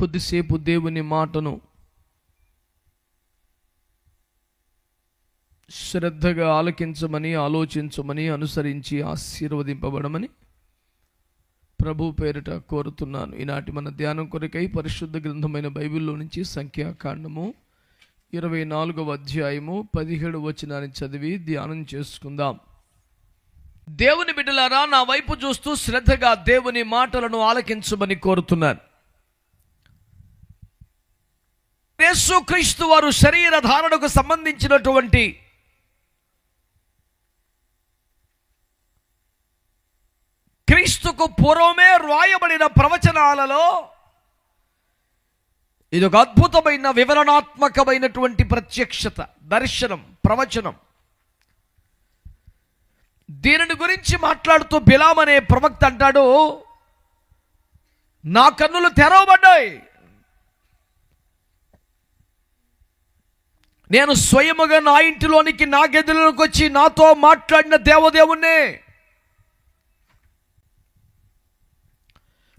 కొద్దిసేపు దేవుని మాటను శ్రద్ధగా ఆలకించమని, ఆలోచించమని, అనుసరించి ఆశీర్వదింపబడమని ప్రభు పేరిట కోరుతున్నాను. ఈనాటి మన ధ్యానం కొరకై పరిశుద్ధ గ్రంథమైన బైబిల్లో నుంచి సంఖ్యాకాండము 24వ అధ్యాయము 17వ వచనాన్ని చదివి ధ్యానం చేసుకుందాం. దేవుని బిడ్డలారా, నా వైపు చూస్తూ శ్రద్ధగా దేవుని మాటలను ఆలకించమని కోరుతున్నాను. యేసుక్రీస్తు వారు శరీర ధారణకు సంబంధించినటువంటి క్రీస్తుకు పూర్వమే రాయబడిన ప్రవచనాలలో ఇది ఒక అద్భుతమైన వివరణాత్మకమైనటువంటి ప్రత్యక్షత, దర్శనం, ప్రవచనం. దీనిని గురించి మాట్లాడుతూ బిలాం అనే ప్రవక్త అంటాడు, నా కన్నులు తెరవబడ్డాయి, నేను స్వయముగా నా ఇంటిలోనికి, నా గదిలోకి వచ్చి నాతో మాట్లాడిన దేవదేవుణ్ణే.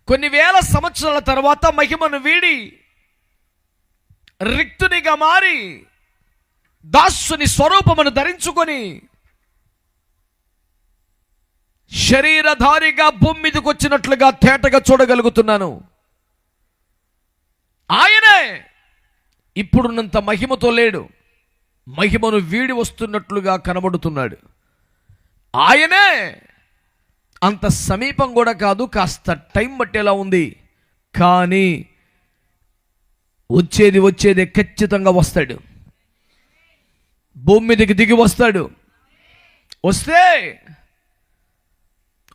కొన్ని వేల సంవత్సరాల తర్వాత మహిమను వీడి రిక్తునిగా మారి దాసుని స్వరూపమును ధరించుకొని శరీరధారిగా భూమి మీదకి వచ్చినట్లుగా తేటగా చూడగలుగుతున్నాను. ఆయనే ఇప్పుడున్నంత మహిమతో లేడు, మహిమను వీడి వస్తున్నట్లుగా కనబడుతున్నాడు. ఆయనే అంత సమీపం కూడా కాదు, కాస్త టైం పట్టేలా ఉంది. కానీ వచ్చేది ఖచ్చితంగా వస్తాడు, భూమి మీదకి దిగి వస్తాడు. వస్తే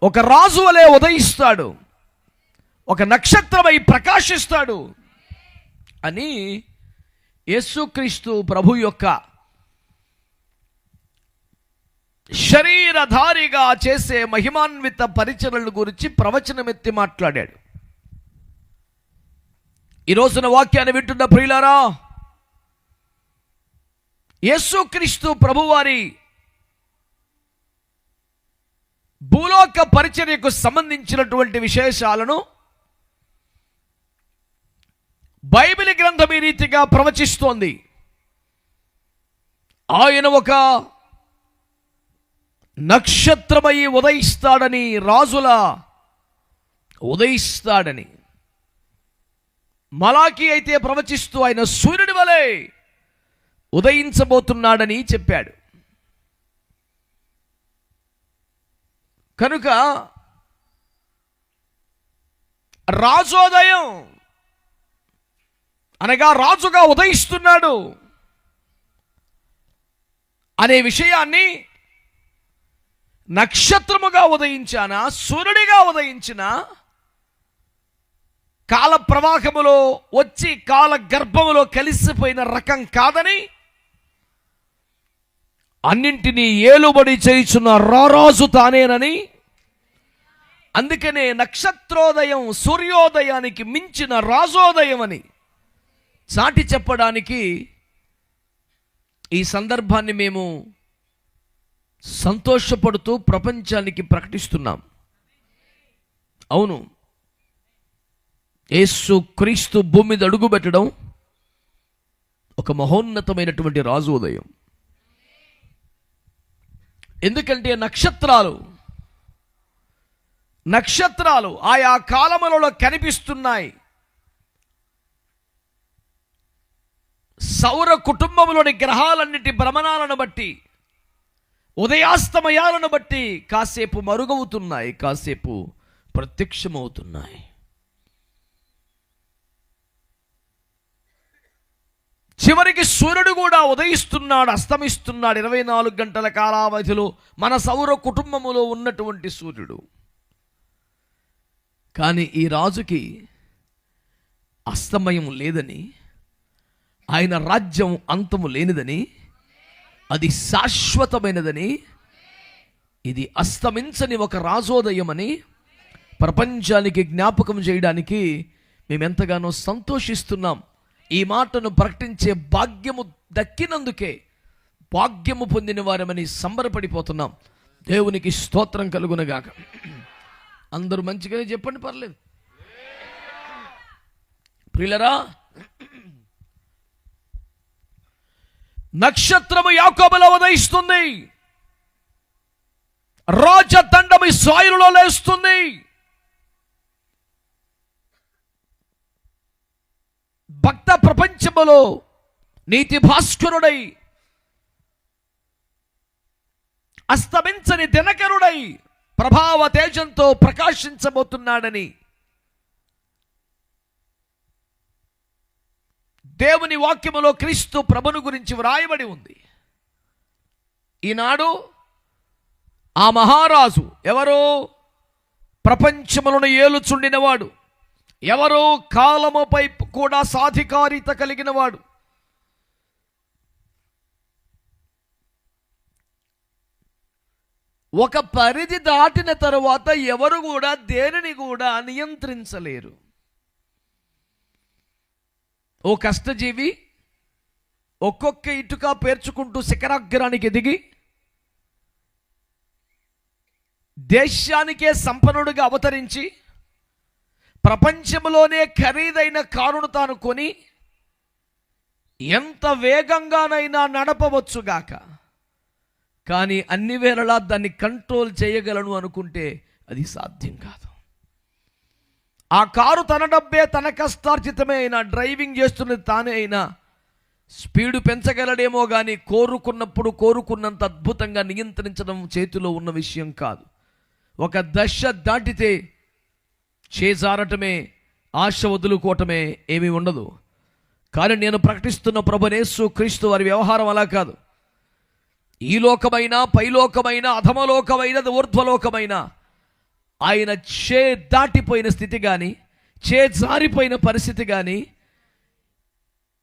ఒక రాజు వలె ఉదయిస్తాడు, ఒక నక్షత్రమై ప్రకాశిస్తాడు అని యేసుక్రీస్తు ప్రభు యొక్క శరీరధారిగా చేసే మహిమాన్విత పరిచర్యల గురించి ప్రవచనమెత్తి మాట్లాడాడు. ఈ రోజున వాక్యాన్ని వింటున్న ప్రియులారా, యేసుక్రీస్తు ప్రభువారి భూలోక పరిచర్యకు సంబంధించినటువంటి విశేషాలను బైబిల్ గ్రంథం ఈ రీతిగా ప్రవచిస్తోంది. ఆయన ఒక నక్షత్రమై ఉదయిస్తాడని, రాజుల ఉదయిస్తాడని. మలాకి అయితే ప్రవచిస్తూ ఆయన సూర్యుడి వలె ఉదయించబోతున్నాడని చెప్పాడు. కనుక రాజోదయం అనగా రాజుగా ఉదయిస్తున్నాడు అనే విషయాన్ని నక్షత్రముగా ఉదయించానా, సూర్యుడిగా ఉదయించిన, కాల ప్రవాహములో వచ్చి కాల గర్భములో కలిసిపోయిన రకం కాదని, అన్నింటినీ ఏలుబడి చేయుచున్న రారాజు తానేనని, అందుకనే నక్షత్రోదయం సూర్యోదయానికి మించిన రాజోదయం అని చాటి చెప్పడానికి ఈ సందర్భాన్ని మేము సంతోషపడుతూ ప్రపంచానికి ప్రకటిస్తున్నాం. అవును, యేసు క్రీస్తు భూమి మీద అడుగుపెట్టడం ఒక మహోన్నతమైనటువంటి రాజోదయం. ఎందుకంటే నక్షత్రాలు ఆయా కాలములలో కనిపిస్తున్నాయి. సౌర కుటుంబంలోని గ్రహాలన్నిటి భ్రమణాలను బట్టి, ఉదయాస్తమయాలను బట్టి కాసేపు మరుగవుతున్నాయి, కాసేపు ప్రత్యక్షమవుతున్నాయి. చివరికి సూర్యుడు కూడా ఉదయిస్తున్నాడు, అస్తమిస్తున్నాడు. 24 గంటల కాలావధిలో మన సౌర కుటుంబములో ఉన్నటువంటి సూర్యుడు. కానీ ఈ రాజుకి అస్తమయం లేదని, ఆయన రాజ్యం అంతము లేనిదని, అది శాశ్వతమైనదని, ఇది అస్తమించని ఒక రాజోదయం అని ప్రపంచానికి జ్ఞాపకం చేయడానికి మేమెంతగానో సంతోషిస్తున్నాం. ఈ మాటను ప్రకటించే భాగ్యము దక్కినందుకే భాగ్యము పొందిన వారమని సంబరపడిపోతున్నాం. దేవునికి స్తోత్రం కలుగునగాక. అందరూ మంచిగానే చెప్పండి, పర్లేదు. ప్రియులరా, నక్షత్రము యాకోబులో ఉదయిస్తుంది, రాజదండం ఇశ్రాయేలులో లేస్తుంది. భక్త ప్రపంచములో నీతి భాస్కరుడై, అస్తమించని దినకరుడై ప్రభావ తేజంతో ప్రకాశించబోతున్నాడని దేవుని వాక్యములో క్రీస్తు ప్రభుని గురించి వ్రాయబడి ఉంది. ఈనాడు ఆ మహారాజు ఎవరో? ప్రపంచములను ఏలుచుండినవాడు, ఎవరో కాలముపై కూడా సాధికారిత కలిగినవాడు, ఒక పరిధి దాటిన తరువాత ఎవరు కూడా దేనిని కూడా నియంత్రించలేరు. ఓ కష్టజీవి ఒక్కొక్క ఇటుక పేర్చుకుంటూ శిఖరాగ్రానికి ఎదిగి దేశానికే సంపన్నుడిగా అవతరించి ప్రపంచంలోనే ఖరీదైన కారును తాను కొని ఎంత వేగంగానైనా నడపవచ్చుగాక, కానీ అన్ని వేళలా దాన్ని కంట్రోల్ చేయగలను అనుకుంటే అది సాధ్యం కాదు. ఆ కారు తన డబ్బే, తన కష్టార్జితమే అయినా, డ్రైవింగ్ చేస్తున్నది తానే అయినా స్పీడు పెంచగలడేమో కానీ కోరుకున్నప్పుడు కోరుకున్నంత అద్భుతంగా నియంత్రించడం చేతిలో ఉన్న విషయం కాదు. ఒక దశ దాటితే చేజారటమే, ఆశ వదులుకోవటమే, ఏమీ ఉండదు. కానీ నేను ప్రకటిస్తున్న ప్రభువైన యేసు క్రీస్తు వారి వ్యవహారం అలా కాదు. ఈ లోకమైన, పైలోకమైన, అధమలోకమైన, ఊర్ధ్వలోకమైన ఆయన దాటిపోయిన స్థితి కానీ, జారిపోయిన పరిస్థితి కానీ,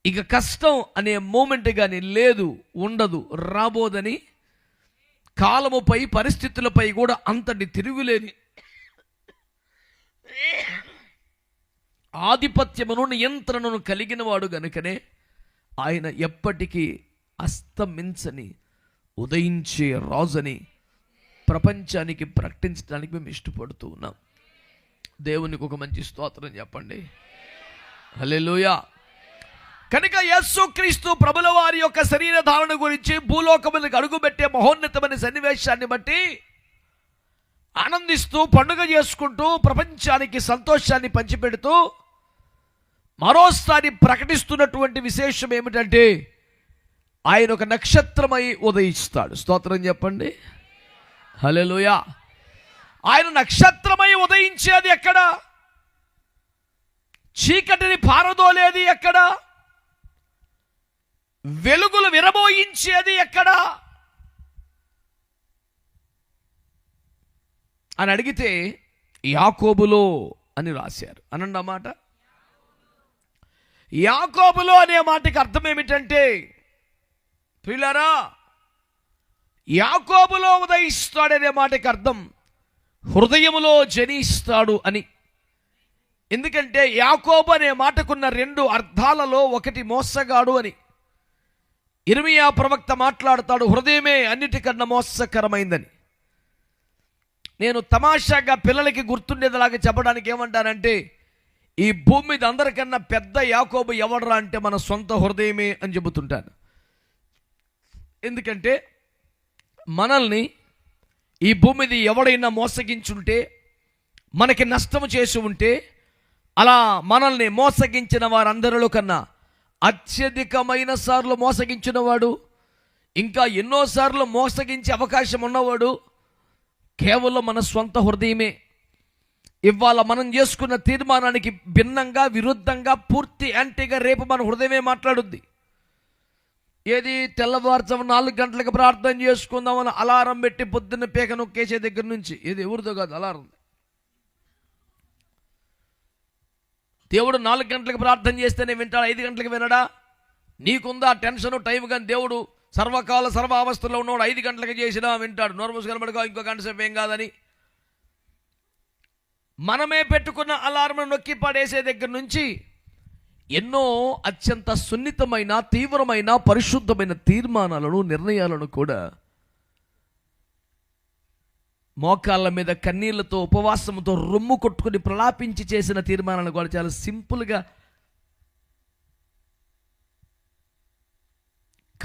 ఇక కష్టం అనే మూమెంట్ కానీ లేదు, ఉండదు, రాబోదని కాలముపై, పరిస్థితులపై కూడా అంతటి తిరుగులేని ఆధిపత్యమును, నియంత్రణను కలిగిన వాడు గనుకనే ఆయన ఎప్పటికీ అస్తమించని ఉదయించే రాజని ప్రపంచానికి ప్రకటించడానికి మేము ఇష్టపడుతూ ఉన్నాం. దేవునికి ఒక మంచి స్తోత్రం చెప్పండి. హల్లెలూయా. కనుక యేసుక్రీస్తు ప్రభుల వారి యొక్క శరీర ధారణ గురించి భూలోకములకు అడుగుపెట్టే మహోన్నతమైన సన్నివేశాన్ని బట్టి ఆనందిస్తూ, పండుగ చేసుకుంటూ, ప్రపంచానికి సంతోషాన్ని పంచిపెడుతూ మరోసారి ప్రకటిస్తున్నటువంటి విశేషం ఏమిటంటే ఆయన ఒక నక్షత్రమై ఉదయిస్తాడు. స్తోత్రం చెప్పండి. హల్లెలూయా. ఆయన నక్షత్రమై ఉదయించేది ఎక్కడ? చీకటిని పారదోలేది ఎక్కడ? వెలుగులు విరబోయించేది ఎక్కడ అని అడిగితే యాకోబులో అని రాశారు. అనండి ఆ మాట. యాకోబులో అనే మాటకి అర్థం ఏమిటంటే, ప్రియులారా, యాకోబులో ఉదయిస్తాడనే మాటకి అర్థం హృదయములో జనిస్తాడు అని. ఎందుకంటే యాకోబు అనే మాటకున్న రెండు అర్థాలలో ఒకటి మోసగాడు అని. ఇర్మియా ప్రవక్త మాట్లాడతాడు, హృదయమే అన్నిటికన్నా మోసకరమైందని. నేను తమాషాగా పిల్లలకి గుర్తుండేదిలాగా చెప్పడానికి ఏమంటానంటే, ఈ భూమి మీద అందరికన్నా పెద్ద యాకోబు ఎవడరా అంటే మన సొంత హృదయమే అని చెబుతుంటాను. ఎందుకంటే మనల్ని ఈ భూమి మీద ఎవడైనా మోసగించుంటే, మనకి నష్టము చేసి ఉంటే, అలా మనల్ని మోసగించిన వారందరిలో కన్నా అత్యధికమైన సార్లు మోసగించిన వాడు, ఇంకా ఎన్నోసార్లు మోసగించే అవకాశం ఉన్నవాడు కేవలం మన స్వంత హృదయమే. ఇవాళ మనం చేసుకున్న తీర్మానానికి భిన్నంగా, విరుద్ధంగా, పూర్తి యాంటీగా రేపు మన హృదయమే మాట్లాడుద్ది. ఏది? తెల్లవారుజాము 4 గంటలకు ప్రార్థన చేసుకుందామని అలారం పెట్టి పొద్దున్న పీక నొక్కేసే దగ్గర నుంచి, ఏది ఎవరిదో కాదు, అలారం. దేవుడు 4 గంటలకు ప్రార్థన చేస్తేనే వింటాడు, 5 గంటలకు వినడా? నీకుందా టెన్షన్, టైం? కానీ దేవుడు సర్వకాల సర్వావస్థలో ఉన్నవాడు 5 గంటలకు చేసినా వింటాడు. నోర్మూసి కనబడుకో, ఇంకో గంట సేపు ఏం కాదని. మనమే పెట్టుకున్న అలారం నొక్కి పడేసే దగ్గర నుంచి ఎన్నో అత్యంత సున్నితమైన, తీవ్రమైన, పరిశుద్ధమైన తీర్మానాలను, నిర్ణయాలను కూడా మోకాళ్ళ మీద కన్నీళ్లతో, ఉపవాసంతో, రొమ్ము కొట్టుకుని ప్రలాపించి చేసిన తీర్మానాలను కూడా చాలా సింపుల్గా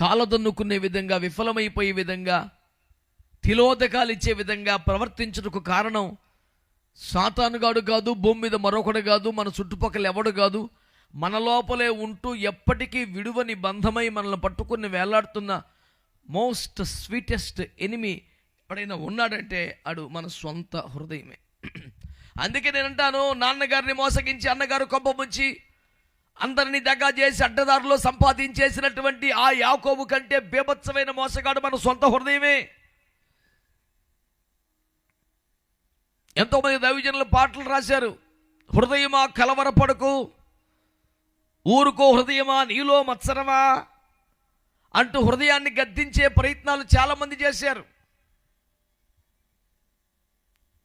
కాలదన్నుకునే విధంగా, విఫలమైపోయే విధంగా, తిలోదకాలు ఇచ్చే విధంగా ప్రవర్తించుటకు కారణం సాతానుగాడు కాదు, భూమి మీద మరొకడు కాదు, మన చుట్టుపక్కల ఎవడు కాదు, మన లోపలే ఉంటూ ఎప్పటికీ విడువని బంధమై మనల్ని పట్టుకుని వేలాడుతున్న మోస్ట్ స్వీటెస్ట్ ఎనిమి ఎవడైనా ఉన్నాడంటే అడు మన సొంత హృదయమే. అందుకే నేను అంటాను, నాన్నగారిని మోసగించి అన్నగారు కొంప ముంచి అందరినీ దగ్గర చేసి అడ్డదారులో సంపాదించేసినటువంటి ఆ యాకోబు కంటే బీభత్సమైన మోసగాడు మన సొంత హృదయమే. ఎంతోమంది దైవజనులు పాటలు రాశారు. హృదయమా కలవరపడకు, ఊరుకో హృదయమా నీలో మత్సరమా అంటూ హృదయాన్ని గద్దించే ప్రయత్నాలు చాలామంది చేశారు.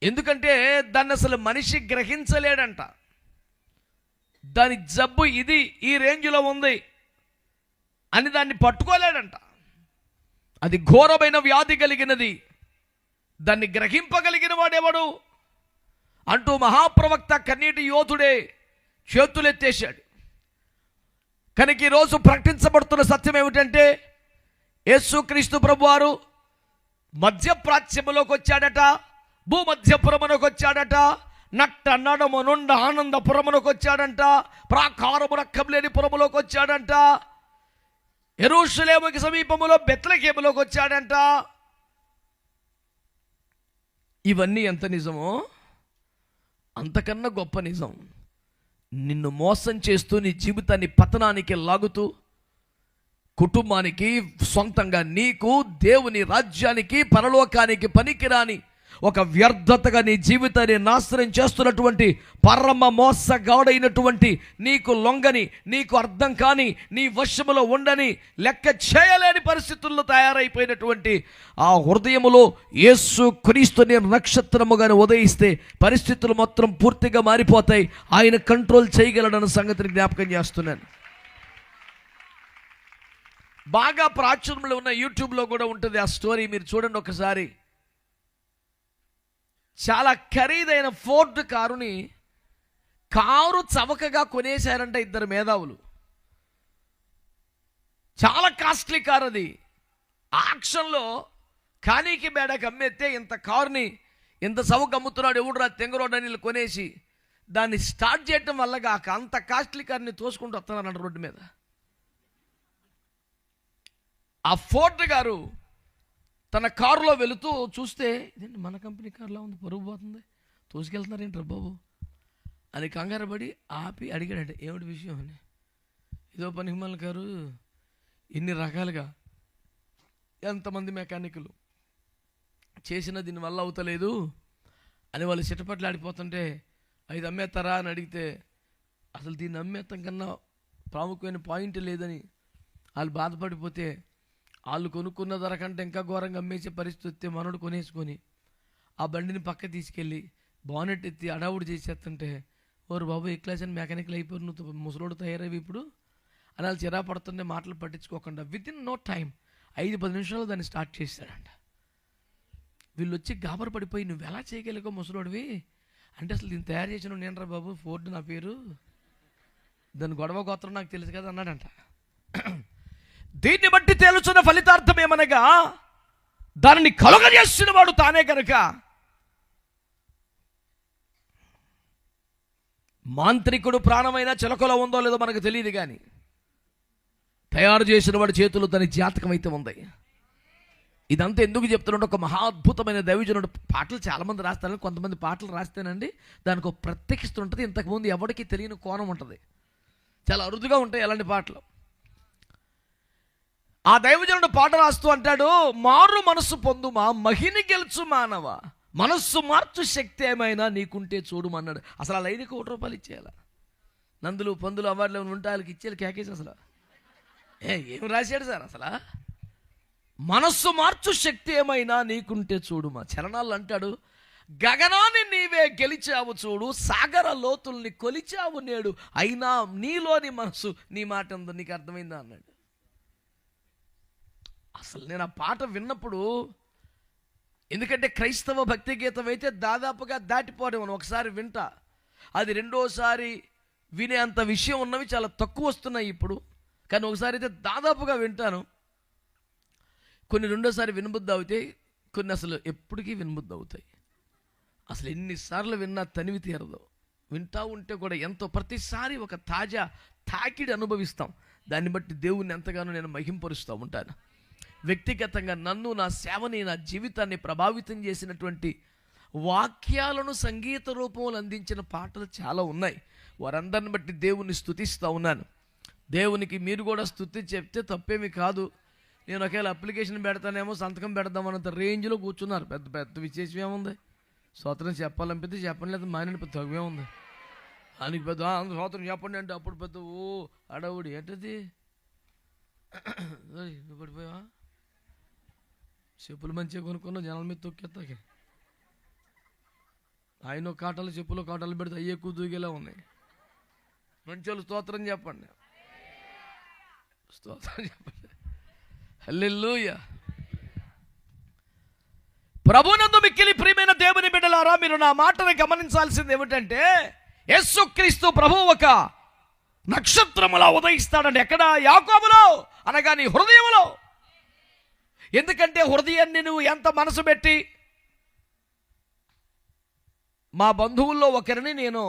ఎందుకంటే దాన్ని అసలు మనిషి గ్రహించలేడంట. దాని జబ్బు ఇది, ఈ రేంజ్లో ఉంది అని దాన్ని పట్టుకోలేడంట. అది ఘోరమైన వ్యాధి కలిగినది, దాన్ని గ్రహింపగలిగిన వాడెవడు అంటూ మహాప్రవక్త కన్నీటి యోధుడే చేతులెత్తేశాడు. కనుక ఈరోజు ప్రకటించబడుతున్న సత్యం ఏమిటంటే, యేసుక్రీస్తు ప్రభువారు మధ్యప్రాచ్యములోకి వచ్చాడట, భూమధ్యపురమునకు వచ్చాడట, నట్ట నడము నుండ ఆనందపురమునకు వచ్చాడంట, ప్రాకారము రక్కం లేని పురములోకి వచ్చాడంట, యెరూషలేముకి సమీపములో బెత్లెహేములోకి వచ్చాడంట. ఇవన్నీ ఎంత నిజమో అంతకన్నా గొప్ప నిజం, నిన్ను మోసం చేస్తూ నీ జీవితాన్ని పతనానికి లాగుతూ, కుటుంబానికి, సొంతంగా నీకు, దేవుని రాజ్యానికి, పరలోకానికి పనికిరాని ఒక వ్యర్థతగా నీ జీవితాన్ని నాశనం చేస్తున్నటువంటి పరమ మోసగాడైనటువంటి, నీకు లొంగని, నీకు అర్థం కాని, నీ వశములో ఉండని, లెక్క చేయలేని పరిస్థితుల్లో తయారైపోయినటువంటి ఆ హృదయములో యేసు క్రీస్తుని నక్షత్రముగానే ఉదయిస్తే పరిస్థితులు మొత్తం పూర్తిగా మారిపోతాయి. ఆయన కంట్రోల్ చేయగలడన్న సంగతిని జ్ఞాపకం చేస్తున్నాను. బాగా ప్రాచుర్యంలో ఉన్న యూట్యూబ్లో కూడా ఉంటుంది ఆ స్టోరీ, మీరు చూడండి ఒకసారి. చాలా ఖరీదైన ఫోర్డ్ కారు చవకగా కొనేశారంట ఇద్దరు మేధావులు. చాలా కాస్ట్లీ కారు అది. ఆక్షన్లో కానీకి బేడకి అమ్మేస్తే ఇంత కారుని ఇంత చవక అమ్ముతున్నాడు ఎవడురా తెంగరోడ్ అని కొనేసి దాన్ని స్టార్ట్ చేయటం వల్ల కాక అంత కాస్ట్లీ కారుని తోసుకుంటూ వస్తున్నారంట రోడ్డు మీద. ఆ ఫోర్డ్ గారు తన కారులో వెళుతూ చూస్తే, ఇదేంటి మన కంపెనీ కారులో ఉంది, పరుగు పోతుంది, తోసుకెళ్తున్నారేంటి బాబు అని కంగారు పడి ఆపి అడిగాడంటే, ఏమిటి విషయం అని. ఇదో పనికిమాలిన కారు, ఇన్ని రకాలుగా ఎంతమంది మెకానికులు చేసిన దీనివల్ల అవుతలేదు అని వాళ్ళు చిట్టపట్లు ఆడిపోతుంటే, ఇది అమ్మేస్తారా అని అడిగితే, అసలు దీన్ని అమ్మేస్తాం కన్నా ప్రాముఖ్యమైన పాయింట్ లేదని వాళ్ళు బాధపడిపోతే, వాళ్ళు కొనుక్కున్న ధర కంటే ఇంకా ఘోరంగా అమ్మేసే పరిస్థితి మనోడు కొనేసుకొని ఆ బండిని పక్క తీసుకెళ్ళి బానెట్ ఎత్తి అడావుడు చేసేస్తుంటే, ఓరు బాబు ఏ క్లాస్ అని మెకానికల్ అయిపోయి నువ్వు ముసలోడు తయారవి ఇప్పుడు అని వాళ్ళు చిరా పడుతుంటే మాటలు పట్టించుకోకుండా వితిన్ నో టైం 5-10 నిమిషాలు దాన్ని స్టార్ట్ చేశాడంట. వీళ్ళు వచ్చి గాబరు పడిపోయి, నువ్వు ఎలా చేయగలిగో ముసలోడివి అంటే, అసలు దీన్ని తయారు చేసిన నేనరా బాబు, ఫోర్డ్ నా పేరు, దాని గొడవ గోత్రం నాకు తెలుసు కదా అన్నాడంట. దీన్ని బట్టి తేలుచున్న ఫలితార్థం ఏమనగా, దానిని కలుగజేసిన వాడు తానే కనుక మాంత్రికుడు ప్రాణమైన చిలకలో ఉందో లేదో మనకు తెలియదు, కానీ తయారు చేసిన వాడి చేతుల్లో దాని జాతకం అయితే ఉంది. ఇదంతా ఎందుకు చెప్తున్నాడు, ఒక మహా అద్భుతమైన దైవజనుడు. పాటలు చాలామంది రాస్తారని, కొంతమంది పాటలు రాస్తేనండి దానికి ఒక ప్రత్యేకత ఉంటుంది, ఇంతకుముందు ఎవరికి తెలియని కోణం ఉంటుంది, చాలా అరుదుగా ఉంటాయి అలాంటి పాటలు. ఆ దైవజనుడు పాట రాస్తూ అంటాడు, మారు మనస్సు పొందుమా మహిని గెలుచు మానవ, మనస్సు మార్చు శక్తి ఏమైనా నీకుంటే చూడమన్నాడు. అసలు ఆ లైన్కి ₹1 ఇచ్చేయాల, నందులు పందులు అవార్డులు ఉంటే వాళ్ళకి ఇచ్చేయాలి కేకేసి. అసలు ఏం రాశాడు సార్, అసలు మనస్సు మార్చు శక్తి ఏమైనా నీకుంటే చూడుమా. చరణాలు అంటాడు, గగనాన్ని నీవే గెలిచావు చూడు, సాగర లోతుల్ని కొలిచావు నేడు, అయినా నీలోని మనసు నీ మాట ఉందో నీకు అర్థమైందా అన్నాడు. అసలు నేను ఆ పాట విన్నప్పుడు, ఎందుకంటే క్రైస్తవ భక్తి గీతం అయితే దాదాపుగా దాటిపోవడం, ఒకసారి వింటా, అది రెండోసారి వినే అంత విషయం ఉన్నవి చాలా తక్కువ వస్తున్నాయి ఇప్పుడు, కానీ ఒకసారి అయితే దాదాపుగా వింటాను. కొన్ని రెండోసారి వినబుద్ధి అవుతాయి, కొన్ని అసలు ఎప్పటికీ వినబుద్ధి అవుతాయి. అసలు ఎన్నిసార్లు విన్నా తనివి తీరదు. వింటూ ఉంటే కూడా ఎంతో ప్రతిసారి ఒక తాజా తాకిడి అనుభవిస్తాం. దాన్ని బట్టి దేవుణ్ణి ఎంతగానో నేను మహింపరుస్తూ ఉంటాను. వ్యక్తిగతంగా నన్ను, నా సేవని, నా జీవితాన్ని ప్రభావితం చేసినటువంటి వాక్యాలను సంగీత రూపంలో అందించిన పాటలు చాలా ఉన్నాయి. వారందరిని బట్టి దేవుణ్ణి స్తుతిస్తూ ఉన్నాను. దేవునికి మీరు కూడా స్తుతి చెప్తే తప్పేమీ కాదు. నేను ఒకవేళ అప్లికేషన్ పెడతానేమో, సంతకం పెడదామన్నంత రేంజ్లో కూర్చున్నారు. పెద్ద పెద్ద విశేషం ఏముంది? స్తోత్రం చెప్పాలనిపిస్తే చెప్పండి, లేదా మానిన పెద్ద తగ్గమే ఉంది. ఆయనకి పెద్ద స్తోత్రం చెప్పండి అంటే అప్పుడు పెద్ద అడవుడి ఏంటది? నువ్వు పడిపోయావా? చెప్పులు మంచిగా కొనుక్కున్నావు, జనాల మీద తొక్కేస్తాకి. ఆయన కాటాలు చెప్పులు కాటాలు పెడితే అయ్యే ఎక్కువ దూగేలా ఉన్నాయి. మంచి వాళ్ళు స్తోత్రం చెప్పండి, స్తోత్రం చెప్పండి. హల్లెలూయా. ప్రభునందు మిక్కిలి ప్రియమైన దేవుని బిడ్డలారా, మీరు నా మాటను గమనించాల్సింది ఏమిటంటే, యేసుక్రీస్తు ప్రభువు ఒక నక్షత్రములా ఉదయిస్తాడండి. ఎక్కడ? యాకోబులో, అనగా నీ హృదయములో. ఎందుకంటే హృదయాన్ని నువ్వు ఎంత మనసు పెట్టి, మా బంధువుల్లో ఒకరిని నేను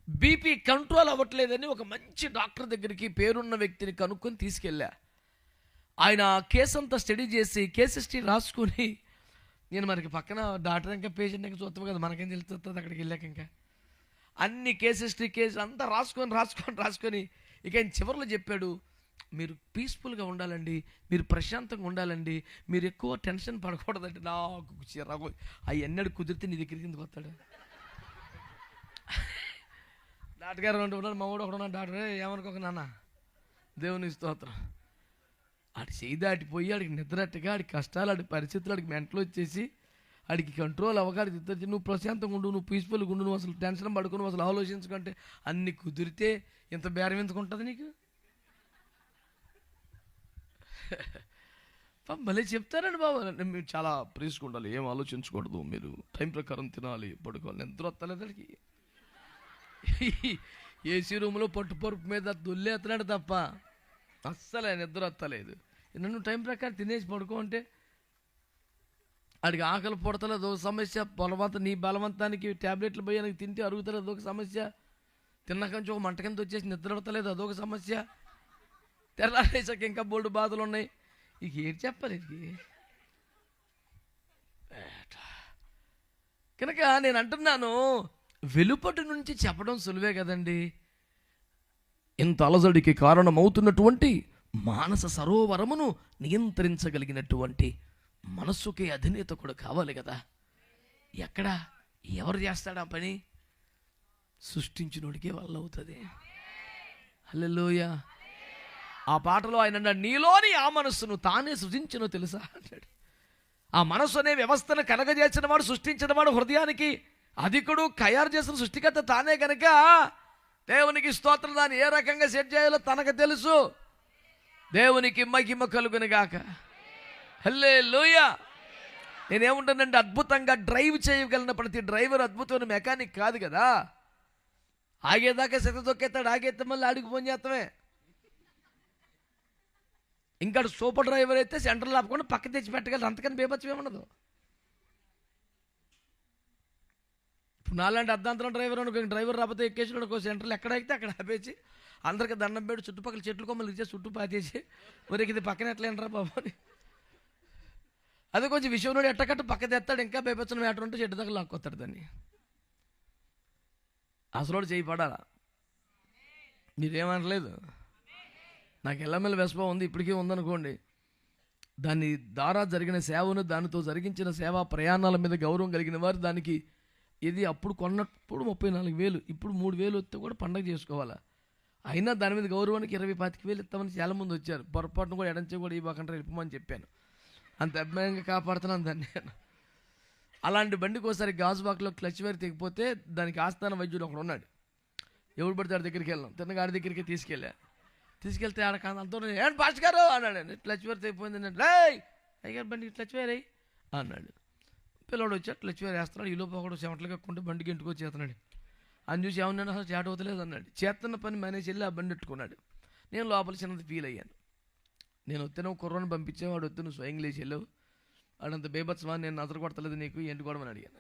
బీపీ కంట్రోల్ అవ్వట్లేదని ఒక మంచి డాక్టర్ దగ్గరికి, పేరున్న వ్యక్తిని కనుక్కొని తీసుకెళ్ళా. ఆయన కేసు అంతా స్టడీ చేసి కేసు హిస్టరీ రాసుకొని, నేను మనకి పక్కన డాక్టర్ ఇంకా పేషెంట్ ఇంకా చూస్తాం కదా, మనకేం తెలుస్తుంది అక్కడికి వెళ్ళాక. ఇంకా అన్ని కేసు హిస్టరీ కేసు అంతా రాసుకొని ఇక ఆయన చివరిలో చెప్పాడు, మీరు పీస్ఫుల్గా ఉండాలండి, మీరు ప్రశాంతంగా ఉండాలండి, మీరు ఎక్కువ టెన్షన్ పడకూడదండి. నాకు చిరాకు. అవి ఎన్నడు కుదిరితే నీ దగ్గరికి కిందకు వస్తాడు. డాక్టర్ గారు రెండు ఉన్నాడు, మా వాడు ఒకడు ఉన్నాడు. డాక్టర్ ఏమనుకోక నాన్న, దేవుని స్తోత్రం. ఆడి చేయి దాటిపోయి, ఆడికి నిద్రట్టుగా, ఆడి కష్టాలు, ఆడి పరిస్థితులు, ఆడికి మెంటలు వచ్చేసి, ఆడికి కంట్రోల్ అవ్వగాడి ఇద్దరు, నువ్వు ప్రశాంతంగా ఉండు, నువ్వు పీస్ఫుల్గా ఉండు, నువ్వు అసలు టెన్షన్ పడుకుని, నువ్వు అసలు ఆలోచించుకుంటే అన్ని కుదిరితే ఇంత బేరం ఎందుకు ఉంటుంది నీకు? భలే చెప్తారండి బాబు. మీరు చాలా ప్రేసుకుండాలి, ఏం ఆలోచించకూడదు, మీరు టైం ప్రకారం తినాలి, పడుకోవాలి. నిద్ర వస్తలేదు అడికి. ఏసీ రూమ్లో పట్టుపరుపు మీద దొల్లేస్తున్నాడు తప్ప అస్సలే నిద్ర వస్తలేదు. నన్ను టైం ప్రకారం తినేసి పడుకో అంటే ఆడికి ఆకలి పుడతలేదు, ఒక సమస్య. నీ బలవంతానికి ట్యాబ్లెట్లు పోయి తింటే అరుగుతలేదు, అదొక సమస్య. తిన్నాక నుంచి ఒక మంట కింద వచ్చేసి నిద్ర పడతలేదు, అదొక సమస్య. తెల్లారేసాక ఇంకా బోల్డ్ బాధలు ఉన్నాయి. ఇక ఏం చెప్పాలి? కనుక నేను అంటున్నాను, వెలుపటి నుంచి చెప్పడం సులువే కదండి. ఇంత అలజడికి కారణమవుతున్నటువంటి మానస సరోవరమును నియంత్రించగలిగినటువంటి మనస్సుకి అధినేత కూడా కావాలి కదా. ఎక్కడ ఎవరు చేస్తాడు ఆ పని? సృష్టించినోడికే వల్ల అవుతుంది. హల్లెలూయా. ఆ పాటలో ఆయన అన్నాడు, నీలోని ఆ మనస్సును తానే సృజించునో తెలుసా అన్నాడు. ఆ మనస్సు అనే వ్యవస్థను కలగజేసిన వాడు, సృష్టించిన వాడు, హృదయానికి అధికుడు, తయారు చేసిన సృష్టికర్త తానే కనుక దేవునికి స్తోత్రం. దాన్ని ఏ రకంగా సెట్ చేయాలో తనకు తెలుసు. దేవునికి మహిమ కలుగును గాక. హల్లెలూయా. నేనేముంటానంటే, అద్భుతంగా డ్రైవ్ చేయగలిగిన ప్రతి డ్రైవర్ అద్భుతమైన మెకానిక్ కాదు కదా. ఆగేదాకా సెత తొక్కేస్తాడు, ఆగేస్తే మళ్ళీ ఆడికి ఫోన్ చేస్తామే. ఇంకా సూపర్ డ్రైవర్ అయితే సెంటర్లో ఆపకుండా పక్క తెచ్చి పెట్టగలరు, అంతకని బేబచ్చమేమన్నదు. ఇప్పుడు నాలాంటి అర్ధాంతరం డ్రైవర్ అనుకో, డ్రైవర్ రాకపోతే ఎక్కేసినాడు ఒక సెంటర్లో, ఎక్కడైతే అక్కడ ఆపేసి అందరికి దండం పెట్టి చుట్టుపక్కల చెట్లు కొమ్మలు ఇచ్చే చుట్టూ పాతేసి, మరి ఇది పక్కన ఎట్లా ఎంటరా బాబు అని. అదే కొంచెం విషయం ఎట్టకట్టు పక్క తెస్తాడు, ఇంకా బేబచ్చన మ్యాటర్ ఉంటే చెట్టు దగ్గర లాక్కొస్తాడు దాన్ని. అసలు చేయి పడాలా? మీరేమనలేదు. నాకు ఎల్లమెల్ల వెస్పం ఉంది, ఇప్పటికీ ఉందనుకోండి. దాని ద్వారా జరిగిన సేవను, దానితో జరిగించిన సేవా ప్రయాణాల మీద గౌరవం కలిగిన వారు దానికి ఇది అప్పుడు కొన్నప్పుడు 34,000, ఇప్పుడు 3,000 వస్తే కూడా పండగ చేసుకోవాలా. అయినా దాని మీద గౌరవానికి 20-25,000 ఇస్తామని చాలామంది వచ్చారు. పొరపాటును కూడా ఎడంచే కూడా ఇవ్వకుండా వెళ్ళిపోమని చెప్పాను. అంత అభిమానంగా కాపాడుతున్నాను దాన్ని. అలాంటి బండికి ఒకసారి గాజువాకలో క్లచ్ వైర్ తెగిపోతే దానికి ఆస్థాన వైద్యుడు ఒకడు ఉన్నాడు. ఎవడు పడితే ఆడి దగ్గరికి వెళ్ళాం, తిన్నగా ఆడి దగ్గరికి తీసుకెళ్తే ఆడ అంతా ఏంటి పాస్ట్ గారు అన్నాడు. క్లచ్ వైర్ తెగిపోయింది అంటే, అయ్యారు బండికి క్లచ్ వైర్ అయ్యి అన్నాడు. పిల్లవాడు వచ్చాడు, క్లచ్ వైర్ వేస్తున్నాడు. ఈ లోపు ఒకడు చెమటలు కక్కుంటే బండికి ఇంటికి వచ్చి చేస్తున్నాడు. అని చూసి ఏమన్నాడు, అసలు చేట అవుతలేదు అన్నాడు. చేస్తున్న పని మానేసి వెళ్ళి ఆ బండి ఎట్టుకున్నాడు. నేను లోపల చిన్నది ఫీల్ అయ్యాను. నేను వస్తే నువ్వు కుర్రని పంపించేవాడు, వస్తే నువ్వు స్వయం లేచి వెళ్ళావు, వాడంత బేబత్సమా, నేను నజర కొడతలేదు నీకు, ఏంటి కూడా అని అడిగాను.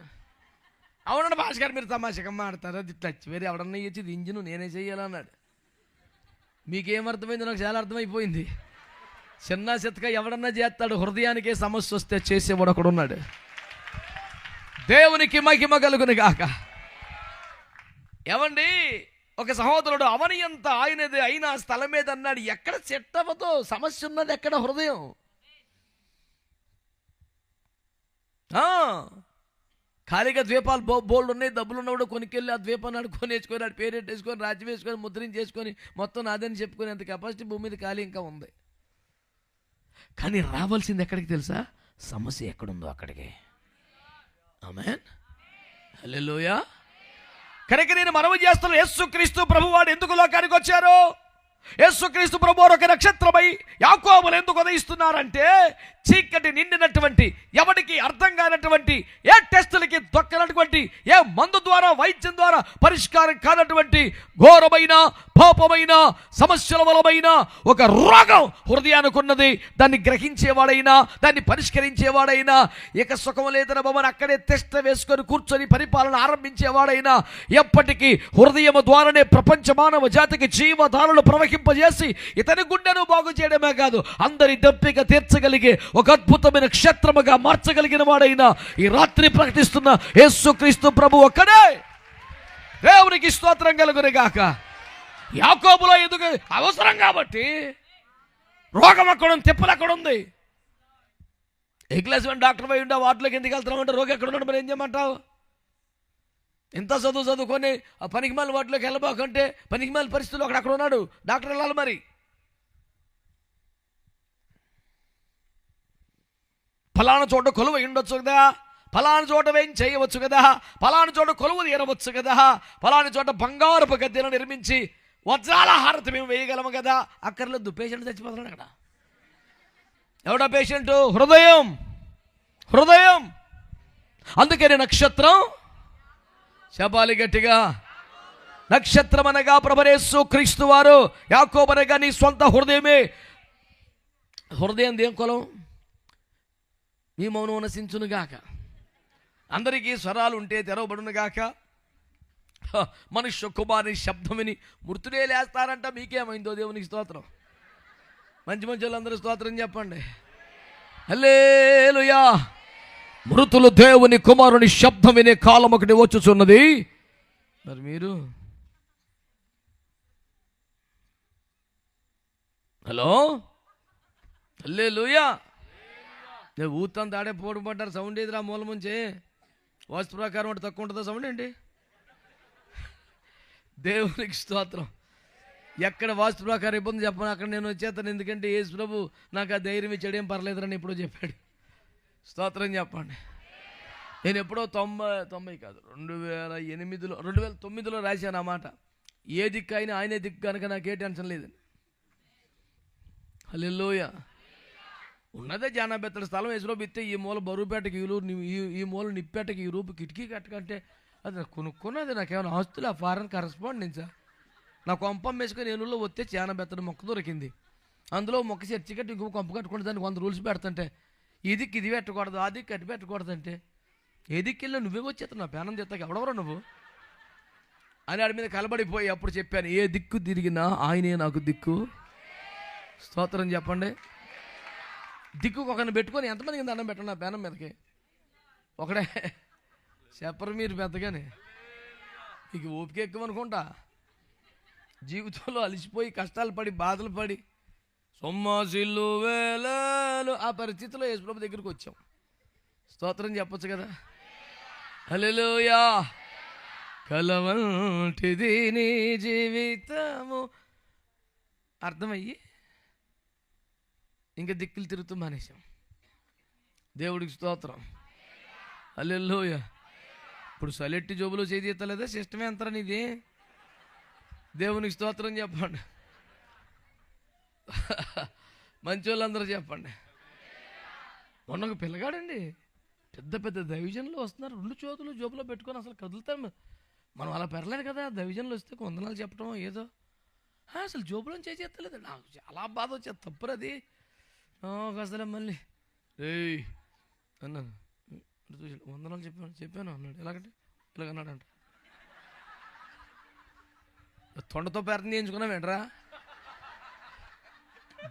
అవునండి భాష గారు, మీరు తమాషకమ్మ ఆడతారు, అది ఇట్లా వేరే ఎవడన్నా ఇచ్చేది ఇంజిన్ నేనే చెయ్యాలన్నాడు. మీకేమర్థమైంది? నాకు చాలా అర్థమైపోయింది. చిన్న చిత్తగా ఎవడన్నా చేస్తాడు, హృదయానికే సమస్య వస్తే చేసేవాడు ఒకడు ఉన్నాడు. దేవునికి మహిమ కలుగును గాక. ఏమండి, ఒక సహోదరుడు అవని అంత ఆయనది అయినా స్థలం మీద అన్నాడు. ఎక్కడ సెట్ అవ్వదో, సమస్య ఉన్నది ఎక్కడ? హృదయం. ఖాళీగా ద్వీపాలు బోల్డ్ ఉన్నాయి, డబ్బులు ఉన్నవాడు కొనుక్కెళ్ళి ఆ ద్వీపాన్ని ఆడుకొని వేసుకొని, ఆడు పేరెట్ వేసుకొని, రాజ్యం వేసుకొని, ముద్రించి చేసుకొని, మొత్తం నాదని చెప్పుకొని అంత కెపాసిటీ భూమి మీద ఖాళీ ఇంకా ఉంది. కానీ రావాల్సింది ఎక్కడికి తెలుసా? సమస్య ఎక్కడుందో అక్కడికి. ఆమేన్, హల్లెలూయా. కనుక నేను మనవి చేస్తున్నాను, యేసుక్రీస్తు ప్రభువాడు ఎందుకు లోకానికి వచ్చారు? యేసుక్రీస్తు ప్రభువారు ఒక నక్షత్రమై యాకోబులు ఎందుకు ఉదయిస్తున్నారంటే, చీకటి నిండినటువంటి, ఎవరికి అర్థం కానటువంటి, ఏ టెస్టులకి దొక్కనటువంటి, ఏ మందు ద్వారా వైద్యం ద్వారా పరిష్కారం కానటువంటి ఘోరమైన పాపమైన సమస్యల వలమైన ఒక రోగం హృదయానికి ఉన్నది. దాన్ని గ్రహించేవాడైనా, దాన్ని పరిష్కరించేవాడైనా, ఇక సుఖం లేదని భవన్ అక్కడే టెస్ట్ వేసుకొని కూర్చొని పరిపాలన ఆరంభించేవాడైనా, ఎప్పటికీ హృదయం ద్వారానే ప్రపంచ మానవ జాతికి జీవధారలు ప్రవహింపజేసి ఇతని గుండెను బాగు చేయడమే కాదు, అందరి దప్పిక తీర్చగలిగే ఒక అద్భుతమైన క్షేత్రముగా మార్చగలిగిన వాడైనా ఈ రాత్రి ప్రకటిస్తున్న యేసుక్రీస్తు ప్రభు ఒక్కడే. దేవునికి స్తోత్రం కలుగును గాక. యాకోబులో ఎందుకు అవసరం కాబట్టి, రోగం అక్కడ ఉంది, తిప్పలు అక్కడ ఉంది. ఏ క్లాస్ డాక్టర్ పోయి ఉండే వాటిలోకి ఎందుకు వెళ్తున్నామంటే, రోగి ఎక్కడ ఉన్నాడు, మరి ఏం చేయమంటావు? ఇంత చదువుకొని ఆ పనికిమాల వాటిలోకి వెళ్ళబోకంటే, పనికిమాల పరిస్థితుల్లో అక్కడ ఉన్నాడు, డాక్టర్ వెళ్ళాలి. మరి ఫలానా చోట కొలువు ఉండొచ్చు కదా, ఫలానా చోట ఏం చేయవచ్చు కదా, ఫలానా చోట కొలువు తీరవచ్చు కదా, ఫలానా చోట బంగారపు గద్దెలను నిర్మించి వజ్రాల హారతి మేము వేయగలము కదా. అక్కర్లేదు, పేషెంట్ చచ్చిపోతున్నాడు అక్కడ. ఎవడా పేషెంట్? హృదయం. హృదయం. అందుకని నక్షత్రం చెప్పాలి గట్టిగా. నక్షత్రం అనగా ప్రభువైన యేసుక్రీస్తు వారు. యాకోబు అనగా నీ సొంత హృదయమే. హృదయం దేం కులం? మీ మౌనం నశించును గాక. అందరికీ స్వరాలు ఉంటే తెరవబడును గాక. మనుష్య కుమారుని శబ్దం విని మృతుడే లేస్తారంట. మీకేమైందో దేవునికి స్తోత్రం. మంచి మంచి వాళ్ళందరూ స్తోత్రం చెప్పండి. హల్లెలూయా. మృతులు దేవుని కుమారుని శబ్దం వినే కాలం ఒకటి వచ్చుచున్నది. మరి మీరు హలో, హల్లెలూయా. నేను ఊతం తాడే పోటు పడ్డారు. సౌండ్ ఏదిరా మూల ముంచే? వాస్తు ప్రకారం అంటే తక్కువ ఉంటుందా సౌండ్ ఏంటి? దేవునికి స్తోత్రం. ఎక్కడ వాస్తు ప్రకారం ఇబ్బంది చెప్పను అక్కడ నేను వచ్చేస్తాను. ఎందుకంటే యేసు ప్రభు నాకు ఆ ధైర్యం ఇచ్చాడు, ఏం పర్లేదురని ఎప్పుడో చెప్పాడు. స్తోత్రం చెప్పండి. నేను ఎప్పుడో 2009లో రాశాను ఆ మాట. ఏ దిక్కు అయినా ఆయనే దిక్కు కనుక నాకే టెన్షన్ లేదు. హల్లెలూయా. ఉన్నదే జానాబెత్తడి స్థలం. యేసుప్రభు ఇస్తే ఈ మూల బరువుపేటకి ఈ మూల నిప్పేటకి ఈ రూపు కిటికీ కట్టకంటే అది కొనుక్కున్నది. నాకేమైనా ఆస్తులు? ఆ ఫారెన్ కరెస్పాండెన్సా? నా కొంపం వేసుకొని ఏనుల్లో వస్తే జానాబెత్తడి మొక్క దొరికింది. అందులో మొక్క చర్చి కట్టి ఇంకో కొంప కట్టుకుంటే దానికి 100 రూల్స్ పెడతంటే, ఈ దిక్కు ఇది పెట్టకూడదు, ఆ దిక్కు అటు పెట్టకూడదంటే, ఏ దిక్కెళ్ళి నువ్వే వచ్చేస్తావు నా పేనం చేస్తాక ఎవడెవరో నువ్వు అని ఆడి మీద కలబడిపోయి అప్పుడు చెప్పాను, ఏ దిక్కు తిరిగినా ఆయనే నాకు దిక్కు. స్తోత్రం చెప్పండి. దిక్కు ఒకరిని పెట్టుకొని ఎంతమందికి దండం పెట్టండి నా పేనం మీదకి? ఒకడే చెప్పరు మీరు పెద్దగానే. మీకు ఓపిక ఎక్కువ అనుకుంటా. జీవితంలో అలసిపోయి కష్టాలు పడి బాధలు పడి సొమ్మాసిల్లు వేలాలు ఆ పరిస్థితిలో యేసుప్రభు దగ్గరికి వచ్చాం. స్తోత్రం చెప్పొచ్చు కదా. హల్లెలూయా. కలవంటిది నీ జీవితము అర్థమయ్యి ఇంకా దిక్కులు తిరుగుతూ మానేశాం. దేవుడికి స్తోత్రం. హల్లెలూయా. ఇప్పుడు సలెట్టి జోబులో చేతి ఎత్తలేదా? సిస్టమే అంతరా నీది. దేవునికి స్తోత్రం చెప్పండి. మంచి వాళ్ళందరూ చెప్పండి. మొన్న ఒక పిల్లగాడండి, పెద్ద పెద్ద దైవజనులు వస్తున్నారు, 2 చేతులు జోబులో పెట్టుకొని అసలు కదులుతాం. మనం అలా పెరలేదు కదా. దైవజనులు వస్తే కొందనాలు చెప్పడం ఏదో, అసలు జోబులో చేతి ఎత్తలేదు. నాకు చాలా బాధ వచ్చేది. తప్పురది. అసలే మళ్ళీ ఏయ్ అన్నాను. వందనాలు చెప్పాను అన్నాడు. ఎలాగంటే ఇలాగన్నాడంట. తొండతో ప్రార్థన చేయించుకున్నావు ఏంట్రా?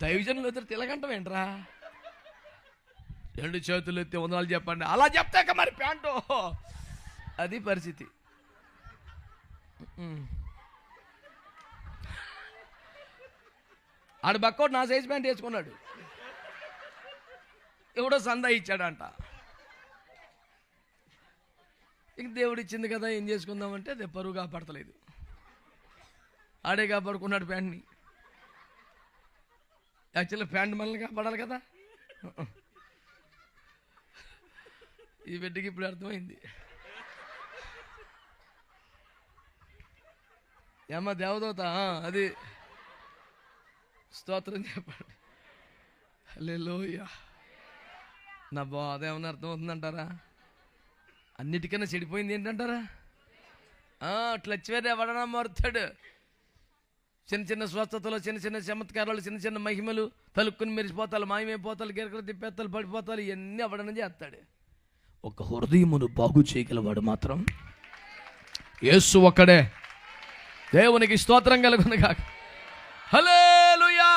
దైవజనులు ఎదురు తిలగంటావేంట్రా? 2 చేతులు ఎత్తి వందనాలు చెప్పండి. అలా చెప్తాక మరి ప్యాంటు అది పరిస్థితి. ఆడు బక్కోడు నా సైజ్ ప్యాంట్ వేసుకున్నాడు. ఎవడో సందా ఇచ్చాడంట. ఇంక దేవుడు ఇచ్చింది కదా ఏం చేసుకుందామంటే అది పరువు కాపాడతలేదు. ఆడే కాపాడుకున్నాడు ప్యాంట్ని. యాక్చువల్లీ ప్యాంట్ మనల్ని కాపాడాలి కదా. ఈ బిడ్డకి ఇప్పుడు అర్థమైంది. ఏమ్మా దేవదూత అది స్తోత్రం చెప్పండి. హల్లెలూయా. నా బాధ ఏమన్నా అర్థమవుతుందంటారా? అన్నిటికన్నా చెడిపోయింది ఏంటంటారా? క్లచ్ ఎవడన్నా మారుతాడు. చిన్న చిన్న స్వస్థతలు, చిన్న చిన్న చమత్కారాలు, చిన్న చిన్న మహిమలు, తలుక్కుని మెరిసిపోతాలు, మాయమైపోతాలు, గిరకలు తిప్పేస్తాలు, పడిపోతాలు, ఇవన్నీ ఎవడన్నా చేస్తాడు. ఒక హృదయమును బాగు చేయగలవాడు మాత్రం యేసు ఒక్కడే. దేవునికి స్తోత్రం కలుగును గాక. హల్లెలూయా.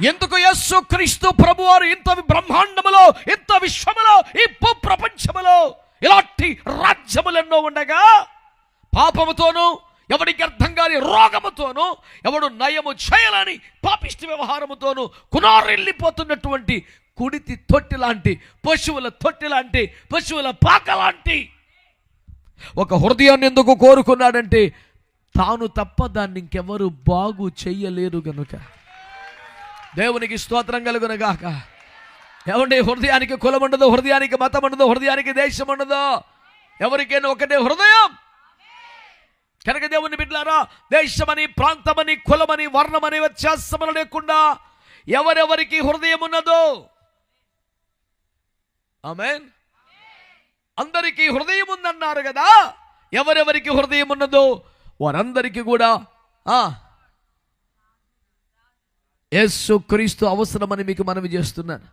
ఎందుకు యేసు క్రీస్తు ప్రభువారు ఇంత బ్రహ్మాండములో, ఇంత విశ్వములో, ఈ ప్రపంచములో ఇలాంటి రాజ్యములెన్నో ఉండగా పాపముతోనూ, ఎవడికి అర్థం కాని రోగముతోనూ, ఎవడు నయము చేయాలని పాపిష్టి వ్యవహారముతోనూ కునారెళ్ళిపోతున్నటువంటి కుడితి తొట్టి లాంటి, పశువుల తొట్టి లాంటి, పశువుల పాక లాంటి ఒక హృదయాన్ని ఎందుకు కోరుకున్నాడంటే తాను తప్ప దాన్ని ఇంకెవరు బాగు చెయ్యలేరు గనుక. దేవునికి స్తోత్రం కలుగునుగాక. ఏమండి, హృదయానికి కులం ఉండదు, హృదయానికి మతం ఉండదు, హృదయానికి దేశం ఉండదు, ఎవరికైనా ఒకటే హృదయం. కనుక దేవుని బిడ్డలారా, దేశమని, ప్రాంతమని, కులమని, వర్ణమని వ్యత్యాసములు లేకుండా ఎవరెవరికి హృదయం ఉన్నదో, ఆమేన్, అందరికీ హృదయం ఉందన్నారు కదా. ఎవరెవరికి హృదయం ఉన్నదో వారందరికీ కూడా యేసు క్రీస్తు అవసరమని మీకు మనవి చేస్తున్నాను.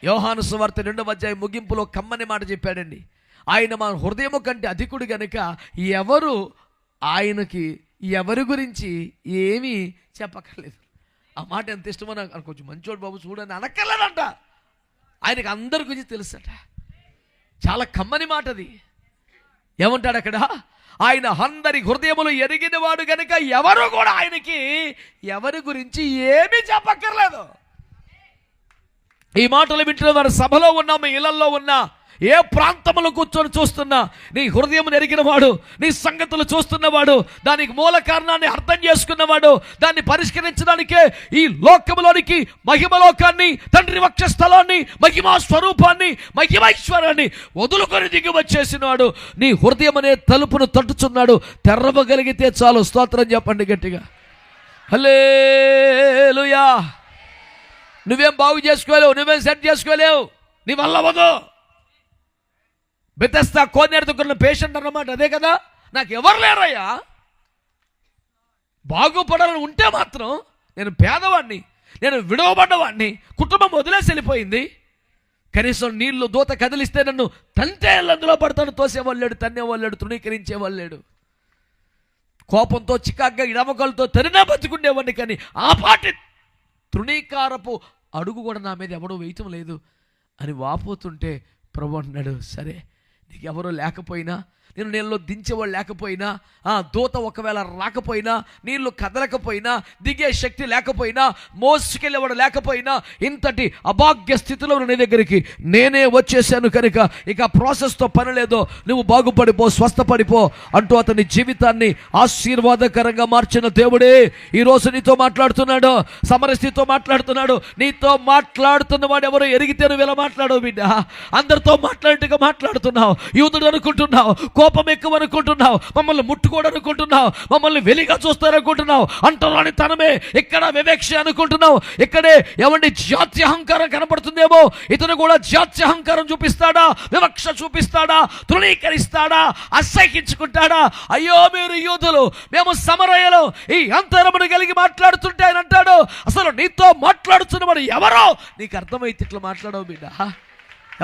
యోహాను సువార్త 2వ అధ్యాయం ముగింపులో కమ్మని మాట చెప్పాడండి. ఆయన మన హృదయము కంటే అధికుడు గనుక ఎవరు ఆయనకి ఎవరి గురించి ఏమీ చెప్పక్కర్లేదు. ఆ మాట ఎంత ఇష్టమో నాకు. కొంచెం మంచోడు బాబు చూడని అనక్కర్లేదంట. ఆయనకు అందరి గురించి తెలుసట. చాలా కమ్మని మాట అది. ఏమంటాడు అక్కడ? ఆయన అందరి హృదయములు ఎరిగిన వాడు గనుక ఎవరు కూడా ఆయనకి ఎవరి గురించి ఏమీ చెప్పక్కర్లేదు. ఈ మాటలు వింటున్న వారు సభలో ఉన్నా, మీ ఇళ్లలో ఉన్నా, ఏ ప్రాంతంలో కూర్చొని చూస్తున్నా, నీ హృదయం ఎరిగిన వాడు, నీ సంగతులు చూస్తున్నవాడు, దానికి మూల కారణాన్ని అర్థం చేసుకున్నవాడు, దాన్ని పరిష్కరించడానికే ఈ లోకములోనికి, మహిమలోకాన్ని, తండ్రి వక్షస్థలాన్ని, మహిమా స్వరూపాన్ని, మహిమైశ్వరాన్ని వదులుకొని దిగి వచ్చేసినవాడు నీ హృదయం అనే తలుపును తట్టుచున్నాడు. తెరవగలిగితే చాలు. స్తోత్రం చెప్పండి గట్టిగా. హల్లెలూయా. నువ్వేం బాగు చేసుకోలేవు, నువ్వేం సెట్ చేసుకోలేవు, నీ వల్ల అవ్వదు. బెతెస్దా కోనేరుకున్న పేషెంట్ అన్నమాట అదే కదా. నాకు ఎవరు లేరయ్యా, బాగుపడాలని ఉంటే మాత్రం నేను పేదవాడిని, నేను విడవబడ్డవాడిని, కుటుంబం వదిలేసి వెళ్ళిపోయింది, కనీసం నీళ్లు దూత కదిలిస్తే నన్ను తంతే అందులో పడతాను, తోసేవాళ్ళు లేడు, తన్నేవాళ్ళు లేడు, తృణీకరించేవాళ్ళు లేడు, కోపంతో చికాగ్గా ఇడమకలతో తరినా బతుకుండేవాడిని, కానీ ఆ పాటి తృణీకారపు అడుగు కూడా నా మీద ఎవడో వేయటం లేదు అని వాపోతుంటే ప్రభు అన్నాడు, సరే నీకు ఎవరో లేకపోయినా, నేను నీళ్ళలో దించేవాళ్ళు లేకపోయినా, దూత ఒకవేళ రాకపోయినా, నీళ్లు కదలకపోయినా, దిగే శక్తి లేకపోయినా, మోసుకెళ్ళేవాడు లేకపోయినా, ఇంతటి అభాగ్య స్థితిలో నీ దగ్గరికి నేనే వచ్చేసాను కనుక ఇక ప్రాసెస్తో పని లేదు, నువ్వు బాగుపడిపో, స్వస్థపడిపో అంటూ అతని జీవితాన్ని ఆశీర్వాదకరంగా మార్చిన దేవుడే ఈరోజు నీతో మాట్లాడుతున్నాడు. సమరస్థితితో మాట్లాడుతున్నాడు. నీతో మాట్లాడుతున్న వాడు ఎవరో ఎరిగితే నువ్వు ఇలా మాట్లాడవు బిడ్డ. అందరితో మాట్లాడినట్టుగా మాట్లాడుతున్నావు. యూదుడు అనుకుంటున్నావు, కోపం ఎక్కువ అనుకుంటున్నావు, మమ్మల్ని ముట్టుకోడు అనుకుంటున్నావు, మమ్మల్ని వెలిగా చూస్తారనుకుంటున్నావు, అంటరాని తనమే ఇక్కడ వివేక్ష అనుకుంటున్నావు. ఇక్కడే ఏమండి జాత్యహంకారం కనపడుతుందేమో. ఇతను కూడా జాత్యహంకారం చూపిస్తాడా, వివక్ష చూపిస్తాడా, తృణీకరిస్తాడా, అసహించుకుంటాడా? అయ్యో మీరు యూదులు, మేము సమరయలు ఈ అంతరమును కలిగి మాట్లాడుతుంటే ఆయన అంటాడు, అసలు నీతో మాట్లాడుతున్నవాడు ఎవరో నీకు అర్థమైతే ఇట్లా మాట్లాడవు బిడ్డ.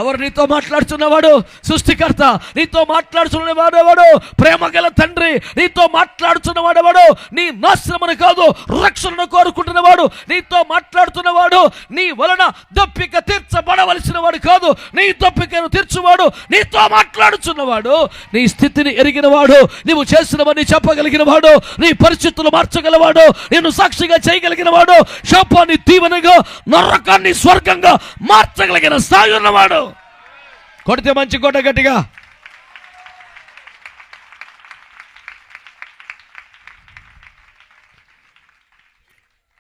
ఎవరు నీతో మాట్లాడుతున్నవాడు? సృష్టికర్త. నీతో మాట్లాడుతున్నవాడు ఎవడు? ప్రేమ గల తండ్రి. నీతో మాట్లాడుతున్నవాడు ఎవడు? నీ నాశనమును కాదు, రక్షణను కోరుకుంటున్నవాడు. నీతో మాట్లాడుతున్నవాడు నీ వలన దప్పిక తీర్చబడవలసిన వాడు కాదు, నీ దప్పికను తీర్చువాడు. నీతో మాట్లాడుతున్నవాడు నీ స్థితిని ఎరిగినవాడు, నీవు చేసినవని చెప్పగలిగిన వాడు, నీ పరిస్థితులు మార్చగలవాడు, నిన్ను సాక్షిగా చేయగలిగిన వాడు, శాపాన్ని దీవెనగా, నరకాన్ని స్వర్గంగా మార్చగలిగిన స్థాయి ఉన్నవాడు. కొడితే మంచి కొట్ట గట్టిగా.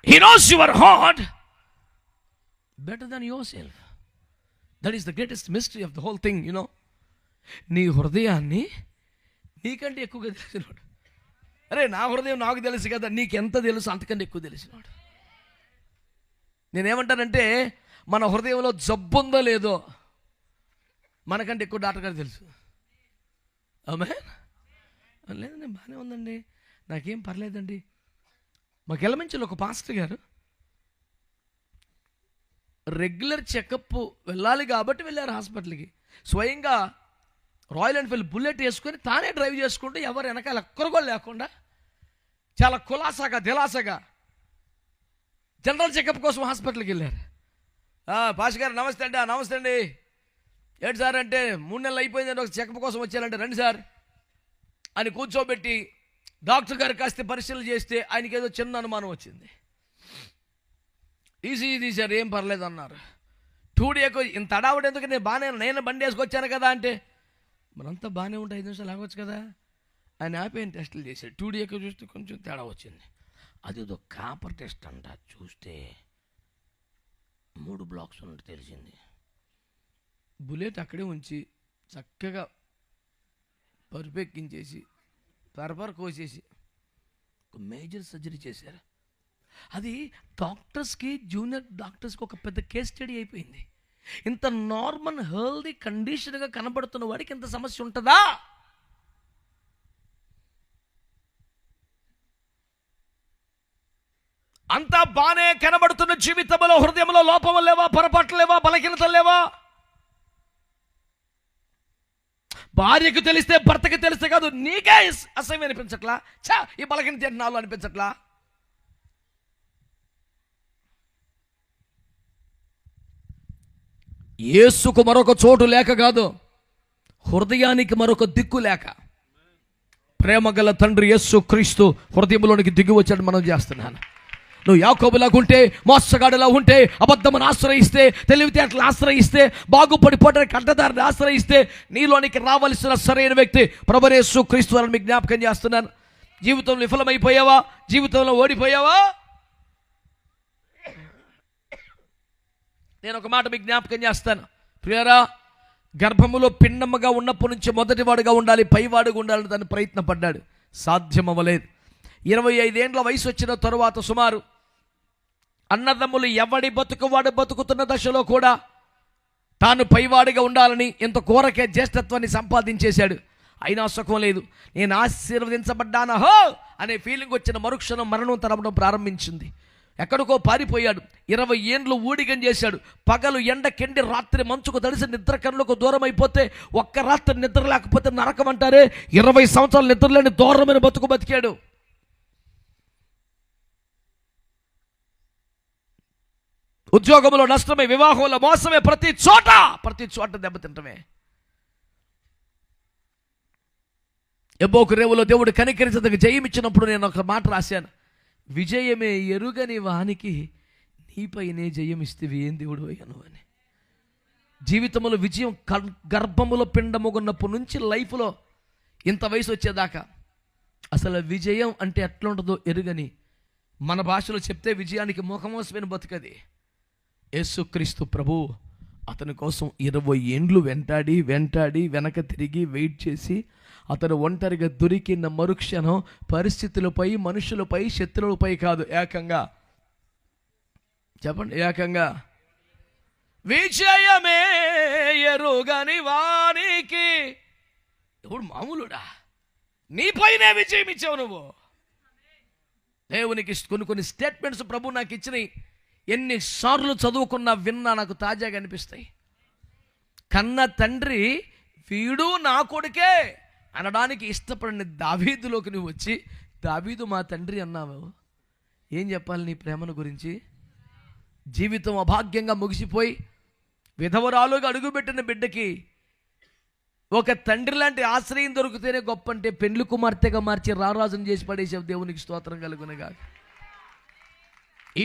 He knows your heart better than yourself. That is the greatest mystery of the whole thing, you know. నీ హృదయాన్ని నీకంటే ఎక్కువగా తెలిసినాడు. అరే నా హృదయం నాకు తెలుసు కదా, నీకెంత తెలుసు అంతకంటే ఎక్కువ తెలిసినాడు. నేనేమంటానంటే మన హృదయంలో జబ్బుందో లేదో మనకంటే ఎక్కువ డాక్టర్ గారు తెలుసు. ఆమేన్. లేదండి బాగానే ఉందండి, నాకేం పర్లేదండి. మాకు ఎలమంచిలో ఒక పాస్టర్ గారు రెగ్యులర్ చెకప్ వెళ్ళాలి కాబట్టి వెళ్ళారు హాస్పిటల్కి. స్వయంగా రాయల్ ఎన్ఫీల్డ్ బుల్లెట్ వేసుకొని తానే డ్రైవ్ చేసుకుంటూ ఎవరు వెనకాల ఒక్కరు కూడా లేకుండా చాలా కులాసాగా దిలాసగా జనరల్ చెకప్ కోసం హాస్పిటల్కి వెళ్ళారు. పాస్టర్ గారు నమస్తే అండి. నమస్తే అండి. ఏంటి సార్ అంటే 3 నెలలు అయిపోయిందండి, ఒక చెకప్ కోసం వచ్చారంటే రండి సార్ అని కూర్చోబెట్టి డాక్టర్ గారు కాస్త పరిశీలన చేస్తే ఆయనకి ఏదో చిన్న అనుమానం వచ్చింది. ఈసీజీ సార్ ఏం పర్లేదు అన్నారు. 2 డేకు ఇంత అడావుడు ఎందుకు, నేను బండి వేసుకొచ్చాను కదా అంటే మనంతా బాగానే ఉంటే 5 నిమిషాలు ఆగవచ్చు కదా. ఆయన ఆపేం టెస్టులు చేశాడు. 2 డేకు చూస్తే కొంచెం తేడా వచ్చింది. అదేదో కాపర్ టెస్ట్ అంట, చూస్తే 3 బ్లాక్స్ ఉన్నట్టు తెలిసింది. బుల్లెట్ అక్కడే ఉంచి చక్కగా పరుపెక్కించేసి పరపర కోసేసి ఒక మేజర్ సర్జరీ చేశారు. అది డాక్టర్స్కి, జూనియర్ డాక్టర్స్కి ఒక పెద్ద కేస్ స్టడీ అయిపోయింది. ఇంత నార్మల్ హెల్దీ కండిషన్గా కనబడుతున్న వాడికి ఇంత సమస్య ఉంటుందా? అంతా బానే కనబడుతున్న జీవితంలో హృదయంలో లోపములు లేవా, పొరపాట్లు లేవా, బలహీనతలు లేవా? భార్యకు తెలిస్తే భర్తకి తెలిస్తే కాదు, నీకే అసహ్యం అనిపించట్లా? ఈ బలహీనత నాలో అనిపించట్లా? యేసుకు మరొక చోటు లేక కాదు, హృదయానికి మరొక దిక్కు లేక ప్రేమగల తండ్రి యేసు క్రీస్తు హృదయంలోనికి దిగి వచ్చాడు. మనం చేస్తున్నాను. నువ్వు యాకోబులాగుంటే, మోసగాడులా ఉంటే, అబద్ధమును ఆశ్రయిస్తే, తెలివితేటలు ఆశ్రయిస్తే, బాగుపడిపోవడానికి అడ్డదారిని ఆశ్రయిస్తే నీలోనికి రావలసిన సరైన వ్యక్తి ప్రభువైన యేసు క్రీస్తు అని మీకు జ్ఞాపకం చేస్తున్నాను. జీవితంలో విఫలమైపోయావా? జీవితంలో ఓడిపోయావా? నేను ఒక మాట మీకు జ్ఞాపకం చేస్తాను. ప్రియరా, గర్భములో పిండమ్మగా ఉన్నప్పటి నుంచి మొదటివాడుగా ఉండాలి, పైవాడుగా ఉండాలని తను ప్రయత్నపడ్డాడు. సాధ్యం అవ్వలేదు. 25 ఏండ్ల వయసు వచ్చిన తరువాత సుమారు అన్నదమ్ములు ఎవడి బతుకు వాడు బతుకుతున్న దశలో కూడా తాను పైవాడిగా ఉండాలని ఇంత కోరకే జ్యేష్ఠత్వాన్ని సంపాదించేశాడు. అయినా సుఖం లేదు. నేను ఆశీర్వదించబడ్డానా హో అనే ఫీలింగ్ వచ్చిన మరుక్షణం మరణం తరమడం ప్రారంభించింది. ఎక్కడికో పారిపోయాడు. 20 ఏండ్లు ఊడిగం చేశాడు. పగలు ఎండకెండి, రాత్రి మంచుకు తడిసి నిద్ర కన్నులకు దూరం అయిపోతే, ఒక్క రాత్రి నిద్ర లేకపోతే నరకం అంటారే, 20 సంవత్సరాలు నిద్రలేని దూరమైన బతుకు బతికాడు. ఉద్యోగంలో నష్టమే, వివాహంలో మోసమే, ప్రతి చోట దెబ్బతింటమే. ఎబ్బోకు రేవులో దేవుడు కనికరించదకు జయమిచ్చినప్పుడు నేను ఒక మాట రాశాను. విజయమే ఎరుగని వానికి నీపైనే జయమిస్తేవి ఏం దేవుడు అయ్యాను అని. జీవితంలో విజయం గర్భములో పిండముకున్నప్పటి నుంచి లైఫ్లో ఇంత వయసు వచ్చేదాకా అసలు విజయం అంటే ఎట్లా ఉంటుందో ఎరుగని, మన భాషలో చెప్తే విజయానికి ముఖమోసమైన బతుకది. యేసుక్రీస్తు ప్రభు అతని కోసం 20 ఏండ్లు వెంటాడి వెనక తిరిగి వెయిట్ చేసి అతను ఒంటరిగా దొరికిన మరుక్షణం పరిస్థితులపై, మనుషులపై, శత్రువులపై కాదు, ఏకంగా చెప్పండి, ఏకంగా విజయమే ఎరుగని వానికి. ఇప్పుడు మామూలుడా, నీపైనే విజయం ఇచ్చావు నువ్వు. దేవునికి కొన్ని స్టేట్మెంట్స్ ప్రభు నాకు ఇచ్చినాయి. ఎన్నిసార్లు చదువుకున్నా విన్నా నాకు తాజాగా అనిపిస్తాయి. కన్న తండ్రి వీడు నా కొడుకే అనడానికి ఇష్టపడిన దావీదులోకి నువ్వు వచ్చి, దావీదు మా తండ్రి అన్నావు. ఏం చెప్పాలి నీ ప్రేమను గురించి? జీవితం అభాగ్యంగా ముగిసిపోయి విధవరాలుగా అడుగుపెట్టిన బిడ్డకి ఒక తండ్రి లాంటి ఆశ్రయం దొరికితేనే గొప్ప అంటే పెండ్లి కుమార్తెగా మార్చి రారాజును చేసి పడేసావు. దేవునికి స్తోత్రం కలుగునుగా.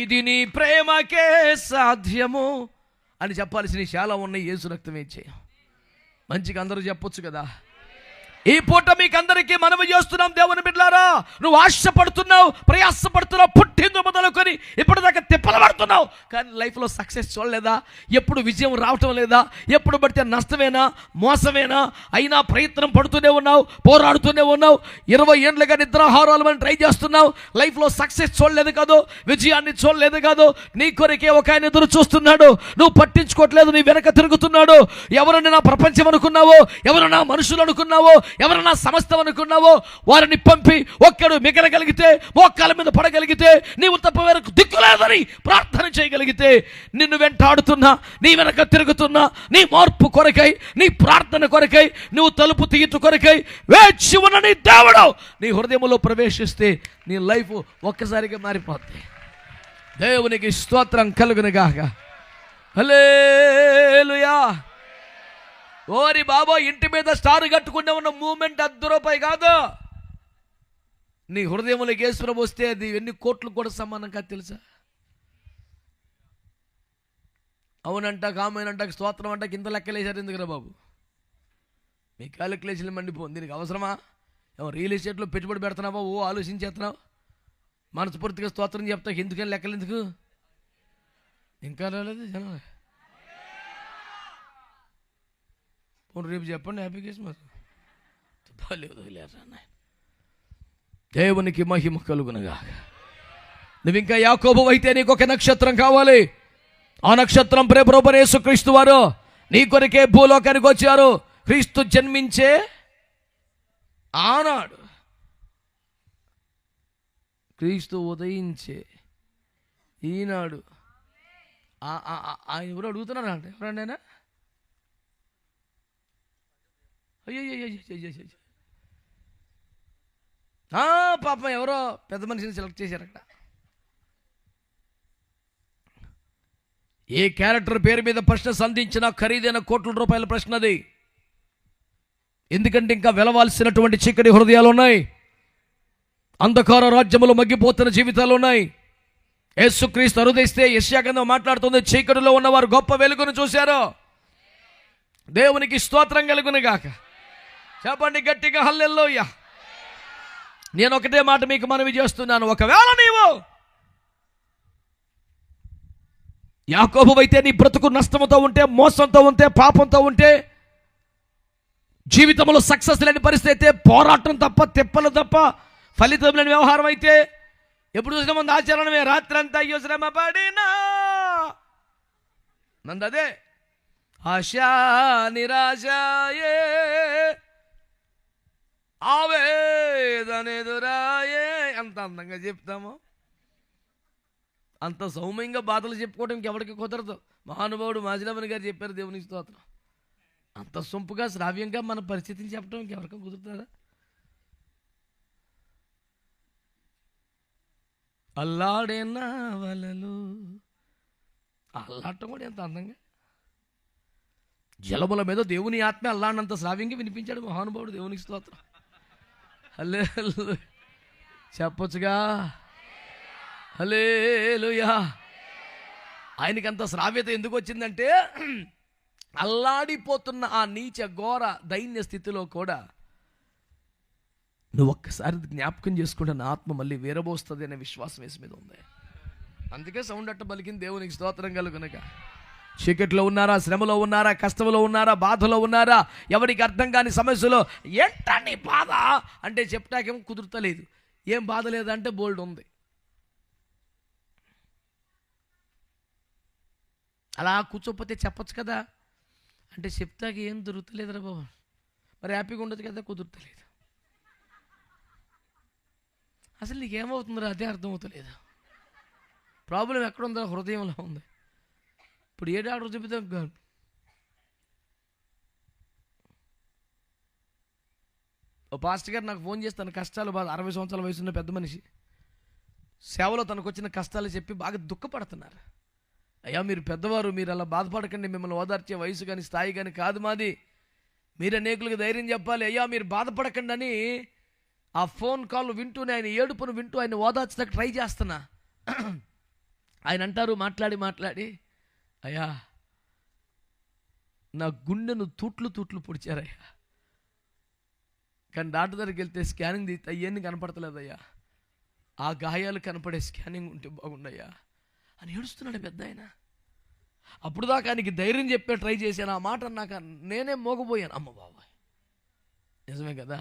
ఇది నీ ప్రేమకే సాధ్యము అని చెప్పాల్సిన చాలా ఉన్నాయి. యేసు రక్తమే చేయ మంచిగా అందరూ చెప్పొచ్చు కదా. ఈ పూట మీకు అందరికీ మనవి చేస్తున్నాం, దేవుని బిడ్డలారా, నువ్వు ఆశపడుతున్నావు, ప్రయాసపడుతున్నావు, పుట్టింది మొదలుకొని ఇప్పటిదాకా తిప్పలు పడుతున్నావు, కానీ లైఫ్లో సక్సెస్ చూడలేదా? ఎప్పుడు విజయం రావటం లేదా? ఎప్పుడు పడితే నష్టమేనా, మోసమేనా? అయినా ప్రయత్నం పడుతూనే ఉన్నావు, పోరాడుతూనే ఉన్నావు. 20 ఏళ్ళుగా నిద్రాహారాలు అని ట్రై చేస్తున్నావు, లైఫ్లో సక్సెస్ చూడలేదు కాదు, విజయాన్ని చూడలేదు కాదు. నీ కొరకే ఒక ఆయన ఎదురు చూస్తున్నాడు, నువ్వు పట్టించుకోవట్లేదు, నీ వెనక తిరుగుతున్నాడు. ఎవరన్నా నా ప్రపంచం అనుకున్నావో, ఎవరన్నా మనుషులు అనుకున్నావో, ఎవరన్నా సమస్తం అనుకున్నావో, వారిని పంపి ఒక్కడు మిగలగలిగితే, మోకాల మీద పడగలిగితే, నీవు తప్ప వేరకు దిక్కులేదని ప్రార్థన చేయగలిగితే, నిన్ను వెంటాడుతున్నా, నీ వెనక తిరుగుతున్నా, నీ మార్పు కొరకై, నీ ప్రార్థన కొరకై, నువ్వు తలుపు తీయట కొరకై వేచి ఉన్న నీ దేవుడు నీ హృదయంలో ప్రవేశిస్తే నీ లైఫ్ ఒక్కసారిగా మారిపోద్ది. దేవునికి స్తోత్రం కలుగునుగాక. హల్లెలూయా. ఓరి బాబో, ఇంటి మీద స్టార్ కట్టుకునే ఉన్న మూమెంట్ ₹10 కాదు. నీ హృదయంలో యేసు ప్రభు వస్తే అది ఎన్ని కోట్లు కూడా సమానం కాదు తెలుసా? అవునంట, కామేనంట, స్తోత్రం అంట, కింద లెక్కలేసారు ఎందుకురా బాబు? మీ క్యాలిక్యులేషన్లు మండిపోతుంది. దీనికి అవసరమా? రియల్ ఎస్టేట్లో పెట్టుబడి పెడుతున్నావా? ఆలోచించేస్తున్నావు. మనస్ఫూర్తిగా స్తోత్రం చెప్తావు, ఎందుకని లెక్కలు ఎందుకు? ఇంకా రాలేదు జనం. రేపు చెప్పండి, హ్యాపీ క్రిస్మస్. దేవునికి మహిమ కలుగునగా. నువ్వు ఇంకా యాకోబు అయితే నీకు ఒక నక్షత్రం కావాలి. ఆ నక్షత్రం ప్రభువైన యేసుక్రీస్తు వారు నీ కొరకే భూలోకానికి వచ్చారు. క్రీస్తు జన్మించే ఆనాడు, క్రీస్తు ఉదయించే ఈనాడు. ఎవరు అడుగుతున్నారా అంటే ఎవరన్నా? అయ్యో పాపం ఎవరో పెద్ద మనిషిని సెలెక్ట్ చేశారు అక్కడ. ఏ క్యారెక్టర్ పేరు మీద ప్రశ్న సంధించిన ఖరీదైన ₹1,00,00,000 ప్రశ్న అది. ఎందుకంటే ఇంకా వెలవాల్సినటువంటి చీకటి హృదయాలు ఉన్నాయి, అంధకార రాజ్యములు మగ్గిపోతున్న జీవితాలు ఉన్నాయి. యేసుక్రీస్తు అరుదైస్తే యెషయా గ్రంథం మాట్లాడుతుంది, చీకటిలో ఉన్నవారు గొప్ప వెలుగును చూశారు. దేవునికి స్తోత్రం కలుగునుగాక. చెప్పండి గట్టిగా హల్లెలూయా. నేను ఒకటే మాట మీకు మనవి చేస్తున్నాను, ఒకవేళ నీవు యాకోబు అయితే నీ బ్రతుకు నష్టంతో ఉంటే, మోసంతో ఉంటే, పాపంతో ఉంటే, జీవితంలో సక్సెస్ లేని పరిస్థితి అయితే, పోరాటం తప్ప, తిప్పలు తప్ప ఫలితం లేని వ్యవహారం అయితే, ఎప్పుడు చూసిన మంది ఆచరణమే, రాత్రి అంతా అయ్యో శ్రమ పడినా మందదే ఆశా నిరాశయే ఆవేదనెదురాయే. ఎంత అందంగా చెప్తామో, అంత సౌమ్యంగా బాధలు చెప్పుకోవడం ఇంకెవరికి కుదరదు. మహానుభావుడు మాజిరామణి గారు చెప్పారు, దేవునికి స్తోత్రం. అంత సొంపుగా శ్రావ్యంగా మన పరిస్థితిని చెప్పడం ఇంకెవరికి కుదురుతుందా? అల్లాడే నా వలలు, అల్లాడటం కూడా ఎంత అందంగా, జలముల మీద దేవుని ఆత్మ అల్లాడినంత శ్రావ్యంగా వినిపించాడు మహానుభావుడు. దేవునికి స్తోత్రం. హల్లెలూయా చెప్పొచ్చుగా. హల్లెలూయా. ఆయనకి అంత శ్రావ్యత ఎందుకు వచ్చిందంటే, అల్లాడిపోతున్న ఆ నీచ ఘోర దైన్య స్థితిలో కూడా నువ్వు ఒక్కసారి జ్ఞాపకం చేసుకుంటే నా ఆత్మ మళ్ళీ వేరబోస్తుంది అనే విశ్వాసం వేసి మీద ఉంది. అందుకే సౌండ్ అట్ట పలికింది. దేవునికి స్తోత్రం కలుగునక. చీకట్లో ఉన్నారా, శ్రమలో ఉన్నారా, కష్టంలో ఉన్నారా, బాధలో ఉన్నారా, ఎవరికి అర్థం కాని సమస్యలో ఏంటని బాధ అంటే చెప్తాకేమో కుదురుతలేదు. ఏం బాధ లేదంటే బోల్డ్ ఉంది. అలా కూర్చోకపోతే చెప్పచ్చు కదా అంటే చెప్తాకి ఏం దొరుకుతలేదురా బాబు, మరి హ్యాపీగా ఉండదు కదా, కుదురుతలేదు. అసలు నీకేమవుతుందిరా అదే అర్థమవుతలేదు. ప్రాబ్లం ఎక్కడుందో హృదయంలో ఉంది. ఇప్పుడు ఏ డాక్టర్ చెబుతాం కాదు. ఓ పాస్టర్ గారు నాకు ఫోన్ చేసి తన కష్టాలు బాధ, 60 సంవత్సరాల వయసున్న పెద్ద మనిషి, సేవలో తనకు వచ్చిన కష్టాలు చెప్పి బాగా దుఃఖపడుతున్నారు. అయ్యా మీరు పెద్దవారు, మీరు అలా బాధపడకండి, మిమ్మల్ని ఓదార్చే వయసు కానీ స్థాయి కానీ కాదు మాది, మీరు అనేకులకు ధైర్యం చెప్పాలి, అయ్యా మీరు బాధపడకండి అని ఆ ఫోన్ కాల్ వింటూనే ఆయన ఏడుపును వింటూ ఆయన ఓదార్చడానికి ట్రై చేస్తున్నా. ఆయన అంటారు మాట్లాడి, అయ్యా నా గుండెను తూట్లు పొడిచారయ్యా, కానీ డాక్టర్ దగ్గరికి వెళ్తే స్కానింగ్ తీస్తే అయ్యన్ని కనపడతలేదయ్యా, ఆ గాయాలు కనపడే స్కానింగ్ ఉంటే బాగుండయ్యా అని ఏడుస్తున్నాడు పెద్ద ఆయన. అప్పుడు దాకా ఆయనకి ధైర్యం చెప్పే ట్రై చేశాను. ఆ మాట అన్నాక నేనే మోగపోయాను. అమ్మ బాబాయ్, నిజమే కదా,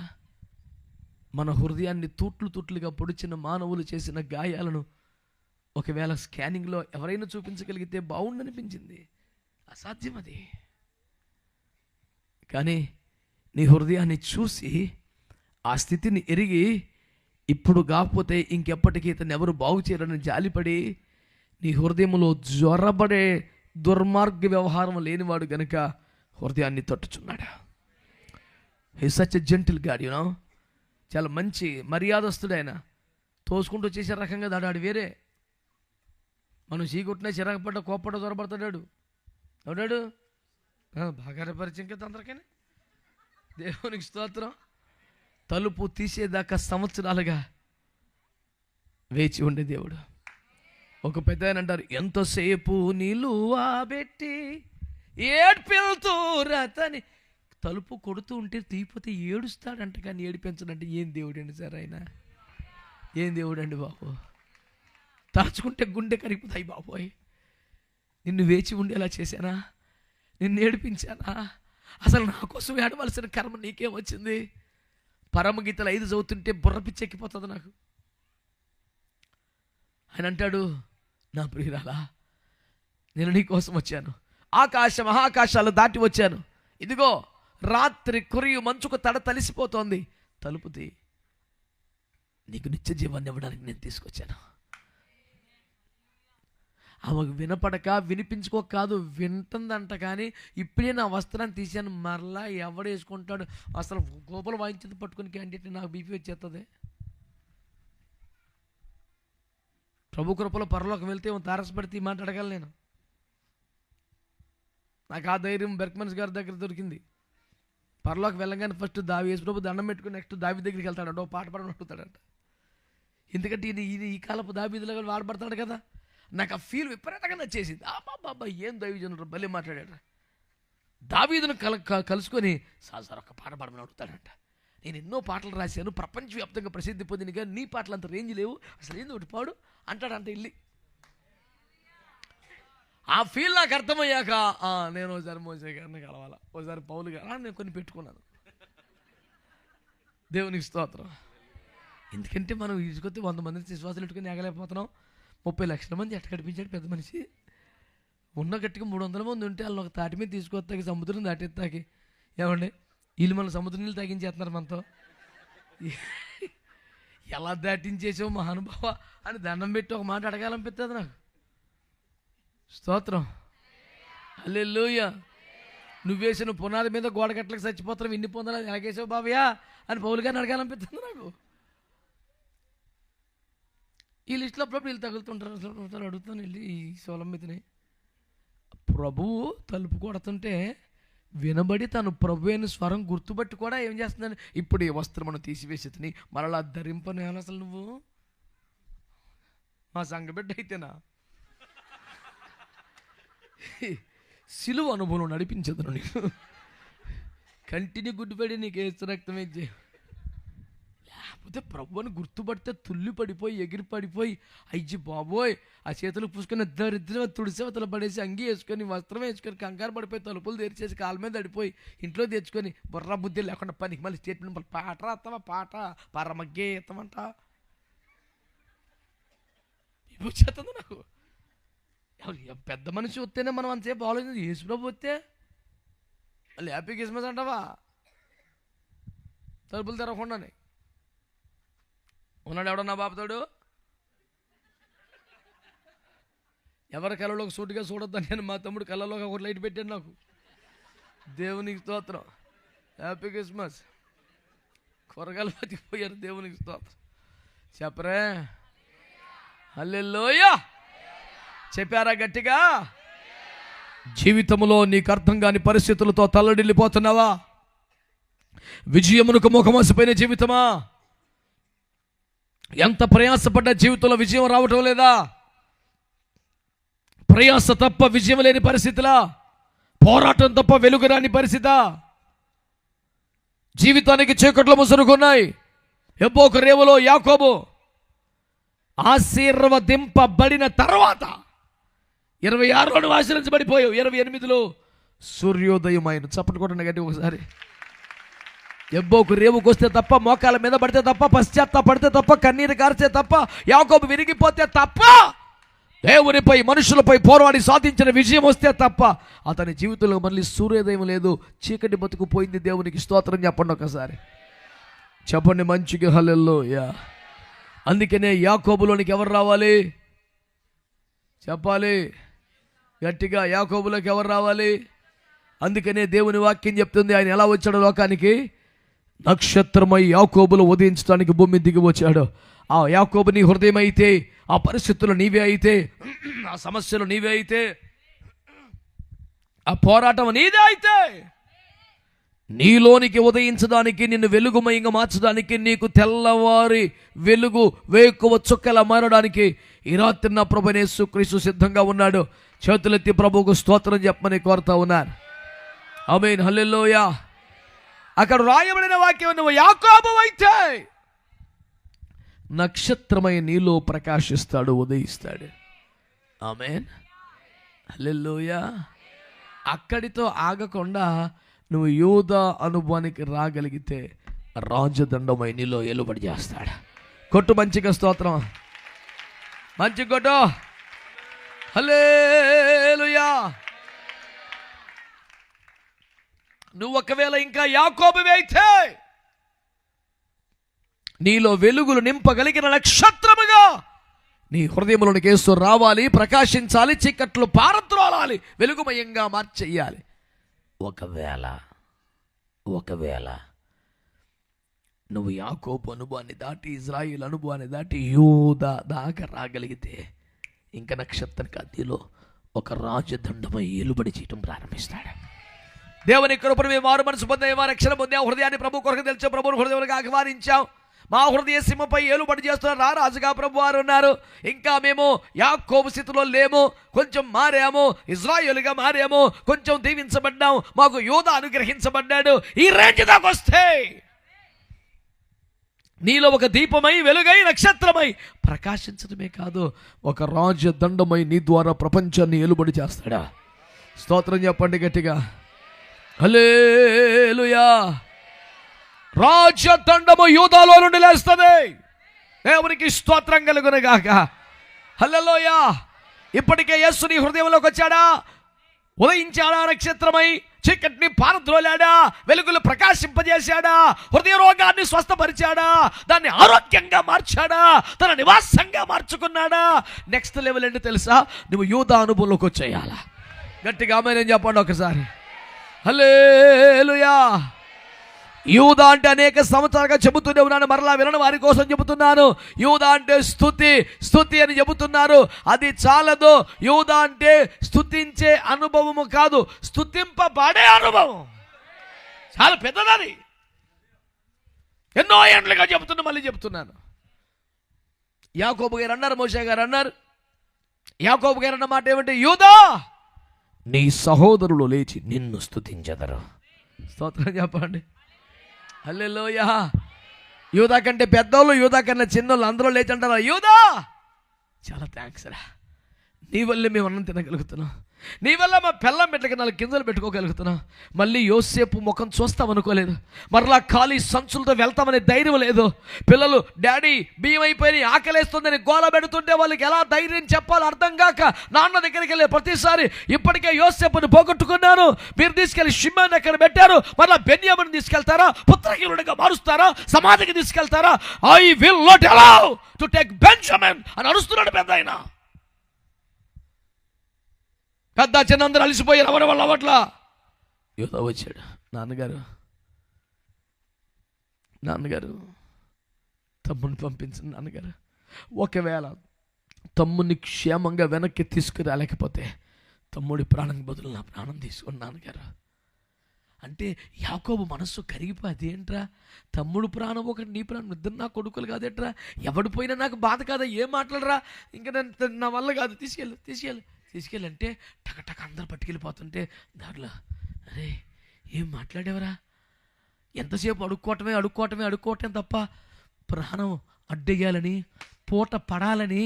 మన హృదయాన్ని తూట్లుగా పొడిచిన మానవులు చేసిన గాయాలను ఒకవేళ స్కానింగ్లో ఎవరైనా చూపించగలిగితే బాగుండనిపించింది. అసాధ్యం అది. కానీ నీ హృదయాన్ని చూసి ఆ స్థితిని ఎరిగి ఇప్పుడు కాకపోతే ఇంకెప్పటికీ ఇతను ఎవరు బాగు చేయరని జాలిపడి నీ హృదయంలో జ్వరబడే దుర్మార్గ వ్యవహారం లేనివాడు గనుక హృదయాన్ని తట్టుచున్నాడు. He such a gentle god, you know, చాలా మంచి మర్యాదస్తుడు. ఆయన తోసుకుంటూ వచ్చేసే రకంగా దాడాడు వేరే. మనం చీకొట్టినా చిరాకు పడ్డ కోప్పడ్డ దొరబడతాడు. ఎవడాడు బాగా పరిచయం కదా అందరికీ. దేవునికి స్తోత్రం. తలుపు తీసేదాకా సంవత్సరాలుగా వేచి ఉండే దేవుడు. ఒక పెద్ద ఆయన అంటారు, ఎంతసేపు నిలువబెట్టి ఏడ్పిల్తూరతని, తలుపు కొడుతూ ఉంటే తీపోతే ఏడుస్తాడంట, కానీ ఏడిపించడంటే ఏం దేవుడండి సార్ ఆయన, ఏం దేవుడండి బాబు. తలుచుకుంటే గుండె కరిగిపోతాయి బాబోయ్. నిన్ను వేచి ఉండేలా చేశానా, నిన్ను ఏడిపించానా, అసలు నా కోసం ఏడవలసిన కర్మ నీకేం వచ్చింది. పరమగీతలు 5 చదువుతుంటే బుర్ర పిచ్చెక్కిపోతుంది నాకు. ఆయన అంటాడు, నా ప్రియురాలా, నేను నీ కోసం వచ్చాను, ఆకాశ మహాకాశాలు దాటి వచ్చాను, ఇదిగో రాత్రి కురియు మంచుకు తడ తలిసిపోతోంది, తలుపు తీ, నీకు నిత్య జీవాన్ని ఇవ్వడానికి నేను తీసుకొచ్చాను. ఆమెకు వినపడక వినిపించుకోక కాదు, వింటుందంట. కానీ ఇప్పుడే నా వస్త్రాన్ని తీసాను, మరలా ఎవడు వేసుకుంటాడు, అసలు గోపలు వాయించేది పట్టుకుని క్యాండిడేట్ నాకు బీపీ వచ్చేస్తుంది. ప్రభు కృపలో పరలోకి వెళ్తే తారసపడితే ఈ మాట అడగాలి నేను. నాకు ఆ ధైర్యం బెర్క్మన్స్ గారి దగ్గర దొరికింది. పరలోకి వెళ్ళగానే ఫస్ట్ యేసు ప్రభు దండం పెట్టుకుని నెక్స్ట్ దావీదు దగ్గరికి వెళ్తాడంట, ఓ పాట పాడని అడుగుతాడంట. ఎందుకంటే ఇది ఈ కాలపు దావీదులో వాడబడతాడు కదా. నాకు ఆ ఫీల్ విపరీతంగా నచ్చేసింది. బాబా ఏం దైవజనుడు భలే మాట్లాడాడు. దావీదును కలుసుకొని సార్ ఒక పాట పాడమని అడుగుతాడంట. నేను ఎన్నో పాటలు రాశాను, ప్రపంచవ్యాప్తంగా ప్రసిద్ధి పొందిన, కానీ నీ పాటలు అంత రేంజ్ లేవు, అసలు ఏంది ఒకటి పాడు అంటాడంట వెళ్ళి. ఆ ఫీల్ నాకు అర్థమయ్యాక నేను ఒకసారి మోసే గారిని కలవాలా, ఒకసారి పౌలు గారు నేను కొన్ని పెట్టుకున్నాను. దేవునికి స్తోత్రం. ఎందుకంటే మనం ఈజుకొస్తే 100 మందిని విశ్వాసాలు పెట్టుకుని ఎగలేకపోతున్నాం. 30 లక్షల మంది ఎట్ట కనిపించాడు పెద్ద మనిషి. ఉన్న గట్టిగా 300 మంది ఉంటే వాళ్ళని ఒక తాటి మీద తీసుకొస్తాకి, సముద్రం దాటెత్తాకి, ఏమండి వీళ్ళు మన సముద్రం నీళ్ళు తాగించేస్తున్నారు మనతో. ఎలా దాటించేసావు మహానుభావ అని దండం పెట్టి ఒక మాట అడగాలనిపిస్తుంది నాకు. స్తోత్రం, హల్లెలూయా. నువ్వేసిన పునాది మీద గోడగట్లకు చచ్చిపోతావు, ఇన్ని పొందాలి ఎలాగేసావు బాబయ్యా అని పౌలు గారిని అడగాలనిపిస్తుంది నాకు. ఈ లిస్టులో అప్పుడప్పుడు వీళ్ళు తగులుతుంటారు, అడుగుతాను వెళ్ళి ఈ సోలం మీదని. ప్రభువు తలుపు కొడుతుంటే వినబడి తను ప్రభు అయిన స్వరం గుర్తుపట్టి కూడా ఏం చేస్తున్నాను, ఇప్పుడు ఈ వస్త్రమును తీసివేసి మరలా ధరింపని అసలు నువ్వు మా సంఘబిడ్డ అయితేనా సిలువ అనుభవం నడిపించదు నీకు. కంటిని గుడ్డుపడి నీకు ఏసు రక్తమే కాకపోతే ప్రభువుని గుర్తుపడితే తుల్లి పడిపోయి ఎగిరి పడిపోయి అయ్యి బాబోయ్ ఆ చేతులు పూసుకొని ఇద్దరు తుడిసేవతలు పడేసి అంగి వేసుకొని వస్త్రం వేసుకొని కంగారు పడిపోయి తలుపులు తెరిచేసి కాళ్ళ మీద పడిపోయి ఇంట్లో తెచ్చుకొని బుర్ర బుద్ధి లేకుండా పనికి మళ్ళీ స్టేట్మెంట్ పాట రాస్తావా పాట పరమగ్గే ఎత్తమంట ఇప్పుడు వచ్చేస్తుంది నాకు. పెద్ద మనిషి వస్తేనే మనం అంతసేపు ఆలోచించి యేసు ప్రభు వస్తే మళ్ళీ హ్యాపీ క్రిస్మస్ అంటావా తలుపులు తెరవకుండానే ఉన్నాడు ఎవడన్నా బాబుతాడు. ఎవరి కళ్ళలోకి సూటిగా చూడొద్దని నేను మా తమ్ముడు కళ్ళలోకి ఒక లైట్ పెట్టాను నాకు. దేవునికి స్తోత్రం, హ్యాపీ క్రిస్మస్. కూరగాయలు బతికిపోయారు, దేవునికి స్తోత్రం చెప్పరే. హల్లెలూయా చెప్పారా గట్టిగా. జీవితంలో నీకు అర్థం కాని పరిస్థితులతో తల్లడిల్లిపోతున్నావా? విజయమునకు ముఖమసిపోయిన జీవితమా? ఎంత ప్రయాసపడ్డ జీవితంలో విజయం రావటం లేదా? ప్రయాస తప్ప విజయం లేని పరిస్థితిలా? పోరాటం తప్ప వెలుగు రాని పరిస్థితా? జీవితానికి చీకట్లు ముసురుకున్నాయి. ఎబ్బోకు రేవులో యాకోబు ఆశీర్వదింపబడిన తర్వాత 26లో ఆశీర్వదించబడిపోయావు, 28లో సూర్యోదయం ఆయన. చప్పటి కొట్టండి గట్టి ఒకసారి. ఎబ్బోకు రేవుకు వస్తే తప్ప, మోకాల మీద పడితే తప్ప, పశ్చాత్తాపడితే తప్ప, కన్నీరు కార్చే తప్ప, యాకోబు విరిగిపోతే తప్ప, దేవునిపై మనుషులపై పోరాడి సాధించిన విజయం వస్తే తప్ప అతని జీవితంలో మళ్ళీ సూర్యోదయం లేదు, చీకటి బతుకుపోయింది. దేవునికి స్తోత్రం చెప్పండి ఒకసారి, చెప్పండి మంచిగా హల్లెలూయా. అందుకనే యాకోబులోనికి ఎవరు రావాలి చెప్పాలి గట్టిగా, యాకోబులోకి ఎవరు రావాలి? అందుకనే దేవుని వాక్యం చెప్తుంది, ఆయన ఎలా వచ్చాడు లోకానికి? నక్షత్రమై యాకోబులు ఉదయించడానికి భూమి దిగి వచ్చాడు. ఆ యాకోబు నీ హృదయం అయితే, ఆ పరిస్థితులు నీవే అయితే, ఆ సమస్యలు నీవే అయితే, ఆ పోరాటం నీదే అయితే, నీలోనికి ఉదయించడానికి, నిన్ను వెలుగుమయంగా మార్చడానికి, నీకు తెల్లవారి వెలుగు వేకువ చుక్కలా మారడానికి ఈ రాత్రి నా ప్రభువైన యేసుక్రీస్తు సిద్ధంగా ఉన్నాడు. చేతులెత్తి ప్రభువుకు స్తోత్రం చెప్పమని కోరుతా ఉన్నాను. ఆమేన్ హల్లెలూయా. అక్కడ రాయబడిన వాక్యం, నువ్వు యాకోబు అయితే నక్షత్రమై నీలో ప్రకాశిస్తాడు, ఉదయిస్తాడు. ఆమేన్ హల్లెలూయా. అక్కడితో ఆగకుండా నువ్వు యూదా అనుభవానికి రాగలిగితే రాజదండమై నీలో ఏలుబడి చేస్తాడు. కొట్టు మంచిగా స్తోత్రం, మంచి కొట్టు హల్లెలూయా. నువ్వు ఒకవేళ ఇంకా యాకోబువే అయితే నీలో వెలుగులు నింపగలిగిన నక్షత్రముగా నీ హృదయంలోనికి యేసు రావాలి, ప్రకాశించాలి, చీకట్లు పారద్రోలాలి, వెలుగుమయంగా మార్చెయ్యాలి. ఒకవేళ నువ్వు యాకోబు అనుభవాన్ని దాటి, ఇజ్రాయిల్ అనుభవాన్ని దాటి యూదా దాకా రాగలిగితే ఇంకా నక్షత్రం కత్తిలో ఒక రాజదండమై ఏలుబడి చేయటం ప్రారంభిస్తాడు. దేవుని కృపను మేము మారు మనసు పొందే రక్షణ పొందే హృదయాన్ని ప్రభు కొరకు తెలిసే ప్రభువుని హృదయంగా ఆహ్వానించాం. మా హృదయ సింహపై ఏలుబడి చేస్తున్నారు రాజుగా ప్రభు వారు ఉన్నారు. ఇంకా మేము యాకోబు స్థితిలో లేము, కొంచెం మారాము, ఇజ్రాయేలుగా మారాము, కొంచెం దీవించబడ్డాము, మాకు యూదా అనుగ్రహించబడ్డాడు. ఈ రేంజ్ దాకా వస్తే నీలో ఒక దీపమై వెలుగై నక్షత్రమై ప్రకాశించడమే కాదు, ఒక రాజదండమై నీ ద్వారా ప్రపంచాన్ని ఏలుబడి చేస్తాడా. స్తోత్రం చెప్పండి గట్టిగా హల్లెలూయా. రాజదండము యూదాలో నుండి లేస్తుంది. దేవునికి స్తోత్రం కలుగును గాక. హల్లెలూయా. ఇప్పటికే యేసు నీ హృదయంలోకి వచ్చాడా, ఉదయించాడా నక్షత్రమై, చీకటిని పారద్రోలాడా, వెలుగులు ప్రకాశింపజేశాడా, హృదయ రోగాన్ని స్వస్థపరిచాడా, దాన్ని ఆరోగ్యంగా మార్చాడా, తన నివాసంగా మార్చుకున్నాడా. నెక్స్ట్ లెవెల్ ఏంటి తెలుసా? నువ్వు యూదా అనుభవంలోకి వచ్చేయాలా. గట్టిగా ఆమేన్ చెప్పండి ఒకసారి. హల్లెలూయా. యూదా అంటే అనేక సంవత్సరాలుగా చెబుతూనే ఉన్నాను, మరలా వినని వారి కోసం చెబుతున్నాను. యూదా అంటే స్తుతి అని చెబుతున్నారు. అది చాలదు. యూదా అంటే స్తుతించే అనుభవము కాదు, స్తుతింపబడే అనుభవం. చాలా పెద్దదని ఎన్నో ఏండ్లుగా చెబుతున్నా, మళ్ళీ చెబుతున్నాను. యాకోబు గారు అన్నారు, మోషే గారు అన్నారు. యాకోబు గారు అన్న మాట ఏమంటే, యూదా నీ సహోదరులు లేచి నిన్ను స్తుతించెదరు. స్తోత్రం చెప్పండి హల్లెలూయా. యూదా కంటే పెద్దోళ్ళు, యూదా కన్నా చిన్నోళ్ళు అందరూ లేచి అంటారా, యూదా చాలా థ్యాంక్స్ రా, నీ వల్లే మేము అన్నం తినగలుగుతున్నాం, నీ వల్ల మా పిల్లం బిడ్డకి 4 గింజలు పెట్టుకోగలుగుతున్నాం. మళ్ళీ యోసేపు ముఖం చూస్తామనుకోలేదు, మరలా ఖాళీ సంచులతో వెళ్తామనే ధైర్యం లేదు. పిల్లలు డాడీ బియ్యం అయిపోయి ఆకలేస్తుందని గోల పెడుతుంటే వాళ్ళకి ఎలా ధైర్యం చెప్పాలో అర్థం కాక నాన్న దగ్గరికి వెళ్ళే ప్రతిసారి, ఇప్పటికే యోసేపుని పోగొట్టుకున్నాను, మీరు తీసుకెళ్ళి షిమ్యోను ఎక్కడ పెట్టారు, మరలా బెన్యామీను తీసుకెళ్తారా, పుత్రహీనుడిగా మారుస్తారా, సమాధికి తీసుకెళ్తారా, I will not allow to take Benjamin అని అరుస్తున్నాడు పెద్ద ఆయన. పెద్ద చిన్న అందరూ అలిసిపోయారు, ఎవరి వల్ల అవ్వట్లా. యూదా వచ్చాడు, నాన్నగారు తమ్ముని పంపించండి నాన్నగారు, ఒకవేళ తమ్ముని క్షేమంగా వెనక్కి తీసుకురాలేకపోతే తమ్ముడి ప్రాణం బదులు నా ప్రాణం తీసుకోండి నాన్నగారు అంటే యాకోబు మనస్సు కరిగిపోయి, ఏంట్రా తమ్ముడు ప్రాణం ఒకటి, నీ ప్రాణం, ఇద్దరు నా కొడుకులు కాదేట్రా, ఎవడు పోయినా నాకు బాధ కాదా, ఏం మాట్లాడరా, ఇంకా నా వల్ల కాదు, తీసుకెళ్ళంటే టకటక అందరు పట్టుకెళ్ళిపోతుంటే దాంట్లో, అరే ఏం మాట్లాడేవరా, ఎంతసేపు అడుక్కోవటమే తప్ప ప్రాణం అడ్డేయాలని, పూట పడాలని,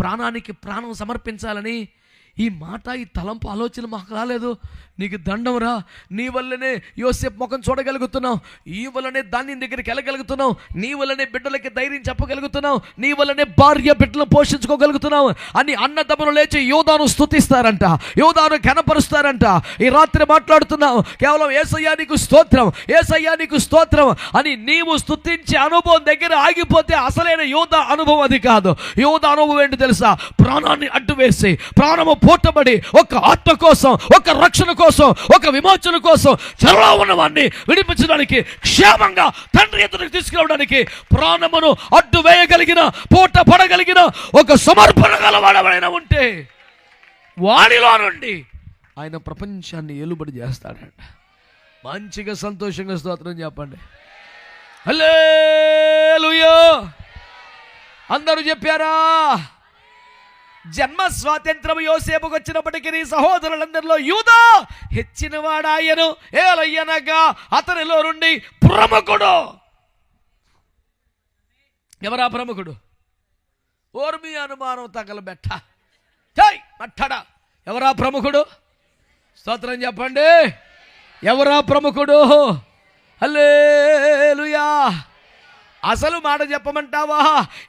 ప్రాణానికి ప్రాణం సమర్పించాలని ఈ మాట, ఈ తలంపు ఆలోచన మాకు రాలేదు. నీకు దండం రా, నీ వల్లనే యోసేపు ముఖం చూడగలుగుతున్నావు, ఈ వల్లనే దాన్ని దగ్గరికి వెళ్ళగలుగుతున్నావు, నీ వల్లనే బిడ్డలకి ధైర్యం చెప్పగలుగుతున్నావు, నీ వల్లనే భార్య బిడ్డలు పోషించుకోగలుగుతున్నావు అని అన్నదమ్ములు లేచి యోదాను స్తుతిస్తారంట, యోదాను ఘనపరుస్తారంట. ఈ రాత్రి మాట్లాడుతున్నావు, కేవలం యేసయ్యా నీకు స్తోత్రం అని నీవు స్తుతించే అనుభవం దగ్గర ఆగిపోతే అసలైన యోధా అనుభవం అది కాదు. యోధా అనుభవం ఏంటి తెలుసా, ప్రాణాన్ని అడ్డు వేసి, ప్రాణము పోటబడి, ఒక ఆత్మ కోసం, ఒక రక్షణ కోసం, ఒక విమోచన కోసం చెరలో ఉన్నవాడిని విడిపించడానికి, క్షేమంగా తండ్రి ఎదురుకు తీసుకురావడానికి ప్రాణమును అడ్డు వేయగలిగిన, పూట పడగలిగిన ఒక సమర్పణ గలవాడవైనా ఉంటే వాడిలో నుండి ఆయన ప్రపంచాన్ని ఏలుబడి చేస్తాడంట. మంచిగా సంతోషంగా స్తోత్రం చెప్పండి, హల్లెలూయా. అందరూ చెప్పారా? జన్మ స్వాతంత్రం యోసేపుకు వచ్చినప్పటికీ సహోదరులందరిలో యూదా హెచ్చినవాడాయను, ఏలయ్యనగా అతనిలో నుండి ప్రముఖుడు. ఎవరా ప్రముఖుడు? ఓర్మి అనుమానం తగలబెట్ట మట్టడా. ఎవరా ప్రముఖుడు? స్తోత్రం చెప్పండి, ఎవరా ప్రముఖుడు? హల్లెలూయా. అసలు మాట చెప్పమంటావా,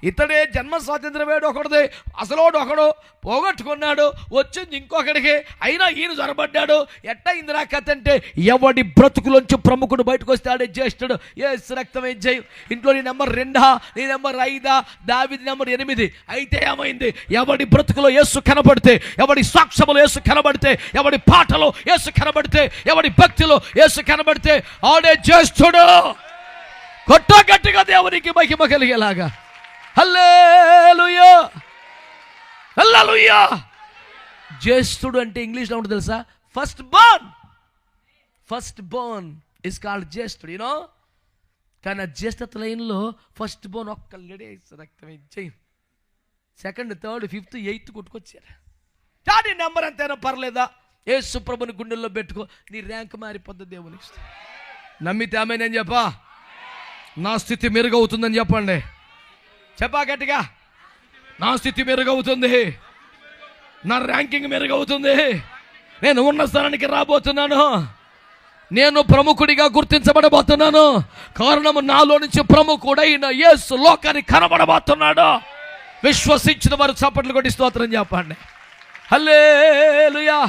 ఇతడే జన్మ స్వాతంత్రం వేడు ఒకటిది, అసలోడు ఒకడు పోగొట్టుకున్నాడు, వచ్చింది ఇంకొకడికి, అయినా ఈయన జొరబడ్డాడు. ఎట్టయిందిరా కథ అంటే, ఎవడి బ్రతుకులోంచి ప్రముఖుడు బయటకు వస్తాడే జ్యేష్ఠుడు. యేసు రక్తమే జయం. ఇంట్లో నీ నెంబర్ 2, నీ నెంబర్ 5, దావీదు నెంబర్ 8. అయితే ఏమైంది? ఎవడి బ్రతుకులో యేసు కనబడితే, ఎవడి సాక్ష్యములో యేసు కనబడితే, ఎవడి పాటలో యేసు కనబడితే, ఎవడి భక్తిలో యేసు కనబడితే ఆడే జ్యేష్ఠుడు. కొట్ట గట్టిగా దేవునికి మహిమ కలిగేలాగా హల్లెలూయా, హల్లెలూయా. జ్యేష్ఠుడు అంటే ఇంగ్లీష్లో ఉంటుంది తెలుసా? ఫస్ట్ బోర్న్ ఇస్ కాల్డ్ జ్యేష్ఠుడు, యూనో. కానీ ఆ జ్యేష్ఠత లైన్లో ఫస్ట్ బోర్న్ ఒక్క లేడీ రక్తమే జయం. 2nd, 3rd, 5th, 8th కొట్టుకొచ్చారు. కానీ నెంబర్ అంతైనా పర్లేదా, యేసు ప్రభుని గుండెల్లో పెట్టుకో, నీ ర్యాంక్ మారిపోద్ది దేవునికి. నమ్మితే ఆమె నేను చెప్పా, నా స్థితి మెరుగవుతుందని చెప్పండి. చెప్పా గట్టిగా, నా స్థితి మెరుగవుతుంది, నా ర్యాంకింగ్ మెరుగవుతుంది, నేను ఉన్న స్థానానికి రాబోతున్నాను, నేను ప్రముఖుడిగా గుర్తించబడబోతున్నాను. కారణము నాలో నుంచి ప్రముఖుడైన యేసు లోకానికి కనబడబోతున్నాడు. విశ్వసించిన వారు చప్పట్లు కొట్టి స్తోత్రం చెప్పండి, హల్లెలూయా.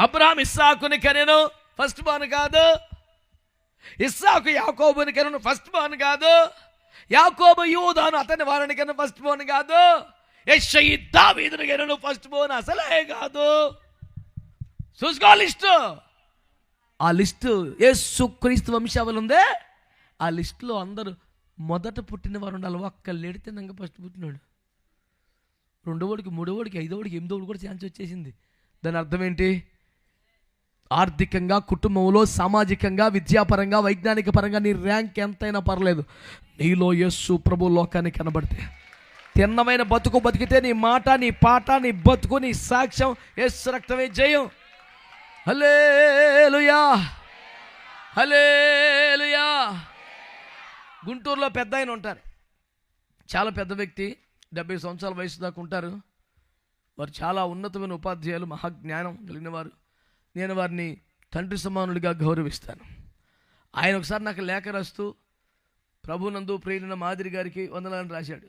అబ్రహాం ఇస్సాకుని కనెను, ఫస్ట్ బోర్న్ కాదు. ఇస్సాకు యాకోబుని కనెను, ఫస్ట్ బోర్న్ కాదు. యాకోబు యూదాను అతని వారిని కన్నా ఫస్ట్ బోర్న్ కాదు. యెషయి దావీదుని కనెను, ఫస్ట్ బోర్న్ అసలే కాదు. చూసుకో లిస్టు. ఆ లిస్టు యేసుక్రీస్తు వంశావళి ఉందే, ఆ లిస్టులో అందరూ మొదట పుట్టిన వారు ఉండాలి. ఒక్కళ్ళు ఎడితేనంగా ఫస్ట్ పుట్టినాడు. 2వడికి, 3వడికి, 5వడికి, 8వడికి కూడా ఛాన్స్ వచ్చేసింది. దాని అర్థం ఏంటి? ఆర్థికంగా, కుటుంబంలో, సామాజికంగా, విద్యాపరంగా, వైజ్ఞానిక పరంగా నీ ర్యాంక్ ఎంతైనా పర్లేదు, నీలో యేసు ప్రభు లోకానికి కనబడితే, తిన్నమైన బతుకు బతికితే, నీ మాట, నీ పాట, నీ బతుకు, నీ సాక్ష్యం యేసు రక్తమే జయం. హల్లెలూయా, హల్లెలూయా. గుంటూరులో పెద్ద ఆయన ఉంటారు, చాలా పెద్ద వ్యక్తి, 70 సంవత్సరాల వయసు దాకా ఉంటారు. వారు చాలా ఉన్నతమైన ఉపాధ్యాయులు, మహాజ్ఞానం కలిగిన వారు. నేను వారిని తండ్రి సమానుడిగా గౌరవిస్తాను. ఆయన ఒకసారి నాకు లేఖ రాస్తూ ప్రభునందు ప్రియులైన మాదిరి గారికి వందనాలని రాశాడు.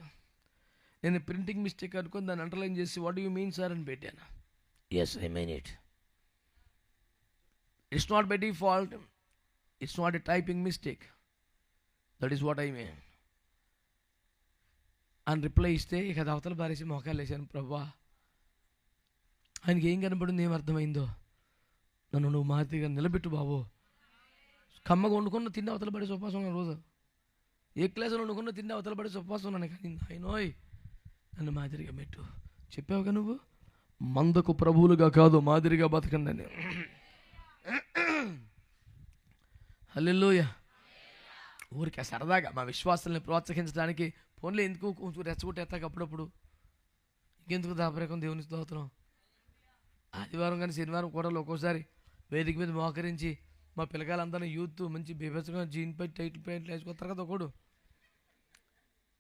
నేను ప్రింటింగ్ మిస్టేక్ అనుకుని దాన్ని అండర్లైన్ చేసి వాట్ యు మీన్ సార్ అని పెట్టాను. Yes, I mean it. It's not by default, it's not a typing mistake, that is what I mean అని రిప్లై ఇస్తే ఇక అది అవతల పారేసి మోకాలు వేసాను. ప్రభా, ఆయనకి ఏం కనపడింది, ఏం అర్థమైందో, నన్ను నువ్వు మాదిరిగా నిలబెట్టు బాబు. కమ్మగా వండుకున్న తిండి అవతల పడే ఉపవాసం ఉన్నాను రోజు, ఏ క్లాసులో వండుకున్న తిండి అవతల పడే ఉపవాసం ఉన్నాను. కానీ ఆయనోయ్ నన్ను మాదిరిగా పెట్టు చెప్పావుగా నువ్వు, మందకు ప్రభువులుగా కాదు మాదిరిగా బతకండి అని. హల్లెలూయా. ఊరికే సరదాగా మా విశ్వాసాలని ప్రోత్సహించడానికి ఫోన్లో ఎందుకు కొంచెం రెచ్చగొట్టేస్తాక అప్పుడప్పుడు, ఇంకెందుకు దాపరేకం దేవుని స్తోత్రం. ఆదివారం కానీ శనివారం కూడా ఒక్కోసారి వేదిక మీద మోకరించి మా పిల్లకాయలందరూ యూత్ మంచి బీభత్సంగా జీన్ పై టైటిల్ ప్యాంట్లు వేసుకొస్తారు కదా ఒకడు.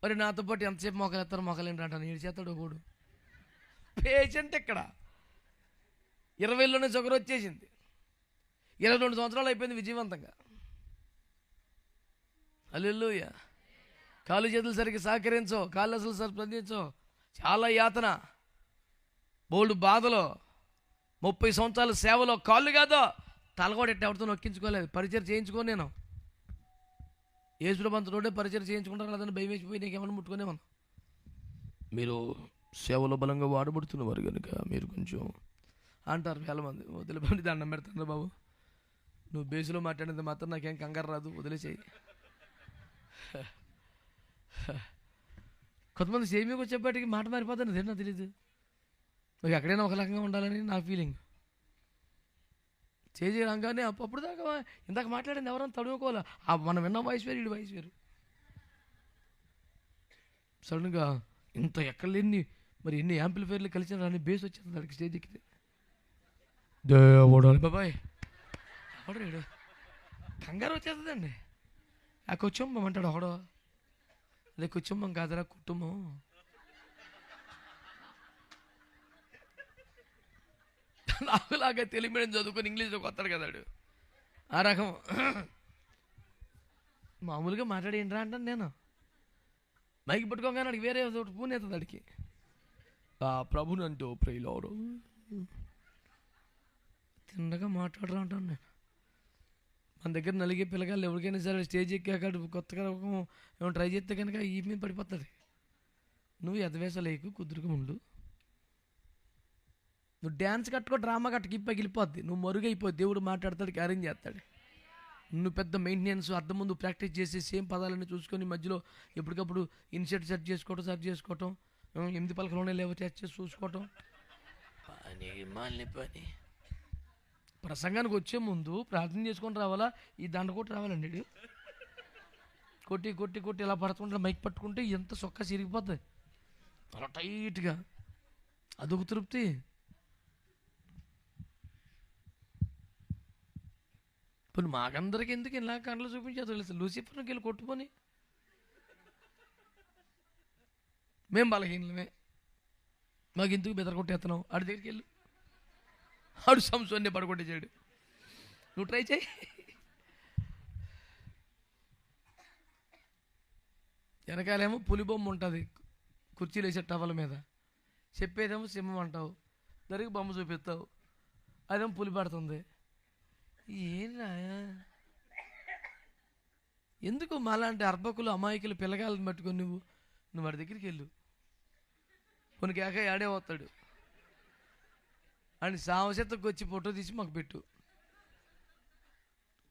మరి నాతో పాటు ఎంతసేపు మొక్కలేస్తారు, మొక్కలేంటి అంటాను, ఏడు ఒకడు. పేషెంట్ ఇక్కడ 20లోనే షుగర్ వచ్చేసింది, 22 సంవత్సరాలు అయిపోయింది విజయవంతంగా. హల్లెలూయా. కాళ్ళు చేతులు సరిగ్గా సహకరించో, కాళ్ళు అసలు స్పందించో, చాలా యాతన, బోల్డ్ బాధలో, 30 సంవత్సరాల సేవలో కాళ్ళు కాదో తలగోడ ఎవరితో నొక్కించుకోలేదు, పరిచయం చేయించుకోను. నేను యేసుప్రభువుతోనే పరిచయం చేయించుకుంటారు కదని భయం వేసిపోయి నీకేమన్నా ముట్టుకునే మనం. మీరు సేవలో బలంగా వాడబడుతున్నవారు కనుక మీరు కొంచెం అంటారు చాలా మంది. వదిలిపోయి దండం పెడతాను బాబు, నువ్వు బేసులో మాట్లాడినంత మాత్రం నాకేం కంగారు రాదు, వదిలేసేయి. కొంతమంది సేమికి వచ్చేప్పటికి మాట మారిపోతాను, అదే నాకు తెలీదు. నాకు ఎక్కడైనా ఒక రకంగా ఉండాలని నా ఫీలింగ్. చేజీ రంగానే అప్పుడు దాకా ఇందాక మాట్లాడింది ఎవరైనా తడుముకోవాలా, మనం విన్న వాయిస్ వేరు, వీడి వాయిస్ వేరు. సడన్గా ఇంత ఎక్కడ లేని మరి ఎన్ని యాంప్లిఫైర్లు కలిసిన రాని బేస్ వచ్చేది దానికి స్టేజ్ ఎక్కితే ఓడాలి బాబాయ్ ఓడలేడు, కంగారు వచ్చేస్తుందండి. ఆ కుటుంబం అంటాడు ఒకడో, అదే కుటుంబం కాదరా కుటుంబం. నాకులాగా తెలుగు మీడియం చదువుకొని ఇంగ్లీష్లో కొత్తాడు కదాడు, ఆ రకం మామూలుగా మాట్లాడి ఏంట్రా అంటాను నేను. మైకి పట్టుకోగానే అడిగి వేరే పూనేతుంది అడిగి ఆ ప్రభుని అంటూ ప్రియులారు తిన్నగా మాట్లాడరా అంటాను నేను. మన దగ్గర నలిగే పిల్లగాళ్ళు ఎవరికైనా సరే స్టేజ్ ఎక్కాక కొత్తగా ఏమో ట్రై చేస్తే కనుక ఈ మీద పడిపోతుంది. నువ్వు ఎదవేసాలు ఎక్కువ కుదురుగా ఉండు, నువ్వు డ్యాన్స్ కట్టుకో, డ్రామా కట్టుకు వెళ్ళిపోద్ది, నువ్వు మరుగైపోద్ది, దేవుడు మాట్లాడతాడు, క్యారింగ్ చేస్తాడు. నువ్వు పెద్ద మెయింటెనెన్స్ అద్దం ముందు ప్రాక్టీస్ చేసి సేమ్ పదాలన్నీ చూసుకొని మధ్యలో ఎప్పటికప్పుడు ఇన్సెట్ సెట్ చేసుకోవటం 8 పలకలోనే లేవో టెస్ట్ చేసి చూసుకోవటం పని మాలిన పని. ప్రసంగానికి వచ్చే ముందు ప్రార్థన చేసుకొని రావాలా, ఈ దండ కొట్టి రావాలండి. కొట్టి కొట్టి కొట్టి ఇలా పడుతుంటే మైక్ పట్టుకుంటే ఎంత సొక్క చిరిగిపోతుంది అలా టైట్గా, అదొక తృప్తి. ఇప్పుడు మాకందరికి ఎందుకు ఇలా కండ్లు చూపించేది తెలుసు, లూసిఫర్కి వెళ్ళి కొట్టుకొని మేము బలహీనమే, మాకు ఎందుకు బెదర కొట్టేస్తున్నావు, ఆడి దగ్గరికి వెళ్ళు, ఆడు సంసోన్ని పడగొట్టేసాడు, నువ్వు ట్రై చేయి. వెనకాలేమో పులి బొమ్మ ఉంటుంది కుర్చీలు వేసే టవల మీద, చెప్పేదేమో సింహం అంటావు, దానికి బొమ్మ చూపిస్తావు, అదేమో పులి పడుతుంది. ఏంరా ఎందుకు మాలాంటి అర్భకులు అమాయకులు పిల్లగాళ్ళని పట్టుకొని నువ్వు వాడి దగ్గరికి వెళ్ళు, కొన్ని కేక ఆడే పోతాడు అని సావశతకు వచ్చి ఫోటో తీసి మాకు పెట్టు,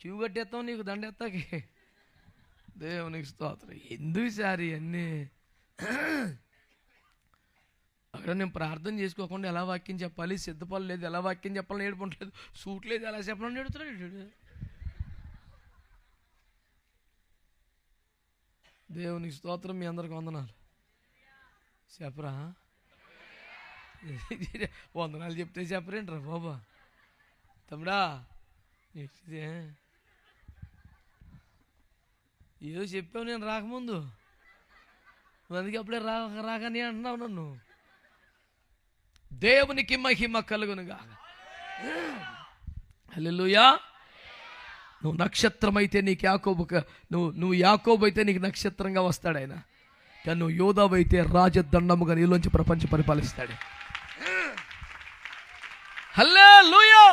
క్యూ కట్టేస్తాం నీకు దండెత్తాకి. దేవునికి స్తోత్రం. ఎందుకు సారి అన్నీ అక్కడ నేను ప్రార్థన చేసుకోకుండా ఎలా వాక్యం చెప్పాలి, సిద్ధపాలు లేదు ఎలా వాక్యం చెప్పాలని ఏడుపుంటలేదు, సూట్ లేదు ఎలా చెప్పాలని ఏడుతున్నాడు. దేవునికి స్తోత్రం. మీ అందరికి వందనాలు చెప్పరా, వందనాలు చెప్తే చెప్పరేంట్రా బాబా తమ్ముడా. ఏదో చెప్పావు నేను రాకముందు, అందుకే అప్పుడే రాకని అంటున్నావు నన్ను. దేవునికి మహిమ కలుగునుగా. హల్లెలూయా. నువ్వు నక్షత్రం అయితే నీకు యాకోబు, నువ్వు యాకోబు అయితే నీకు నక్షత్రంగా వస్తాడు ఆయన. కానీ నువ్వు యోధావు అయితే రాజదండముగా నీలోంచి ప్రపంచం పరిపాలిస్తాడు. హల్లెలూయా.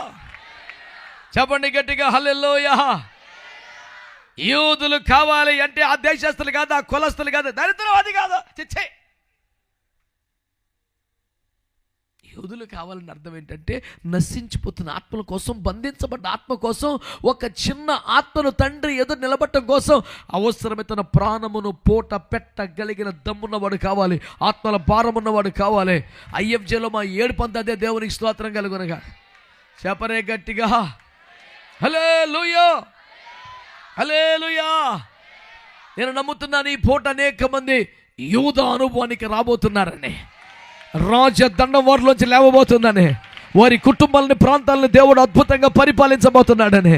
చెప్పండి గట్టిగా హల్లెలూయా. యూదులు కావాలి అంటే ఆ దేశస్తులు కాదు, ఆ కులస్తులు కాదు, దరిద్రవాది కాదు, చిచ్చే. యూదులు కావాలని అర్థం ఏంటంటే నశించిపోతున్న ఆత్మల కోసం, బంధించబడ్డ ఆత్మ కోసం, ఒక చిన్న ఆత్మను తండ్రి ఎదురు నిలబడటం కోసం అవసరమే తన ప్రాణమును పూట పెట్టగలిగిన దమ్మున్నవాడు కావాలి, ఆత్మల భారం ఉన్నవాడు కావాలి. IFJలో మా 7 పంత అదే. దేవునికి స్తోత్రం కలుగునగా. చెప్పరే గట్టిగా హల్లెలూయా, హల్లెలూయా. నేను నమ్ముతున్నాను ఈ పూట అనేక మంది యూదా అనుభవానికి రాబోతున్నారని, రాజదండం వారిలోంచి లేవబోతుందని, వారి కుటుంబాలని, ప్రాంతాలను దేవుడు అద్భుతంగా పరిపాలించబోతున్నాడని,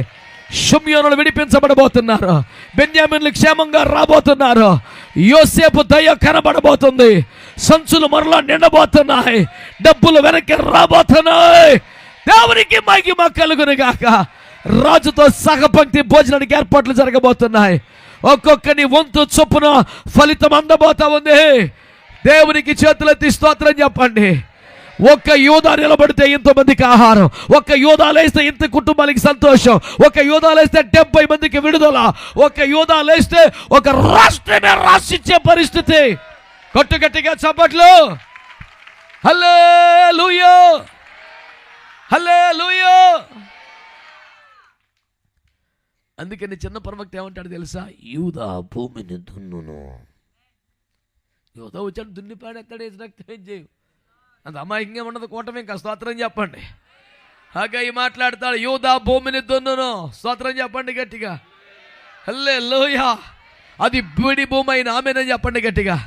షిమ్యోనులు విడిపించబడబోతున్నారు, బెన్యామీనులు క్షేమంగా రాబోతున్నారు, యోసేపు దయ కనబడబోతుంది, సంచులు మరలా నిండబోతున్నాయి, డబ్బులు వెనక్కి రాబోతున్నాయి. దేవునికి మహిమ కలుగునుగాక. రాజుతో సహపంక్తి భోజనానికి ఏర్పాట్లు జరగబోతున్నాయి. ఒక్కొక్కని వంతు చొప్పున ఫలితం అందబోతా ఉంది. దేవునికి చేతులెత్తి స్తోత్రం చెప్పండి. ఒక్క యూదా నిలబడితే ఇంతమందికి ఆహారం, ఒక్క యూదా లేస్తే ఇంత కుటుంబానికి సంతోషం, ఒక్క యూదా లేస్తే 70 మందికి విడుదల, ఒక్క యూదా లేస్తే ఒక రాష్ట్రమే రాసిచ్చే పరిస్థితి. కొట్టుగట్టిగా చప్పట్లు. హల్లెలూయా, హల్లెలూయా. అందుకని చిన్న ప్రవక్త ఏమంటాడు తెలుసా? యూదా భూమిని దున్నును. యూదా వచ్చాడు, దున్నిపాడు, ఎక్కడ వేసి రక్తం ఏం చేయవు. అంత అమాయకంగా ఉండదు. కూటమి ఇంకా స్తోత్రం చెప్పండి. హగ్గయి మాట్లాడతాడు, యూదా భూమిని దున్నును. స్తోత్రం చెప్పండి గట్టిగా. హల్లెలూయా. అది బీడి భూమి అయిన ఆమెనని చెప్పండి గట్టిగా.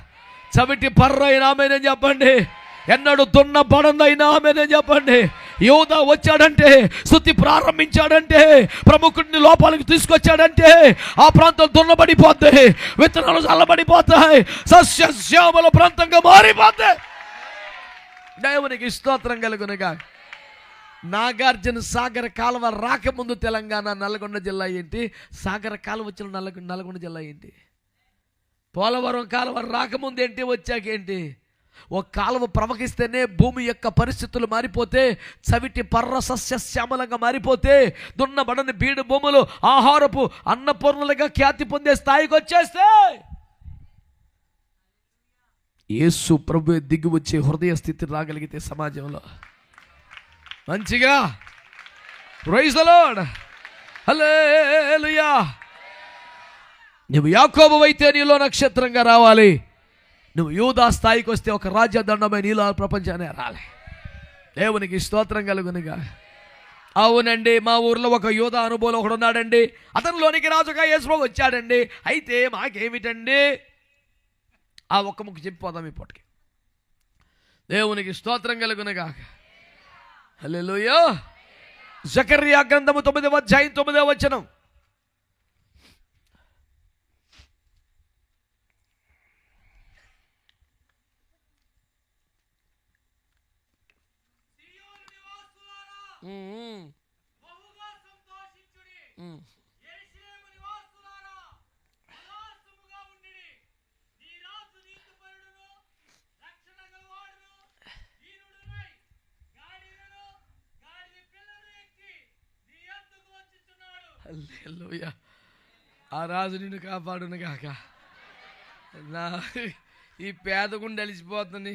చవిటి పర్ర అయిన ఆమెనని చెప్పండి. ఎన్నడూ దున్నబడనైనా ఆమెనని చెప్పండి. యూదా వచ్చాడంటే, స్తుతి ప్రారంభించాడంటే, ప్రముఖుడిని లోపాలకు తీసుకొచ్చాడంటే ఆ ప్రాంతం దున్నబడిపోతాయి, విత్తనాలు చల్లబడిపోతాయి, సస్యశ్యామల ప్రాంతంగా మారిపోతాయి. దేవునికి స్తోత్రం కలుగునుగా. నాగార్జున సాగర్ కాలువ రాకముందు తెలంగాణ నల్గొండ జిల్లా ఏంటి? సాగర్ కాలువ వచ్చిన నల్గొండ జిల్లా ఏంటి? పోలవరం కాలువ రాకముందు ఏంటి, వచ్చాకేంటి? ఒక కాలువ ప్రవహిస్తేనే భూమి యొక్క పరిస్థితులు మారిపోతే, చవిటి పర్ర సస్యశ్యామలంగా మారిపోతే, దున్నబడని బీడు భూములు ఆహారపు అన్నపూర్ణలుగా ఖ్యాతి పొందే స్థాయికి వచ్చేస్తే, యేసు ప్రభు దిగి వచ్చే హృదయ స్థితి రాగలిగితే సమాజంలో మంచిగా, ప్రైజ్ ది లార్డ్, హల్లెలూయా. నువ్వు యాకోబు అయితే నీలో నక్షత్రంగా రావాలి. నువ్వు యూదా స్థాయికి వస్తే ఒక రాజ్యదండమై నీలో ప్రపంచాన్ని రాలి. దేవునికి స్తోత్రం కలుగునుగా. అవునండి, మా ఊర్లో ఒక యూదా అనుభవం ఒకడు ఉన్నాడండి. అతనిలోనికి రాజుగా యేసు వచ్చాడండి. అయితే మాకేమిటండి? ఆ ఒక్క ముక్కు చెప్పిపోదాం ఈ పూటకి. దేవునికి స్తోత్రం కలుగునుగా. హల్లెలూయా. జకర్యా గ్రంథము 9వ అధ్యాయం 9వ వచనం. హల్లెలూయా. ఆ రాజు నిన్ను కాపాడును కాక. నా ఈ పేదగుండి అలిసిపోతుంది.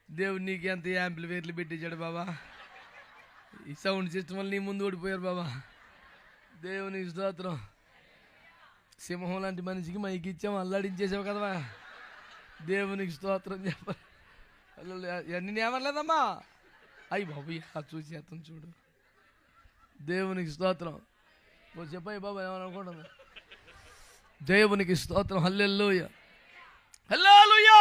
దేవుడు నీకు ఎంత యాంప్లిఫైర్లు పెట్టించాడు బాబా. ఈ సౌండ్ సిస్టమ్ వల్ల నీ ముందు ఓడిపోయారు బాబా. దేవునికి స్తోత్రం. సింహం లాంటి మనిషికి మైకి ఇచ్చాము, అల్లాడించేసావు కదవా. దేవునికి స్తోత్రం చెప్పాలి. నేను ఏమనలేదమ్మా. అయ్యి బాబు చూసి అతను చూడు. దేవునికి స్తోత్రం. చెప్పాయి బాబా ఏమనుకుంటున్నా. దేవునికి స్తోత్రం. హల్లెలూయా, హల్లెలూయా.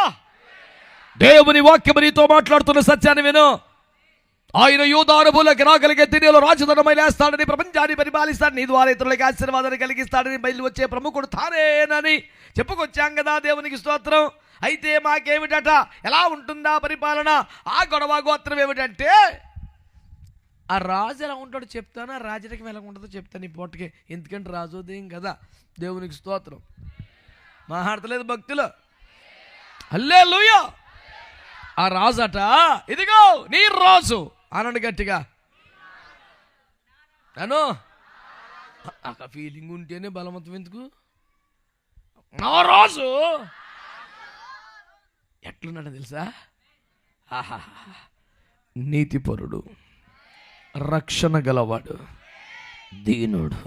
దేవుని వాక్యం నీతో మాట్లాడుతున్న సత్యాన్ని విను. ఆయన యూదానుభూలకి రాగలిగే తిరిగిలో రాజధనమై లేస్తాడని, ప్రపంచాన్ని పరిపాలిస్తాడని, నీ ద్వారా ఇతరులకి ఆశీర్వాదాన్ని కలిగిస్తాడని బయలు వచ్చే ప్రముఖుడు తానేనని చెప్పుకొచ్చాం కదా. దేవునికి స్తోత్రం. అయితే మాకేమిటట, ఎలా ఉంటుందా పరిపాలన? ఆ గొడవ గోత్రం ఏమిటంటే, ఆ రాజు ఎలా ఉంటాడో చెప్తాను, ఆ రాజరికం ఎలా ఉంటుందో చెప్తాను ఈ పూటకి. ఎందుకంటే రాజోదయం కదా. దేవునికి స్తోత్రం. మాట్లాడతలేదు భక్తులు. హల్లెలూయా. ఆ రాజట, ఇదిగో నీ రాజు అనండి గట్టిగా. అను ఆ ఫీలింగ్ ఉంటేనే బలవంతం ఎందుకు? నా రాజు ఎట్లున్నాడో తెలుసా? ఆహా, నీతిపరుడు, రక్షణ గలవాడు, దీనుడు.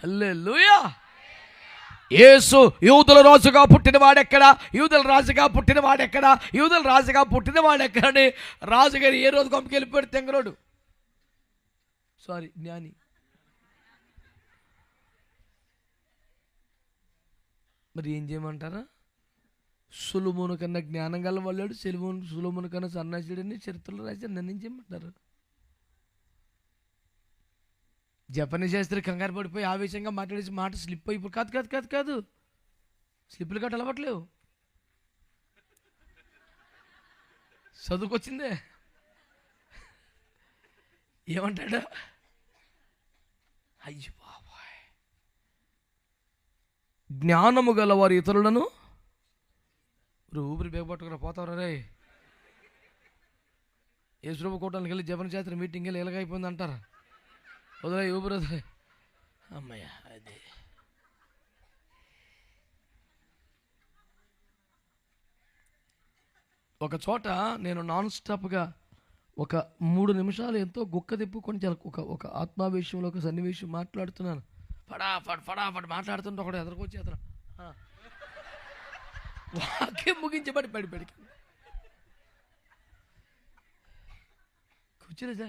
హల్లెలూయా. యేసు యూదుల రాజుగా పుట్టిన వాడెక్కడ? యూదుల రాజుగా పుట్టిన వాడెక్కడ? యూదుల రాజుగా పుట్టిన వాడెక్కడని రాజుగారు ఏ రోజు కొంపకెళ్ళిపోయాడు? తెంగరోడు, సారీ జ్ఞాని. మరి ఏం చేయమంటారా? సులుమును కన్నా జ్ఞానం గల వాళ్ళాడు, సులుమును కన్నా సన్నాసుడని చరిత్రలో రాశారు. నన్ను ఏం చేయమంటారు? జపనీస్ శాస్త్రి కంగారు పడిపోయి ఆవేశంగా మాట్లాడేసి మాట స్లిప్ అయిపోయి, కాదు కాదు కాదు కాదు, స్లిప్పులు కట్ట అలవట్లేవు, చదువుకొచ్చిందే. ఏమంటాడు? అయ్యో బాబాయ్, జ్ఞానము గలవారు ఇతరులను ఊపిరి బేగపట్టుకురా పోతావరా రే. యేసుప్రభు కూటానికి వెళ్ళి జపన శాస్త్రి మీటింగ్ వెళ్ళి ఎలాగైపోయింది అంటారా? వదిలే ఊపిరి వదిలే. అమ్మయ్య, అది ఒక చోట నేను నాన్ స్టాప్గా ఒక 3 నిమిషాలు ఎంతో గుక్క తిప్పుకొని ఒక ఆత్మావేశంలో ఒక సన్నివేశం మాట్లాడుతున్నాను. ఫటాఫట్ మాట్లాడుతుంటే ఒకటి ఎదురుకొచ్చి అతను వాక్యం ముగించబడి పడిపడికి కూర్చోలేదా?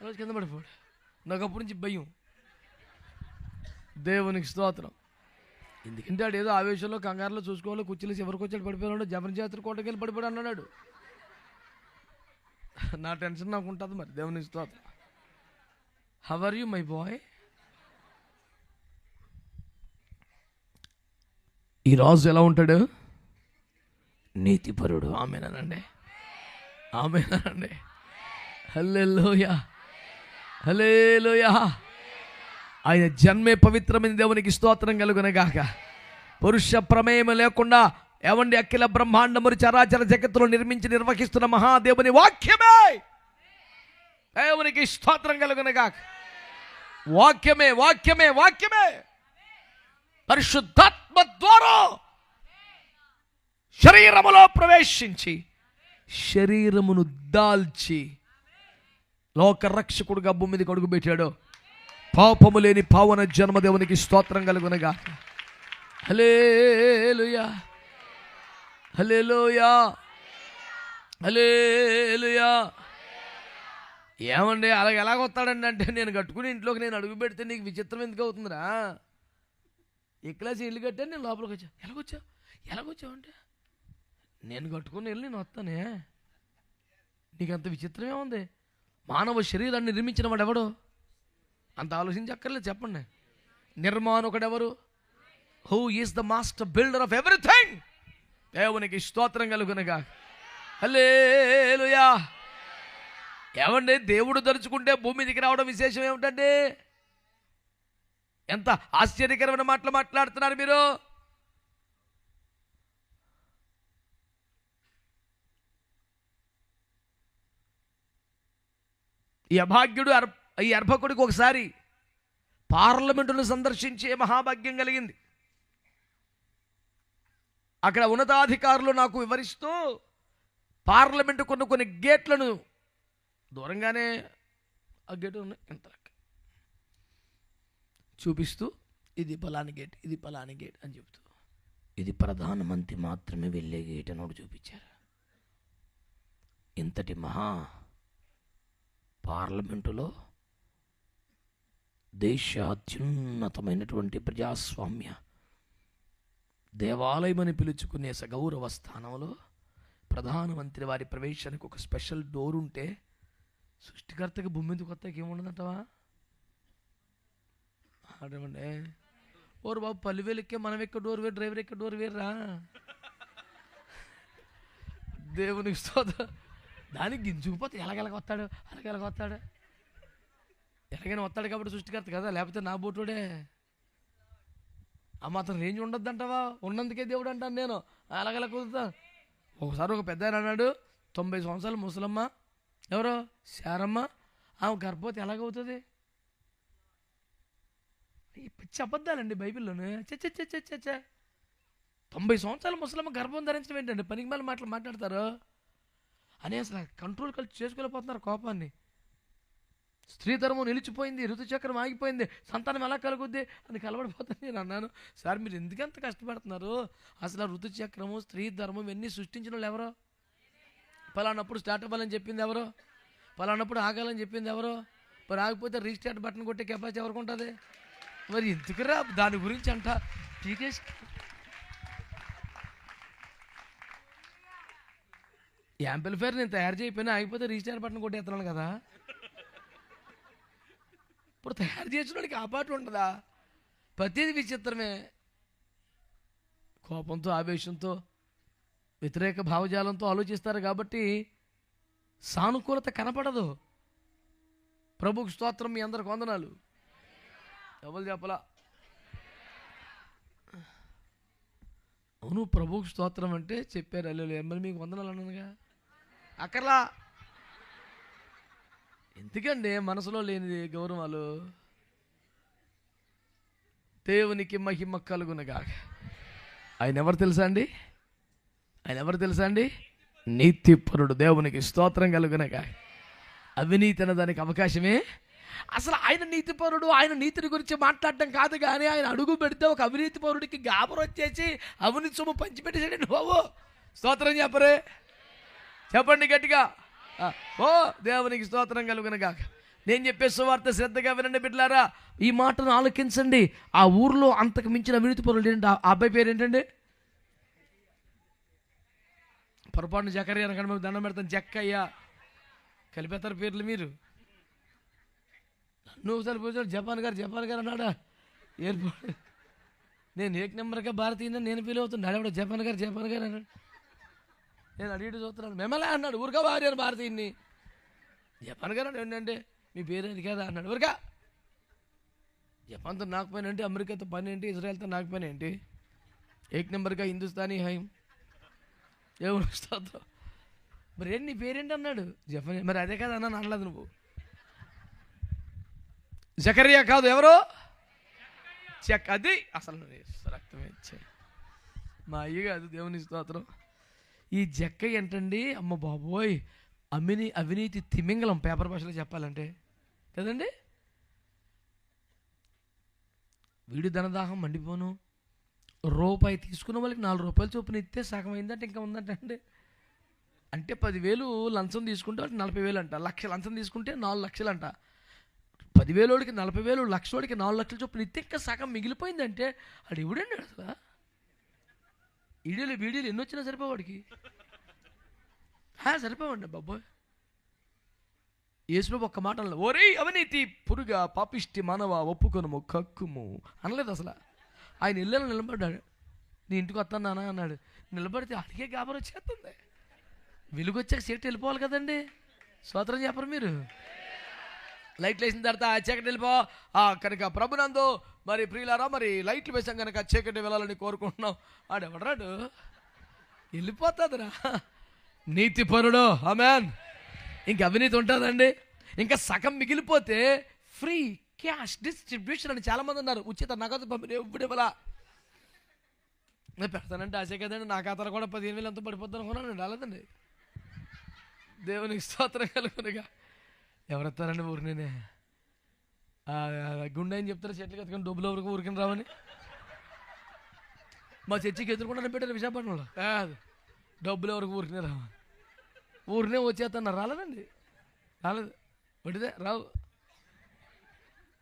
రోజు కింద పడిపోయాడు. నాకు అప్పటి నుంచి భయం. దేవునికి స్తోత్రం. ఎందుకంటే ఆడు ఏదో ఆవేశంలో కంగారులో చూసుకోవాలి, కుర్చీలో ఎవరికి వచ్చాడు పడిపోయాడు, జపన జాతర కోటకి వెళ్ళి పడిపోయాడు అన్నాడు. నా టెన్షన్ నాకు ఉంటుంది మరి. దేవునికి స్తోత్రం. How are you my boy? ఈ రాజు ఎలా ఉంటాడు? నీతిపరుడు. ఆమేనండి, ఆమేనండి. హల్లెలూయా, హల్లెలూయా. ఆయన జన్మే పవిత్రమైన. దేవునికి స్తోత్రం కలుగునగాక. పురుష ప్రమేయం లేకుండా ఏమండి అఖిల బ్రహ్మాండములు చరాచర జగత్తులో నిర్మించి నిర్వహిస్తున్న మహాదేవుని వాక్యమే. దేవునికి స్తోత్రం కలుగునగాక. వాక్యమే, వాక్యమే, వాక్యమే పరిశుద్ధాత్మ ద్వారా శరీరములో ప్రవేశించి శరీరమును దాల్చి లోకరక్షకుడుగా భూమి మీదకి అడుగు పెట్టాడు. పాపము లేని పావన జన్మదేవునికి స్తోత్రం కలుగునగా. హల్లెలూయా, హల్లెలూయా, హల్లెలూయా. ఏమండి అలాగ ఎలాగొస్తాడండి అంటే, నేను కట్టుకుని ఇంట్లోకి నేను అడుగు పెడితే నీకు విచిత్రం ఎందుకు అవుతుందిరా? ఈ క్లాస్ ఇల్లు కట్టాను, నేను లోపలికి వచ్చా. ఎలాగొచ్చావు అంటే, నేను కట్టుకుని వెళ్ళి నేను వస్తానే. నీకంత విచిత్రమే ఉంది. మానవ శరీరాన్ని నిర్మించిన వాడు ఎవడు? అంత ఆలోచించక్కర్లేదు. చెప్పండి, నిర్మాణకుడెవరు? Who is the master builder of everything. దేవునికి స్తోత్రం కలుగునగా. హల్లెలూయా. ఏమండి దేవుడు తలుచుకుంటే భూమి మీదకి రావడం విశేషం ఏమిటండి? ఎంత ఆశ్చర్యకరమైన మాటలు మాట్లాడుతున్నారు మీరు. ఈ అభాగ్యుడు ఈ అర్భకుడికి ఒకసారి పార్లమెంటును సందర్శించే మహాభాగ్యం కలిగింది. అక్కడ ఉన్నతాధికారులు నాకు వివరిస్తూ పార్లమెంటు కొన్ని గేట్లను దూరంగానే ఆ గేటు ఎంత చూపిస్తూ, ఇది పలాని గేట్, ఇది పలాని గేట్ అని చెప్తూ, ఇది ప్రధానమంత్రి మాత్రమే వెళ్ళే గేట్ అని చూపించారు. ఇంతటి మహా పార్లమెంటులో దేశ అత్యున్నతమైనటువంటి ప్రజాస్వామ్య దేవాలయం అని పిలుచుకునే సగౌరవ స్థానంలో ప్రధానమంత్రి వారి ప్రవేశానికి ఒక స్పెషల్ డోర్ ఉంటే సృష్టికర్తకి భూమి మీద కొత్తకి ఏముండదంటవా? ఆడమండి ఓరు బాబు, 10,000 ఎక్కే మనం ఎక్క డోర్ వేరు, డ్రైవర్ ఎక్క డోర్ వేర్రా. దేవునికి స్తోత్రం. దానికి గింజుకుపోతే ఎలాగెలాగ వస్తాడు, వస్తాడు, ఎలాగైనా వస్తాడు కాబట్టి సృష్టికర్త కదా, లేకపోతే నా బోటుడే. ఆ మాత్రం రేంజ్ ఉండొద్దంటావా? ఉన్నందుకే దేవుడు అంటాను నేను. అలాగలా కుదురుతా. ఒకసారి ఒక పెద్ద ఆయన అన్నాడు, 90 సంవత్సరాలు ముసలమ్మ, ఎవరో శారమ్మ, ఆమె గర్భవతి ఎలాగవుతుంది? ఈ పిచ్చి అబద్ధాలండి బైబిల్లోనే. చచ్చ 90 సంవత్సరాల ముసలమ్మ గర్భం ధరించడం ఏంటండి? పనికి మళ్ళీ మాట్లాడతారు అని అసలు కంట్రోల్ కలిసి చేసుకోలేకపోతున్నారు కోపాన్ని. స్త్రీ ధర్మం నిలిచిపోయింది, ఋతుచక్రం ఆగిపోయింది, సంతానం ఎలా కలుగుద్ది అని కలబడిపోతుంది. నేను అన్నాను, సార్ మీరు ఎందుకంత కష్టపడుతున్నారు? అసలు ఋతుచక్రము, స్త్రీ ధర్మం ఇవన్నీ సృష్టించిన వాళ్ళు ఎవరో? పలానప్పుడు స్టార్ట్ అవ్వాలని చెప్పింది ఎవరో? పలానప్పుడు ఆగాలని చెప్పింది ఎవరో? మరి ఆగిపోతే రీస్టార్ట్ బటన్ కొట్టే కెపాసిటీ ఎవరికి ఉంటుంది? మరి ఎందుకురా దాని గురించి అంట టీకేసి యాంప్లిఫైర్ నేను తయారు చేయకపోయినా ఆగిపోతే రీస్టార్ట్ బటన్ కొట్టేస్తున్నాను కదా. ఇప్పుడు తయారు చేసిన వాడికి ఆ పాటు ఉంటుందా? ప్రతిదీ విచిత్రమే. కోపంతో, ఆవేశంతో, వ్యతిరేక భావజాలంతో ఆలోచిస్తారు కాబట్టి సానుకూలత కనపడదు. ప్రభుకు స్తోత్రం. మీ అందరికి వందనాలు. ఎవరు చెప్పలా? అవును, ప్రభుకు స్తోత్రం అంటే చెప్పారు. అల్లెలు మరి మీకు వందనాలు అన్నానుగా, అక్కర్లా. ఎందుకండి మనసులో లేనిది గౌరవాలు? దేవునికి మహిమ కలుగునగా. ఆయన ఎవరు తెలుసా అండి? నీతిపరుడు. దేవునికి స్తోత్రం కలుగునగా. అవినీతి అన్నదానికి అవకాశమే. అసలు ఆయన నీతిపరుడు, ఆయన నీతిని గురించి మాట్లాడటం కాదు, కానీ ఆయన అడుగు పెడితే ఒక అవినీతి పరుడికి గాబరు వచ్చేసి అవినీతి సొమ్ము పంచిపెట్టేసాడండి బాబు. స్తోత్రం చెప్పండి గట్టిగా. ఓ దేవునికి స్తోత్రం కలుగునగా. నేను చెప్పే సువార్త శ్రద్ధగా వినండి బిడ్డలారా. ఈ మాటను ఆలోకించండి. ఆ ఊర్లో అంతకు మించిన అవినీతి పరుడు ఏంటి? ఆ అబ్బాయి పేరు ఏంటండి? పొరపాటున జకర్య అనకండి, మీకు దండం పెడతాను. జక్కయ్య కలిపేస్తారు పేర్లు మీరు. నువ్వు ఒకసారి కూర్చోడు జపాన్ గారు అన్నాడా ఎయిర్పోర్ట్. నేను ఏక నెంబర్గా భారతీయ నేను ఫీల్ అవుతున్నా. అక్కడ జపాన్ గారు అన్నాడు. నేను అడిగి చూస్తున్నాను. మెమలే అన్నాడు. ఊరికా భార్యాను భారతీయుని. జపాన్ గారు అన్నాడు, ఏంటంటే మీ పేరు అది కదా అన్నాడు. ఊరికా జపాన్తో నాకు పని ఏంటి, అమెరికాతో పని ఏంటి, ఇజ్రాయెల్తో నాకు పని ఏంటి? ఏక నెంబర్గా హిందుస్థానీ హైం ఏమో స్తోత్రం. మరి ఏంటి నీ పేరేంటి అన్నాడు. జపాన్. మరి అదే కదా అన్నాను అనలేదు నువ్వు. జకర్యా కాదు, ఎవరు? అది అసలు రక్తమే ఇచ్చాయి మా అయ్య కాదు. దేవుని స్తోత్రం. ఈ జక్క ఏంటండి, అమ్మ బాబోయ్, అవినీతి తిమింగలం పేపర్ భాషలో చెప్పాలంటే కదండి. వీడి ధనదాహం మండిపోను. రూపాయి తీసుకున్న వాళ్ళకి 4 రూపాయలు చొప్పున ఇస్తే సగం అయిందంటే ఇంకా ఉందంటే. అంటే 10,000 లంచం తీసుకుంటే వాడికి 40,000 అంట. 1,00,000 లంచం తీసుకుంటే 4 లక్షలు అంట. 10,000 40,000, 1,00,000 4 లక్షలు చొప్పున ఇస్తే ఇంకా సగం మిగిలిపోయిందంటే అది ఎవడండి అసలు? వీడియోలు ఎన్ని వచ్చినా సరిపోవాడికి సరిపోవండి బాబోయ్. యేసుప్రభు ఒక్క మాట అనలేదు, ఓరే అవినీతి పురుగా పాపిష్టి మానవ ఒప్పుకొనుము కక్కుము అనలేదు అసలు. ఆయన ఇళ్ళలో నిలబడ్డాడు. నీ ఇంటికి వస్తాను నాన్న అన్నాడు. నిలబడితే అడిగే గాబరు వచ్చేస్తుంది. వెలుగు వచ్చాక చీకటి వెళ్ళిపోవాలి కదండి. స్తోత్రం చెప్పరు మీరు? లైట్లు వేసిన తర్వాత చీకటి వెళ్ళిపో కనుక ప్రభునందు మరి ప్రియులారా, మరి లైట్లు వేసాం కనుక చీకటి వెళ్ళాలని కోరుకుంటున్నాం. ఆడెవడరాడు వెళ్ళిపోతుందిరా. నీతిపరుడు. ఆమేన్. ఇంక అవినీతి ఉంటుందండి. ఇంకా సగం మిగిలిపోతే ఫ్రీ క్యాష్ డిస్ట్రిబ్యూషన్ అని చాలామంది ఉన్నారు. ఉచిత నగదు పంపిణీ ఎప్పుడు ఇవ్వాలా పెడతానంటే ఆశే కదండి. నా ఖాతాలో కూడా 15,000 ఎంతో పడిపోతాను అనుకున్నాను. రాలేదండి. దేవునికి స్తోత్రం కలుగునుగా. ఎవరెత్తారండి ఊరు? నేనే గుండె అని చెప్తారు, చెట్లు కట్టుకొని డబ్బులు ఎవరికి ఊరికని రావని. మా చర్చికి ఎదురుకుండా పెట్టారు విశాఖపట్నంలో. డబ్బులు ఎవరికి ఊరికనే రావని ఊరినే వచ్చేస్తాను. రాలేదండి, రాలేదు. వడిదే రావు.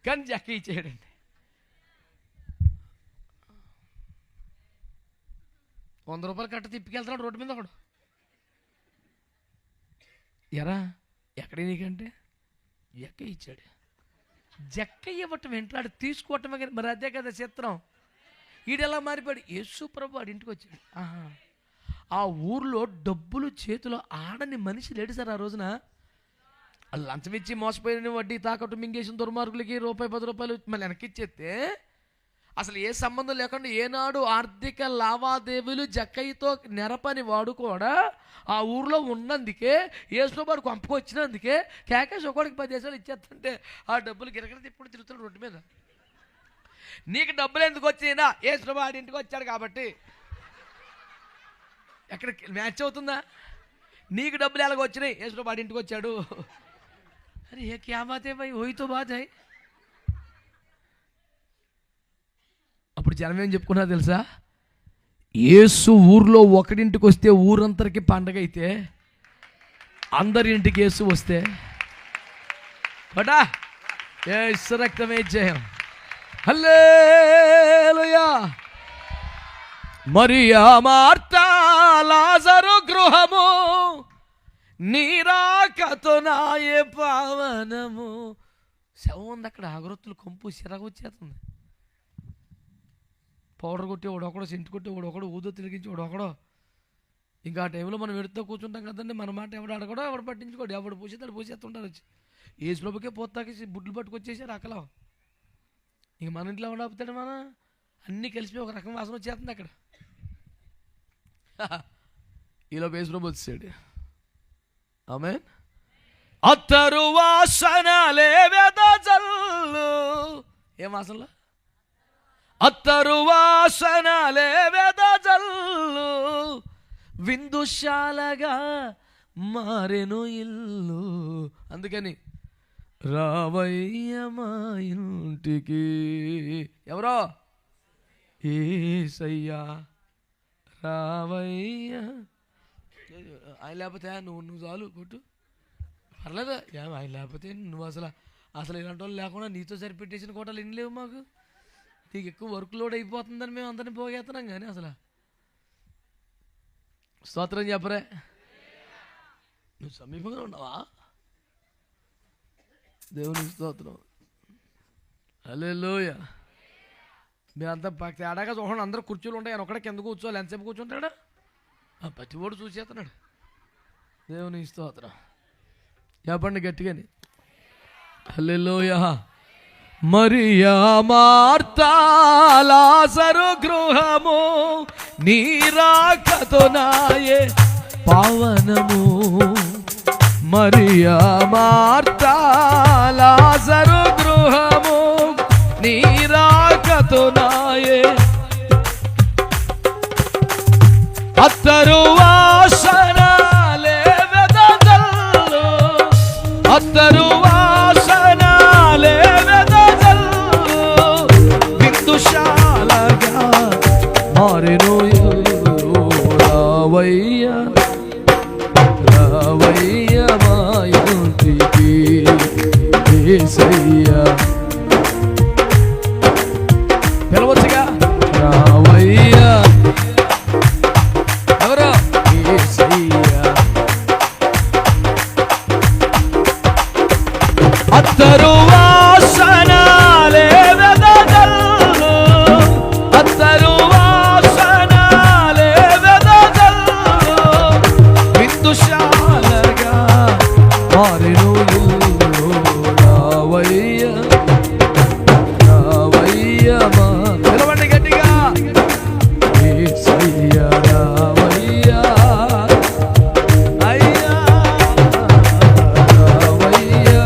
కానీ జక్క ఇచ్చేయడండి. ₹100 కట్ట తిప్పికెళ్తున్నాడు రోడ్డు మీద ఒకడు. ఎరా ఎక్కడ నీకంటే జక్క ఇచ్చాడు. జక్క ఇవ్వటం వెంటనే తీసుకోవటమే కానీ మరి అదే కదా చిత్రం. ఈడెలా మారిపోయాడు, యేసు ప్రభు వాడి ఇంటికి వచ్చాడు. ఆ ఊర్లో డబ్బులు చేతిలో ఆడని మనిషి లేడు సార్ ఆ రోజున. లంచం ఇచ్చి మోసపోయిన వడ్డీ తాకట్టు మింగేసిన దుర్మార్గులకి రూపాయి 10 రూపాయలు మళ్ళీ వెనక్కి ఇచ్చేస్తే అసలు ఏ సంబంధం లేకుండా ఏనాడు ఆర్థిక లావాదేవీలు జక్కయ్యతో నెరపని వాడు కూడా ఆ ఊర్లో ఉన్నందుకే యేసువాడు కొంపకు వచ్చినందుకే కేకేసి ఒకడికి 10 దేశాలు ఇచ్చేస్తుంటే ఆ డబ్బులు గిరగడ తిప్పుడు తిరుగుతాడు రోడ్డు మీద. నీకు డబ్బులు ఎందుకు వచ్చినా, యేసువాడి ఇంటికి వచ్చాడు కాబట్టి. ఎక్కడ మ్యాచ్ అవుతుందా? నీకు డబ్బులు ఎలాగ వచ్చినాయి, యేసువాడి ఇంటికి వచ్చాడు. అరే ఏ క్యా బాత్ హై భాయ్, ఓయి తో బాత్ హై. అప్పుడు జనం ఏం చెప్పుకున్నా తెలుసా, యేసు ఊర్లో ఒకడింటికి వస్తే ఊరంతరికి పండగ అయితే, అందరి ఇంటికి యేసు వస్తే బటా యేసు రక్తమే జయం. హల్లెలూయా. మరియా మార్తా లాజరు గృహము నీరాకతో నాయే పావనము. శవం ఉంది అక్కడ, అగరొత్తులు కంపు సిరగ వచ్చేస్తుంది. పౌడర్ కొట్టేవాడు ఒకడో, సెంటు కొట్టేవాడు ఒకడో, ఊదో తిరిగించేవాడు ఒకడో. ఇంకా ఆ టైంలో మనం ఎడుతూ కూర్చుంటాం కదండి, మన మాట ఎవడు అడగడో ఎవడు పట్టించుకోడు, ఎవడు పూసేస్తాడు పూసేస్తుంటారు వచ్చి. యేసు ప్రభుకే పోతాకి బుడ్లు పట్టుకొచ్చేసారు అక్కలో. ఇంక మన ఇంట్లో ఎవడు ఆపుతాడు, మన అన్నీ కలిసిపోయి ఒక రకం వాసన వచ్చేస్తుంది అక్కడ. ఈలోపు యేసు ప్రభు వచ్చాడు. ఆమేన్. అత్తరు వాసనలే వెదజల్లు. ఏం వాసనలో? అత్తరు వాసనలే వెదజల్లు, విందుశాలగా మారెను ఇల్లు. అందుకని రావయ్య మా ఇంటికి. ఎవరో? యేసయ్యా రావయ్య. ఆయన లేకపోతే నువ్వు చాలు కొట్టు, పర్లేదు. ఆయన లేకపోతే నువ్వు అసలు ఇలాంటి వాళ్ళు లేకుండా నీతో సరిపెట్టేసిన కోటలు ఎన్ని లేవు మాకు. నీకు ఎక్కువ వర్క్ లోడ్ అయిపోతుందని మేము అందరినీ పోగేస్తున్నాం. కానీ అసలు స్తోత్రం చెప్పరే. నువ్వు సమీపంగా ఉన్నావా? దేవుని స్తోత్రం. హల్లెలూయా. మీరంతా తేడాగా చూడండి, అందరూ కుర్చీలు ఉంటాయి, ఆయన ఒకడే కింద కూర్చోవాలి. ఎంతసేపు కూర్చుంటాడా? ప్రతివాడు చూసేస్తున్నాడు. దేవుని స్తోత్రం చెప్పండి గట్టిగాని. హల్లెలూయా. మరియా మార్తా లాజరు గృహము నీరాకతో నాయే పావనము. మరియా మార్తా లాజరు గృహము నీరాకతో నాయే. అత్తరు వాసనలే వెదజల్లు, అత్తరు వాసనలే వెదజల్లు, విందుశాలగా మారెను ఇల్లు. రావయ్య రావయ్య మా ఇంటికి యేసయ్యా. పిలవచ్చుగా రావయ్య. ఎవరో? యేసయ్యా. అత్తరు వాసనలే వెదజల్లు, అత్తరు వాసనలే వెదజల్లు, విందుశాలగా మారెను ఇల్లు. రావయ్య రావయ్య మా. పిలవండి గట్టిగా. యేసయ్యా రావయ్యా. అయ్యా రావయ్యా.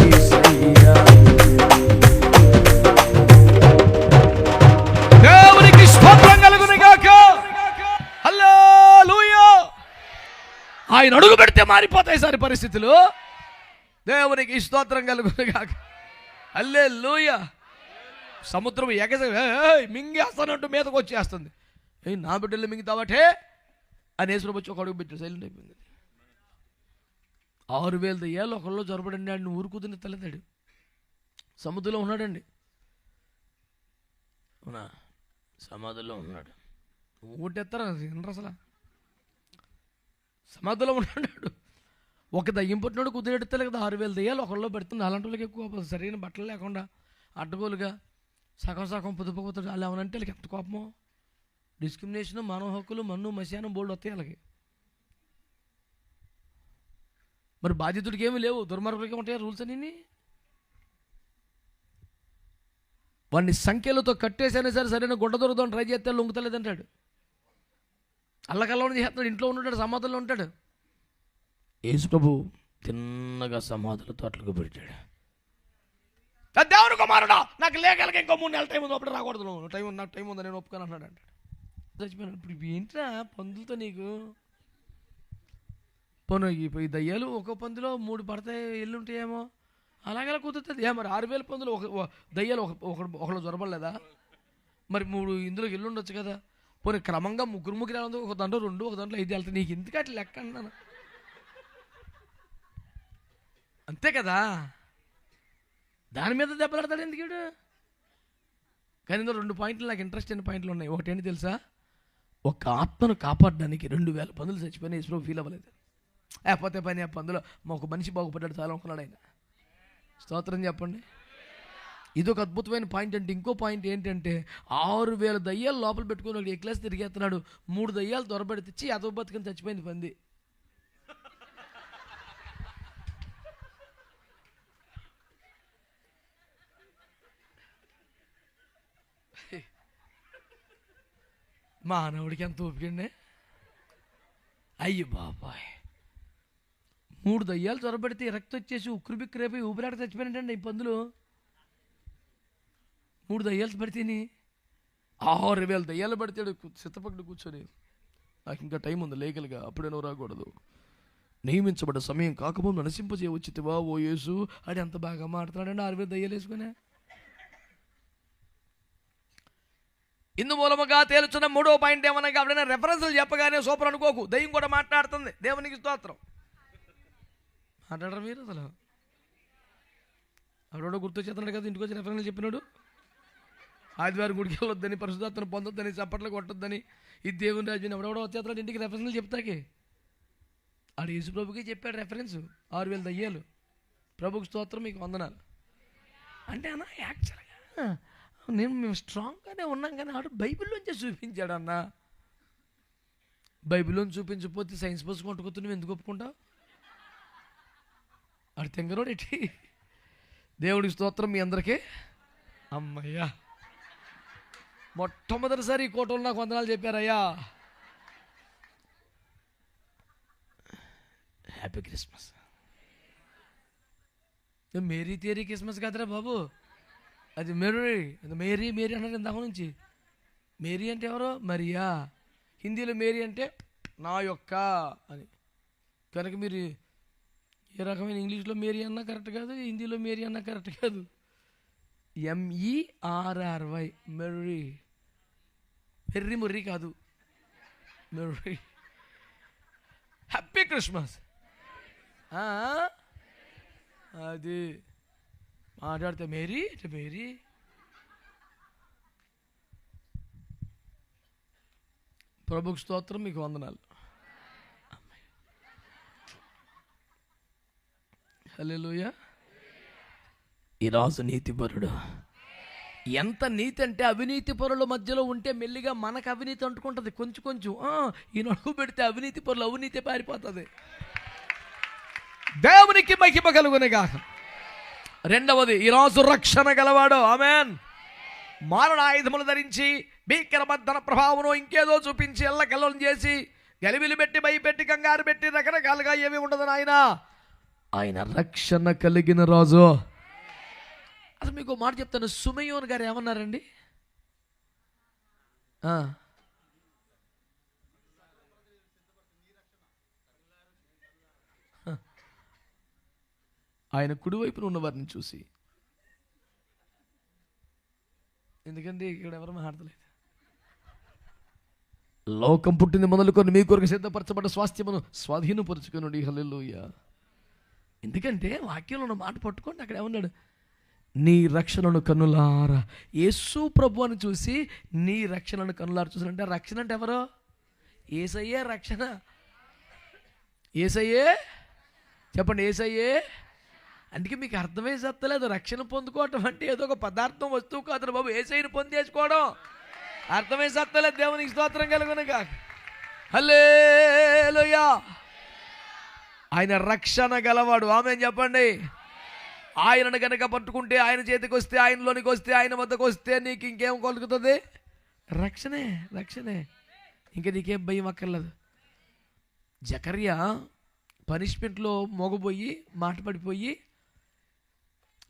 యేసయ్యా. దేవునికి స్తోత్రం కలుగును గాక. హల్లెలూయా. ఆయన అడుగు పెడితే మారిపోతాయి సార్ పరిస్థితులు. దేవునికి స్తోత్రం కలుగును గాక. హల్లెలూయా. సముద్రం ఎగస మింగేస్తానంటూ మీదకు వచ్చేస్తుంది. నా బిడ్డలు మింగుతావటే అని యేసు వచ్చి ఒక అడుగు పెట్టి సైలెంట్ అయిపోయింది. 6,000 దయ్యాలు ఒకళ్ళు జొరబడండి. ఆడిని ఊరుకుతున్న తలెత్తాడు. సముద్రంలో ఉన్నాడండి. అవునా? సమాధుల్లో ఉన్నాడు. ఊటెత్తారా అసలు. సమాధిలో ఉన్నాడు. ఒక దయ్యం పుట్టినాడు కుదిరెడతలే కదా 6,000 దయ్యాలు ఒకళ్ళు పెడుతుంది. అలాంటి వాళ్ళకి ఎక్కువ సరైన బట్టలు లేకుండా అడ్డగోలుగా సగం పొద్దుపోతాడు. వాళ్ళు ఏమనంటే వాళ్ళకి ఎంత కోపమో. డిస్క్రిమినేషన్, మానవ హక్కులు, మన్ను మశానం బోల్డ్ వస్తాయి వాళ్ళకి. మరి బాధితుడికి ఏమీ లేవు, దుర్మార్గులకి ఉంటాయి రూల్స్ అన్నీ. వాడిని సంఖ్యలతో కట్టేసైనా సరే సరైన గుడ్డ దొరుకుతాం ట్రై చేస్తే లొంగుతలేదంటాడు. అల్లకల్లోనే చేస్తాడు, ఇంట్లో ఉంటాడు, సమాధుల్లో ఉంటాడు. యేసు ప్రభు తిన్నగా సమాధులతో అట్లకు పెట్టాడు. దేవుని కుమారుడా, నాకు లేఖలకి ఇంకో 3 నెలల టైం ఉంది, అప్పుడు రాకూడదు, నాకు టైం ఉందా, నేను ఒప్పుకొని అన్నాడు అంటాడు. చచ్చిపోయినాడు. ఇప్పుడు ఏంట్రా పందులతో నీకు పోను. ఈ దయ్యాలు ఒక పందులో 3 పడతాయి, ఎల్లు ఉంటాయేమో, అలాగలా కుదురుతుంది. మరి 6,000 పందులు దయ్యాలు ఒకళ్ళు జ్వరపడలేదా? మరి 3 ఇందులో ఎల్లు ఉండొచ్చు కదా. పోనీ క్రమంగా ముగ్గురు రాదు, ఒక దాంట్లో 2, ఒక దాంట్లో 5 వెళ్తాయి. నీకు ఎందుకు అట్లా లెక్క అన్నాను. అంతే కదా, దాని మీద దెబ్బలాడతాడు ఎందుకు వీడు. కానీ ఇందులో 2 పాయింట్లు నాకు ఇంట్రెస్ట్ అయిన పాయింట్లు ఉన్నాయి. ఒకటి ఏంటి తెలుసా, ఒక ఆత్మను కాపాడడానికి 2,000 పందులు చచ్చిపోయినా యేసు ఫీల్ అవ్వలేదు. లేకపోతే పని ఆ పందులో ఒక మనిషి బాగుపడ్డాడు చాలా అనుకున్నాడు ఆయన. స్తోత్రం చెప్పండి. ఇది ఒక అద్భుతమైన పాయింట్. అంటే ఇంకో పాయింట్ ఏంటంటే 6,000 దయ్యాలు లోపల పెట్టుకుని ఒక ఎక్లేసి తిరిగేస్తున్నాడు. 3 దయ్యాలు దొరబడి తెచ్చి అదో బతుకుని చచ్చిపోయింది పంది. మానవుడికి ఎంత ఓపికండి. అయ్యి బాబాయ్, 3 దయ్యాలు త్వరబడితే రక్తం వచ్చేసి ఉక్కిరి బిక్కిరైపోయి ఊపిరాట చచ్చిపోయినట్టండి ఈ పందులు. 3 దయ్యాలు పడితేని 6,000 దయ్యాలు పడితాడు సిద్ధపక్కడు కూర్చొని. నాకు ఇంకా టైం ఉంది, లేకలుగా అప్పుడేనో రాకూడదు, నియమించబడ్డ సమయం కాకపోతే నశింపజేయవచ్చితివా ఓ యేసు అని ఎంత బాగా మాట్లాడాడండి. 6,000 దయ్యాలు వేసుకునే. ఇందు మూలముగా తేలుచున్న 3వ పాయింట్ ఏమనగా, ఎవరైనా రెఫరెన్స్లు చెప్పగానే సూపర్ అనుకోకు, దయ్యం కూడా మాట్లాడుతుంది. దేవునికి స్తోత్రం. మాట్లాడరు మీరు అసలు. అప్పుడో గుర్తొచ్చేస్తున్నాడు కదా, ఇంటికి వచ్చి రెఫరెన్స్లు చెప్పినాడు. ఆదివారం గుడికి వెళ్ళొద్దని, పరిశుద్ధాత్మను పొందొద్దని, చప్పట్లు కొట్టొద్దని, ఇది దేవుని రాజ్యం. ఎవడెవడో వచ్చేస్తున్నాడు ఇంటికి రెఫరెన్స్లు చెప్తాకి. ఆడు యేసు ప్రభుకి చెప్పాడు రెఫరెన్స్. 6,000 దయ్యాలు. ప్రభుకి స్తోత్రం, మీకు వందనాలు. అంటే అన్న యాక్చువల్గా మేము స్ట్రాంగ్గానే ఉన్నాం, కానీ ఆడు బైబిల్లోంచి చూపించాడు అన్న. బైబిల్లోంచి చూపించకపోతే సైన్స్ బస్ కొట్టుకుని నువ్వు ఎందుకు ఒప్పుకుంటావు? ఆడు తెంగరోడు ఎట్టి. దేవుడికి స్తోత్రం మీ అందరికీ. అమ్మయ్యా, మొట్టమొదటిసారి ఈ కోటలో నాకు వందనాలు చెప్పారయ్యా. Happy Christmas. మేరీ తేరీ క్రిస్మస్ కాదురా బాబు, అది మేరీ. మేరీ మేరీ అన్నారు ఇందాక నుంచి. మేరీ అంటే ఎవరో, మరియా. హిందీలో మేరీ అంటే నా యొక్క అని. కనుక మీరు ఏ రకమైన ఇంగ్లీష్లో మేరీ అన్నా కరెక్ట్ కాదు, హిందీలో మేరీ అన్నా కరెక్ట్ కాదు. MERRY merry. మెర్రీ ముర్రీ కాదు, మెర్రీ. Happy Christmas. అది మాట్లాడితే మేరీ అంటే మేరీ. ప్రభుకు స్తోత్రం, మీకు వందనాలు. హల్లెలూయా. ఈ రాజు నీతిపరుడు. ఎంత నీతి అంటే అవినీతి పరుల మధ్యలో ఉంటే మెల్లిగా మనకు అవినీతి అంటుకుంటుంది కొంచెం. ఈ నడుగు పెడితే అవినీతి పరులు అవినీతి పారిపోతుంది. దేవునికి మహిమ కలుగునుగాక. రెండవది, ఈ రాజు రక్షణ గలవాడు. ఆమేన్. మారణ ఆయుధములు ధరించి భీకర మద్దన ప్రభావమును ఇంకేదో చూపించి ఎల్లకల్లం చేసి గలిబిలి పెట్టి భయపెట్టి కంగారు పెట్టి రకరకాలుగా ఏమీ ఉండదు నాయన. ఆయన రక్షణ కలిగిన రాజు. అసలు మీకు మాట చెప్తాను, సుమయోన్ గారు ఏమన్నారండి? ఆయన కుడివైపున ఉన్న వారిని చూసి, ఎందుకంటే ఇక్కడ ఎవరు మాట్లాడలేదు. లోకం పుట్టింది మొదలుకొని మీ కొరకు సిద్ధపరచబడ్డ స్వాస్థ్యమును స్వాధీనపరుచుకునుడి. హల్లెలూయా. ఎందుకంటే వాక్యంలో ఉన్న మాట పట్టుకోండి. అక్కడ ఏమన్నాడు? నీ రక్షణను కన్నులారా. యేసు ప్రభు అని చూసి నీ రక్షణను కన్నులారా చూసానంటే, రక్షణ అంటే ఎవరో? యేసయ్యే రక్షణ. యేసయ్యే, చెప్పండి యేసయ్యే. అందుకే మీకు అర్థమే సత్తలేదు, రక్షణ పొందుకోవటం అంటే ఏదో ఒక పదార్థం వస్తువు కాదు బాబు, యేసయ్యను పొందేసుకోవడం. అర్థమే సత్తలేదు. దేవునికి స్తోత్రం కలుగునుగా. హల్లెలూయా. ఆయన రక్షణ గలవాడు. ఆమేన్ చెప్పండి. ఆయనను కనుక పట్టుకుంటే, ఆయన చేతికి వస్తే, ఆయనలోనికి వస్తే, ఆయన వద్దకు వస్తే నీకు ఇంకేం కలుగుతుంది? రక్షణే, రక్షణే. ఇంకా నీకేం భయం అక్కర్లేదు. జకర్యా పనిష్మెంట్లో మోగబోయి మాట పడిపోయి,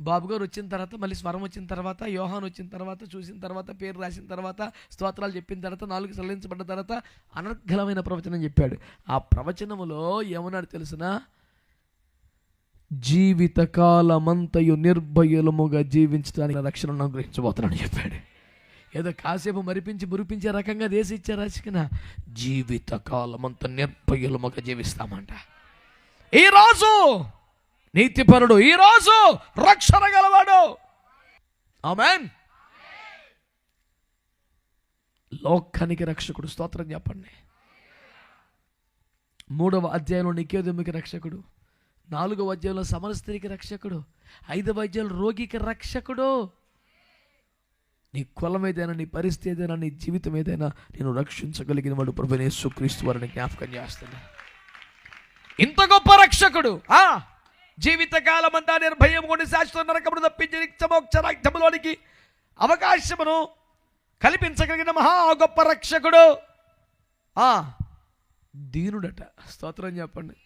బాబుగారు వచ్చిన తర్వాత, మళ్ళీ స్వరం వచ్చిన తర్వాత, యోహాన్ వచ్చిన తర్వాత, చూసిన తర్వాత, పేరు రాసిన తర్వాత, స్తోత్రాలు చెప్పిన తర్వాత, నాలుగు సల్లించబడ్డ తర్వాత అనర్గళమైన ప్రవచనం చెప్పాడు. ఆ ప్రవచనములో ఏమన్నాడు తెలుసునా? జీవితకాలమంతయు నిర్భయులముగా జీవించడానికి రక్షణను అనుగ్రహించబోతున్నాను చెప్పాడు. ఏదో కాసేపు మరిపించి మురిపించే రకంగా దేశం ఇచ్చే రచన. జీవితకాలమంతా నిర్భయులముగా జీవిస్తామంట. ఈ రాజు నీతిపరుడు, ఈ రాజు రక్షణ గలవాడు. ఆమేన్. లోకానికి రక్షకుడు. స్తోత్రం చెప్పండి. 3వ అధ్యాయంలో నికోదేముకి రక్షకుడు, 4వ అధ్యాయంలో సమరస్త్రీకి రక్షకుడు, 5వ అధ్యాయంలో రోగికి రక్షకుడు. నీ కులం ఏదైనా, నీ పరిస్థితి ఏదైనా, నీ జీవితం ఏదైనా నేను రక్షించగలిగిన వాడు ప్రభువైన యేసుక్రీస్తు వారిని జ్ఞాపకం చేస్తున్నా. ఇంత గొప్ప రక్షకుడు జీవితకాలం అంతా నిర్భయం కొన్ని శాశ్వత నరకమును తప్పించి నిత్యమోక్ష రాజ్యములోనికి అవకాశమును కల్పించగలిగిన మహా గొప్ప రక్షకుడు. దీనుడట. స్తోత్రం చెప్పండి.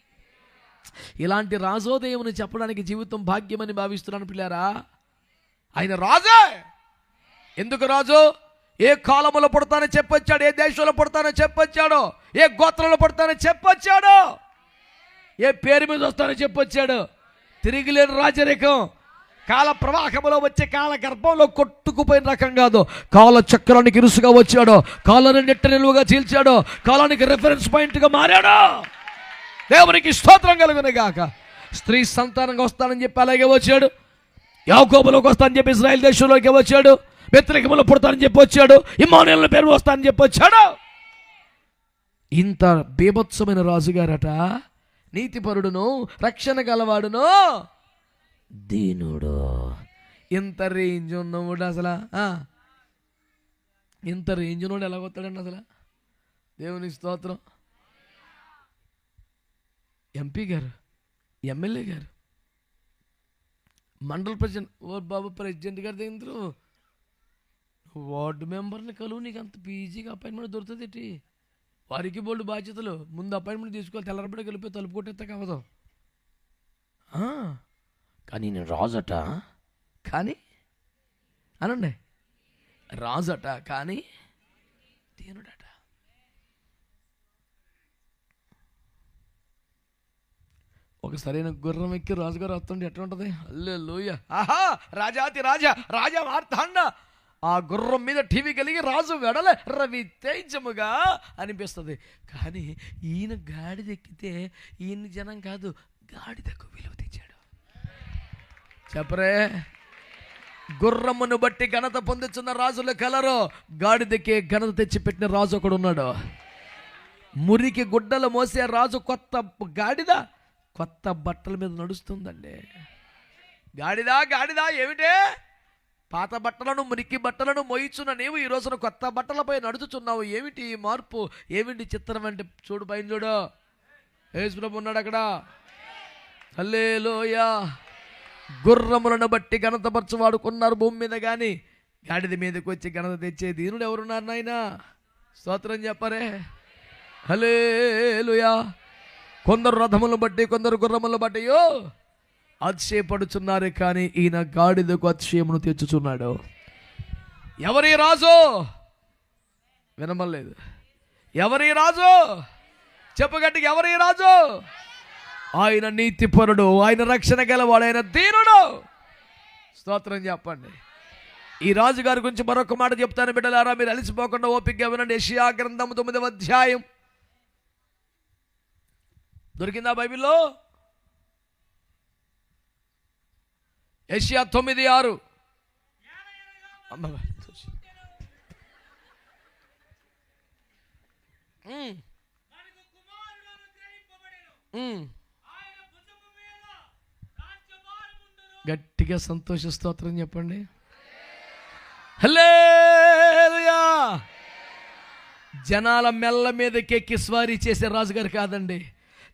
ఇలాంటి రాజోదయమును చెప్పడానికి జీవితం భాగ్యమని భావిస్తున్నాను పిల్లారా. ఆయన రాజే. ఎందుకు రాజు? ఏ కాలంలో పుడతానో చెప్పొచ్చాడు, ఏ దేశంలో పుడతానో చెప్పొచ్చాడు, ఏ గోత్రంలో పుడతానో చెప్పొచ్చాడు, ఏ పేరు మీద వస్తానో చెప్పొచ్చాడు. తిరిగిలేని రాజరికం. కాల ప్రవాహములో వచ్చే కాల గర్భంలో కొట్టుకుపోయిన రకం కాదు. కాల చక్రానికి ఇరుసుగా వచ్చాడు, కాలాన్ని నెట్ట నిలువుగా చీల్చాడు, కాలానికి రెఫరెన్స్ పాయింట్గా మారాడు. దేవునికి స్తోత్రం కలుగును గాక. స్త్రీ సంతానంగా వస్తానని చెప్పి అలాగే వచ్చాడు. యాకోబులోకి వస్తానని చెప్పి ఇశ్రాయేల్ దేశంలోకి వచ్చాడు. బెత్లెహేములో పుడతానని చెప్పి వచ్చాడు. ఇమ్మానుయేలు పేరు వస్తానని చెప్పి వచ్చాడు. ఇంత బీభత్సమైన రాజుగారట. నీతిపరుడును, రక్షణ గలవాడును, దీనుడు. ఇంత రేంజ్ ఉన్నవాడు అసలు, ఇంత రేంజ్ ఉన్నవాడు ఎలాగొస్తాడండి అసలు? దేవుని స్తోత్రం. ఎంపీ గారు, ఎమ్మెల్యే గారు, మండల ప్రెసిడెంట్, ఓ బాబు ప్రెసిడెంట్ గారి దగ్గర వార్డు మెంబర్ని కలువు, నీకు అంత పీజీగా అపాయింట్మెంట్ దొరుకుతుంది ఏంటి? వారికి బోల్డ్ బాధ్యతలు. ముందు అపాయింట్మెంట్ తీసుకోవాలి, తెల్లరపడికి వెళ్ళిపోయి తలుపు కొట్టేస్తా కావదు. కానీ నేను రాజట, కానీ అనండి, రాజట కానీ దీనుడట. ఒక సరైన గుర్రం ఎక్కి రాజుగారు వస్తుంటే ఎట్లా ఉంటుంది? హల్లెలూయా. ఆహా, రాజాతి రాజా, రాజా మార్తాండ. ఆ గుర్రం మీద టీవీ కలిగి రాజు వెడల రవి తేజముగా అనిపిస్తుంది. కానీ ఈయన గాడిద ఎక్కితే ఈయన జనం కాదు, గాడిదకు విలువ తెచ్చాడు. చెప్పరే, గుర్రమును బట్టి ఘనత పొందుతున్న రాజుల కలరు, గాడిదకే ఘనత తెచ్చిపెట్టిన రాజు ఒకడు ఉన్నాడు. మురికి గుడ్డలు మోసే రాజు కొత్త గాడిద కొత్త బట్టల మీద నడుస్తుందండి. గాడిదా గాడిదా ఏమిటే? పాత బట్టలను, మురికి బట్టలను మోయిచున్న నీవు ఈ రోజున కొత్త బట్టలపై నడుచుచున్నావు. ఏమిటి మార్పు? ఏమిటి చిత్రం అంటే చూడు, పైన చూడు, యేసు ప్రభు ఉన్నాడు అక్కడ. హల్లెలూయా. గుర్రములను బట్టి ఘనతపరచు వాడుకున్నారు భూమి మీద, కానీ గాడిద మీదకి వచ్చి ఘనత తెచ్చే దీనుడు ఎవరున్నారు నాయన? స్తోత్రం చెప్పరే. హల్లెలూయా. కొందరు రథములను బట్టి, కొందరు గుర్రములను బట్టి అతిశయపడుచున్నారు, కానీ ఈయన గాడిదకు అతిశయమును తెచ్చుచున్నాడు. ఎవరి రాజు? వినమలేదు. ఎవరి రాజు? చెప్పగట్టిగా ఎవరి రాజు? ఆయన నీతిపరుడు, ఆయన రక్షణ గలవాడు, ఆయన దీనుడు. స్తోత్రం చెప్పండి. ఈ రాజుగారి గురించి మరొక మాట చెప్తాను బిడ్డలారా, మీరు అలసిపోకుండా ఓపికగా వినండి. యెషయా గ్రంథం 9వ అధ్యాయం. దొరికిందా బైబిల్లో? యెషయా 9:6. గట్టిగా సంతోష స్తోత్రం చెప్పండి. హల్లెలూయా. జనాల మెల్ల మీదకెక్కి స్వారీ చేసే రాజుగారు కాదండి.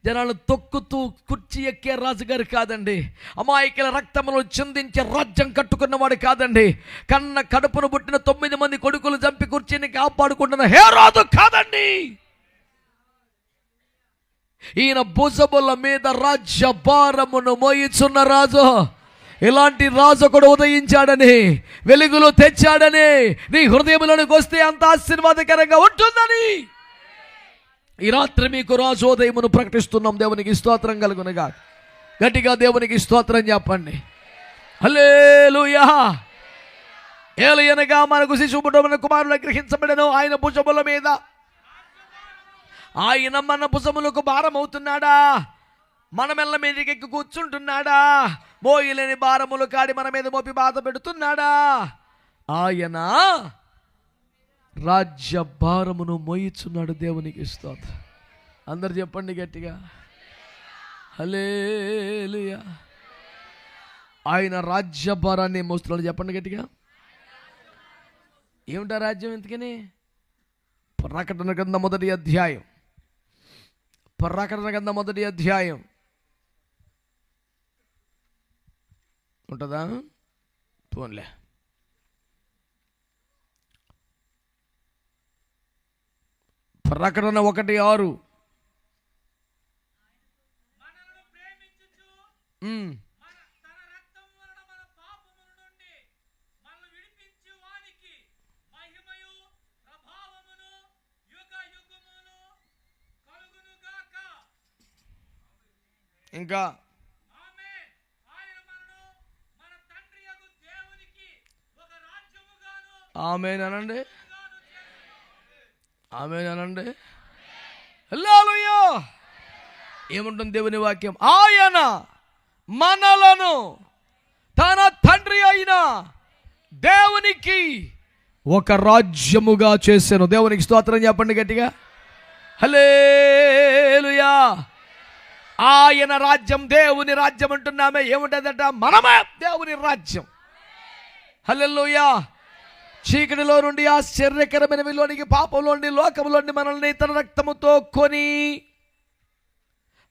జనాలను తొక్కుతూ కుర్చీ ఎక్కే రాజుగారు కాదండి. అమాయకుల రక్తమును చిందించే రాజ్యం కట్టుకున్నవాడు కాదండి. కన్న కడుపును పుట్టిన 9 మంది కొడుకులు చంపి కుర్చీని కాపాడుకుంటున్న హేరోదు కాదండి. ఈయన భుజముల మీద రాజ్య భారమును మోయిచున్న రాజు. ఇలాంటి రాజు ఒకడు ఉదయించాడని, వెలుగులో తెచ్చాడని, నీ హృదయంలోనికి వస్తే అంత ఆశీర్వాదకరంగా ఉంటుందని ఈ రాత్రి మీకు రాజు ఉదయమును ప్రకటిస్తున్నాం. దేవునికి స్తోత్రం కలుగునుగా. గట్టిగా దేవునికి స్తోత్రం చెప్పండి. హల్లెలూయా. ఏలయనగా మనకు శిశువున కుమారులు గ్రహించబడను. ఆయన భుజముల మీద, ఆయన మన భుజములకు భారం అవుతున్నాడా? మన మెల్ల మీదకి ఎక్కి కూర్చుంటున్నాడా? మోయలేని భారములు కాడి మన మీద మోపి బాధ పెడుతున్నాడా? ఆయన రాజ్య భారమును మోయిచున్నాడు. దేవునికి స్తోత్రం. అందరు చెప్పండి గట్టిగా హల్లెలూయా. ఆయన రాజ్య భారాన్ని మోస్తున్నాడు. చెప్పండి గట్టిగా. ఏమిటా రాజ్యం? ఎందుకని? ప్రకటన గ్రంథం 1వ అధ్యాయం. ప్రకటన గ్రంథం 1వ అధ్యాయం ఉంటుందా? పోన్లే. ప్రకటన 1:6. ఇంకా ఆమేన్ అనండి. ఆమేన్ అనండి. హల్లెలూయా. ఏముంటుంది దేవుని వాక్యం? ఆయన మనలను తన తండ్రి అయిన దేవునికి ఒక రాజ్యముగా చేశాను. దేవునికి స్తోత్రం చెప్పండి గట్టిగా హల్లెలూయా. ఆయన రాజ్యం దేవుని రాజ్యం అంటున్నామే. ఏముంటుందట? మనమే దేవుని రాజ్యం. హల్లెలూయా. చీకటిలో నుండి ఆశ్చర్యకరమైన విలువనికి, పాపంలో నుండి, లోకంలో నుండి మనల్ని తన రక్తముతో కొని,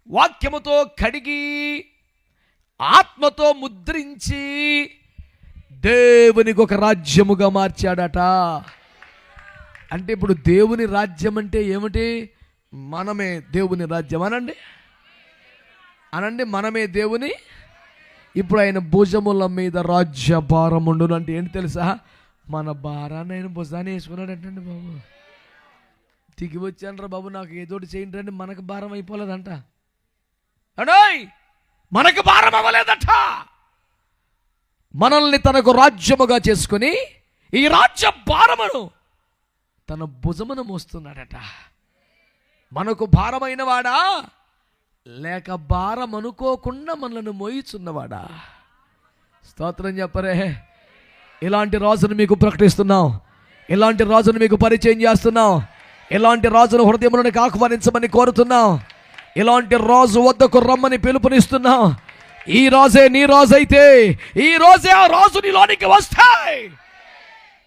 వాక్యముతో కడిగి, ఆత్మతో ముద్రించి దేవునికి ఒక రాజ్యముగా మార్చాడట. అంటే ఇప్పుడు దేవుని రాజ్యం అంటే ఏమిటి? మనమే దేవుని రాజ్యం. అనండి అనండి. మనమే దేవుని. ఇప్పుడు ఆయన భుజముల మీద రాజ్య భారం ఉండును. అంటే ఏంటి తెలుసా? మన భారాన్ని ఆయన భుజాన్ని వేసుకున్నాడు అంటండి. బాబు దిగి వచ్చానరా బాబు, నాకు ఏదోటి చేయండి రండి. మనకు భారం అయిపోలేదంట. అడోయ్, మనకు భారం అవ్వలేదట. మనల్ని తనకు రాజ్యముగా చేసుకుని ఈ రాజ్య భారమును తన భుజమును మోస్తున్నాడట. మనకు భారమైన వాడా, లేక భారం అనుకోకుండా మనల్ని మోయిచున్నవాడా? స్తోత్రం చెప్పరే. ఇలాంటి రాజును మీకు ప్రకటిస్తున్నాం. ఇలాంటి రాజును మీకు పరిచయం చేస్తున్నాం. ఇలాంటి రాజును హృదయంలోనికి ఆహ్వానించమని కోరుతున్నాం. ఇలాంటి రాజు వద్దకు రమ్మని పిలుపునిస్తున్నాం. ఈ రాజే నీ రాజు అయితే, ఈ రోజే ఆ రాజు నీలోనికి వస్తాయి.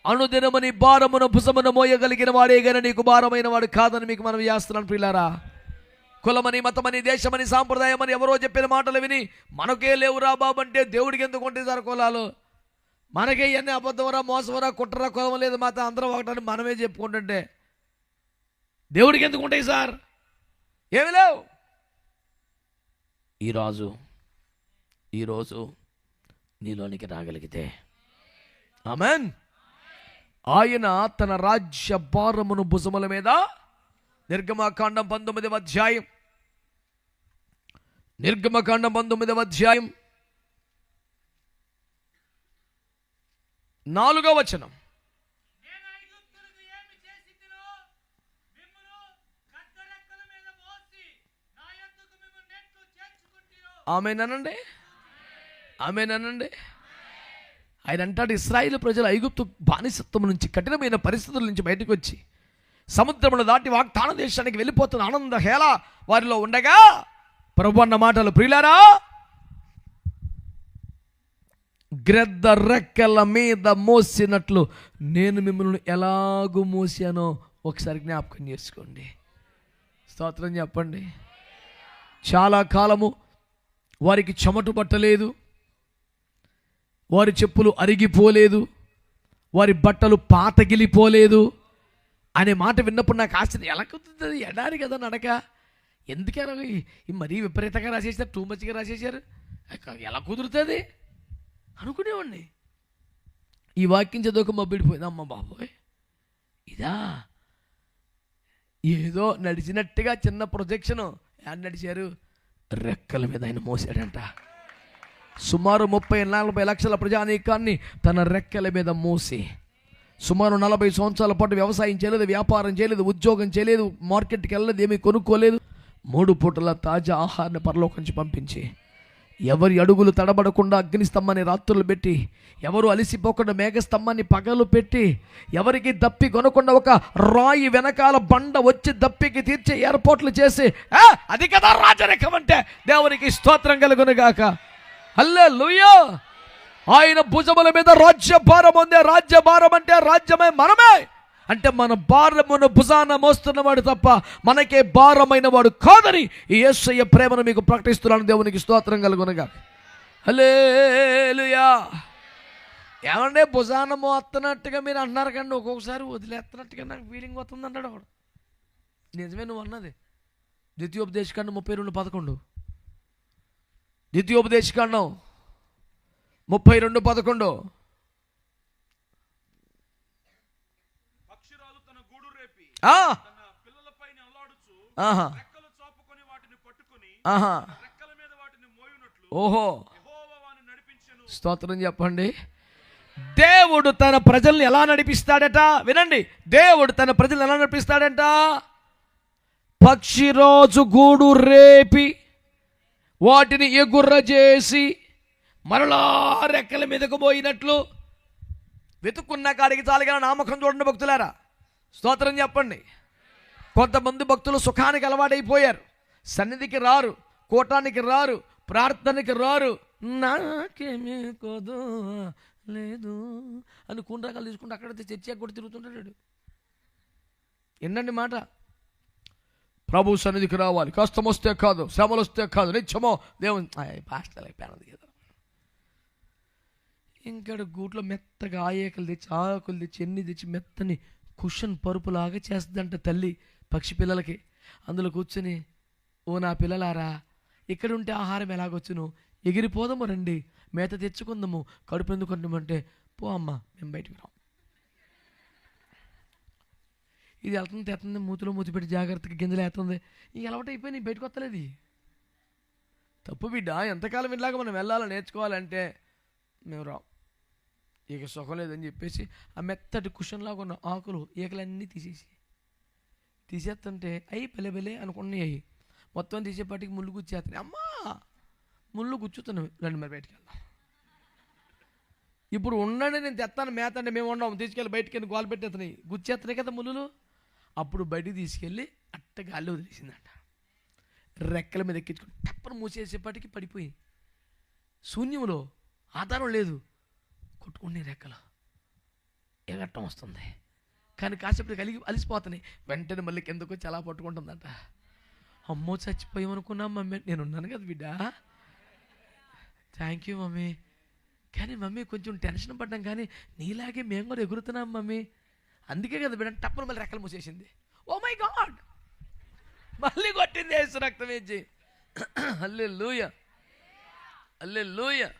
అనుదినమని భారమును భుజమును మోయగలిగిన వాడే గాని నీకు భారమైన వాడు కాదని మీకు మనం చేస్తున్నాను. ప్రియులారా, కులమని, మతమని, దేశమని, సాంప్రదాయమని ఎవరో చెప్పిన మాటలు విని మనకే లేవురా బాబు అంటే దేవుడికి ఎందుకు ఉంటే సార్ కులాలు? మనకే ఇవన్నీ అబద్ధమరా, మోసమరా, కుట్రరా, కులం లేదు మాత అందరం ఒకటని మనమే చెప్పుకుంటుంటే దేవుడికి ఎందుకు ఉంటాయి సార్? ఏమి లేవు. ఈరోజు నీలోనికి రాగలిగితే ఆమేన్. ఆయన తన రాజ్య భారమును భుజముల మీద, నిర్గమకాండం 19వ అధ్యాయం, నిర్గమకాండం 19వ అధ్యాయం 4వ వచనం. ఆమేన్ అనండి. ఆమేన్ అనండి. ఆయన అంటాడు, ఇశ్రాయేలు ప్రజలు ఐగుప్తు బానిసత్వం నుంచి, కఠినమైన పరిస్థితుల నుంచి బయటకు వచ్చి సముద్రమును దాటి వాగ్దాన దేశానికి వెళ్ళిపోతున్న ఆనంద హేళ వారిలో ఉండగా ప్రభు అన్న మాటలు, ప్రియులారా, గ్రద్ద రెక్కల మీద మోసినట్లు నేను మిమ్మల్ని ఎలాగూ మోసానో ఒకసారి జ్ఞాపకం చేసుకోండి. స్తోత్రం చెప్పండి. చాలా కాలము వారికి చెమట పట్టలేదు, వారి చెప్పులు అరిగిపోలేదు, వారి బట్టలు పాతగిలిపోలేదు అనే మాట విన్నప్పుడు నాకు ఆశ్చర్యం. ఎలా కుదురుతుంది? ఎడారి కదా నడక, ఎందుకైనా మరీ విపరీతంగా రాసేసారు, టూ మచ్గా రాసేసారు, ఎలా కుదురుతుంది అనుకునేవాడిని. ఈ వాక్యం చదువుకు మబ్బిడిపోయింది. అమ్మ బాబోయ్, ఇదా ఏదో నడిచినట్టుగా చిన్న ప్రొజెక్షను. ఎలా నడిచారు? రెక్కల మీద ఆయన మోసాడంట. సుమారు 30-40 లక్షల ప్రజానీకాన్ని తన రెక్కల మీద మోసి, సుమారు 40 సంవత్సరాల పాటు వ్యవసాయం చేయలేదు, వ్యాపారం చేయలేదు, ఉద్యోగం చేయలేదు, మార్కెట్కి వెళ్ళలేదు, ఏమీ కొనుక్కోలేదు. 3 పూటల తాజా ఆహారాన్ని పరలోకం నుంచి పంపించి, ఎవరి అడుగులు తడబడకుండా అగ్నిస్తంభాన్ని రాత్రులు పెట్టి, ఎవరు అలిసిపోకుండా మేఘస్తంభాన్ని పగలు పెట్టి, ఎవరికి దప్పి కొనకుండా ఒక రాయి వెనకాల బండ వచ్చి దప్పికి తీర్చే ఏర్పాట్లు చేసి, అది కదా రాజరికం అంటే. దేవునికి స్తోత్రం కలుగునుగాక. హల్లెలూయా. ఆయన భుజముల మీద రాజ్యభారం ఉంది. రాజ్యభారం అంటే రాజ్యమే మనమే. అంటే మన భారమును భుజాన మోస్తున్నవాడు తప్ప మనకే భారమైన వాడు కాదని ఈ యేసయ్య ప్రేమను మీకు ప్రకటిస్తున్నాను. దేవునికి స్తోత్రం కలుగునుగా. హల్లెలూయా. ఏమంటే భుజాన మోస్తున్నట్టుగా మీరు అన్నారు కానీ ఒక్కొక్కసారి వదిలేస్తున్నట్టుగా నాకు ఫీలింగ్ వస్తుంది అన్నాడు ఒకడు. నిజమే నువ్వు అన్నది. ద్వితీయోపదేశకాండం 32:11. ద్వితీయోపదేశకాండం 32:11. ఓహో, స్తోత్రం చెప్పండి. దేవుడు తన ప్రజల్ని ఎలా నడిపిస్తాడట? వినండి, దేవుడు తన ప్రజల్ని ఎలా నడిపిస్తాడంట? పక్షిరాజు గూడు రేపి వాటిని ఎగుర్ర చేసి మరలా రెక్కల మీదకు పోయినట్లు. వెతుక్కున్న కాడికి చాలుగా నామకం చూడండి భక్తులారా. స్తోత్రం చెప్పండి. కొంతమంది భక్తులు సుఖానికి అలవాటైపోయారు, సన్నిధికి రారు, కూటానికి రారు, ప్రార్థనకి రారు. నాకేమీ కోదు లేదు అని కుండ్రకాలు తీసుకుంటే అక్కడైతే చర్చ కూడా తిరుగుతుంటాడు. ఎన్నండి మాట, ప్రభు సన్నిధికి రావాలి, కష్టం వస్తే కాదు, శ్రమలు వస్తే కాదు, నిత్యమో దేవుని పాస్టర్ అయిపోయినది కదా. ఇంకా గూట్లో మెత్తగా ఆయేకలు తెచ్చి, ఆకులు తెచ్చి, ఎన్ని తెచ్చి మెత్తని కుషన్ పరుపులాగా చేస్తుందంట తల్లి పక్షి పిల్లలకి. అందులో కూర్చొని, ఓ నా పిల్లలారా, ఇక్కడ ఉంటే ఆహారం ఎలాగొచ్చును, ఎగిరిపోదాము రండి, మేత తెచ్చుకుందాము, కడుపు ఎందుకుంటామంటే, పో అమ్మ మేము బయటికి రాం. ఇది వెళ్తుంది తెస్తుంది, మూతిలో మూతి పెట్టి జాగ్రత్తగా గింజలు వేస్తుంది. ఇంక అలవాటు అయిపోయి నీ బయటకు వస్తలేదు. తప్పు బిడ్డ. ఎంతకాలం ఇలాగా మనం వెళ్ళాలని నేర్చుకోవాలంటే మేము రాం, ఇక సుఖం లేదని చెప్పేసి ఆ మెత్తటి కుషన్లాగా ఉన్న ఆకులు ఈకలన్నీ తీసేస్తుంటే అయ్యి పెళ్ళబెలే అనుకున్నాయి. మొత్తం తీసేపటికి ముళ్ళు గుచ్చేస్తున్నాయి. అమ్మా ముళ్ళు గుచ్చుతున్నాం, రండి మరి బయటికి వెళ్దాం. ఇప్పుడు ఉండండి, నేను తెస్తాను మేత అంటే మేము ఉండము, తీసుకెళ్ళి బయటికి వెళ్ళి గోలు పెట్టేస్తున్నాయి, గుచ్చేస్తున్నాయి కదా ముళ్ళు. అప్పుడు బయటికి తీసుకెళ్ళి అట్ట గాల్లో వదిలేసిందంట. రెక్కల మీద ఎక్కించుకుని టప్పను మూసేసేపటికి పడిపోయి శూన్యంలో ఆధారం లేదు, కొట్టుకునే రెక్కలు ఎగట్టం వస్తుంది. కానీ కాసేపు అలిసిపోతున్నాయి. వెంటనే మళ్ళీ కిందకు వచ్చి అలా పట్టుకుంటుందంట. అమ్మో చచ్చిపోయామనుకున్నాం మమ్మీ. నేను ఉన్నాను కదా బిడ్డ, థ్యాంక్ యూ మమ్మీ. కానీ మమ్మీ కొంచెం టెన్షన్ పడ్డాం, కానీ నీలాగే మేము కూడా ఎగురుతున్నాం మమ్మీ. అందుకే కదా బిడ్డ టప్పును మళ్ళీ రెక్కలు మూసేసింది. ఓ మై గాడ్, మళ్ళీ కొట్టింది యేసు రక్తం వేసి. హల్లెలూయా, హల్లెలూయా.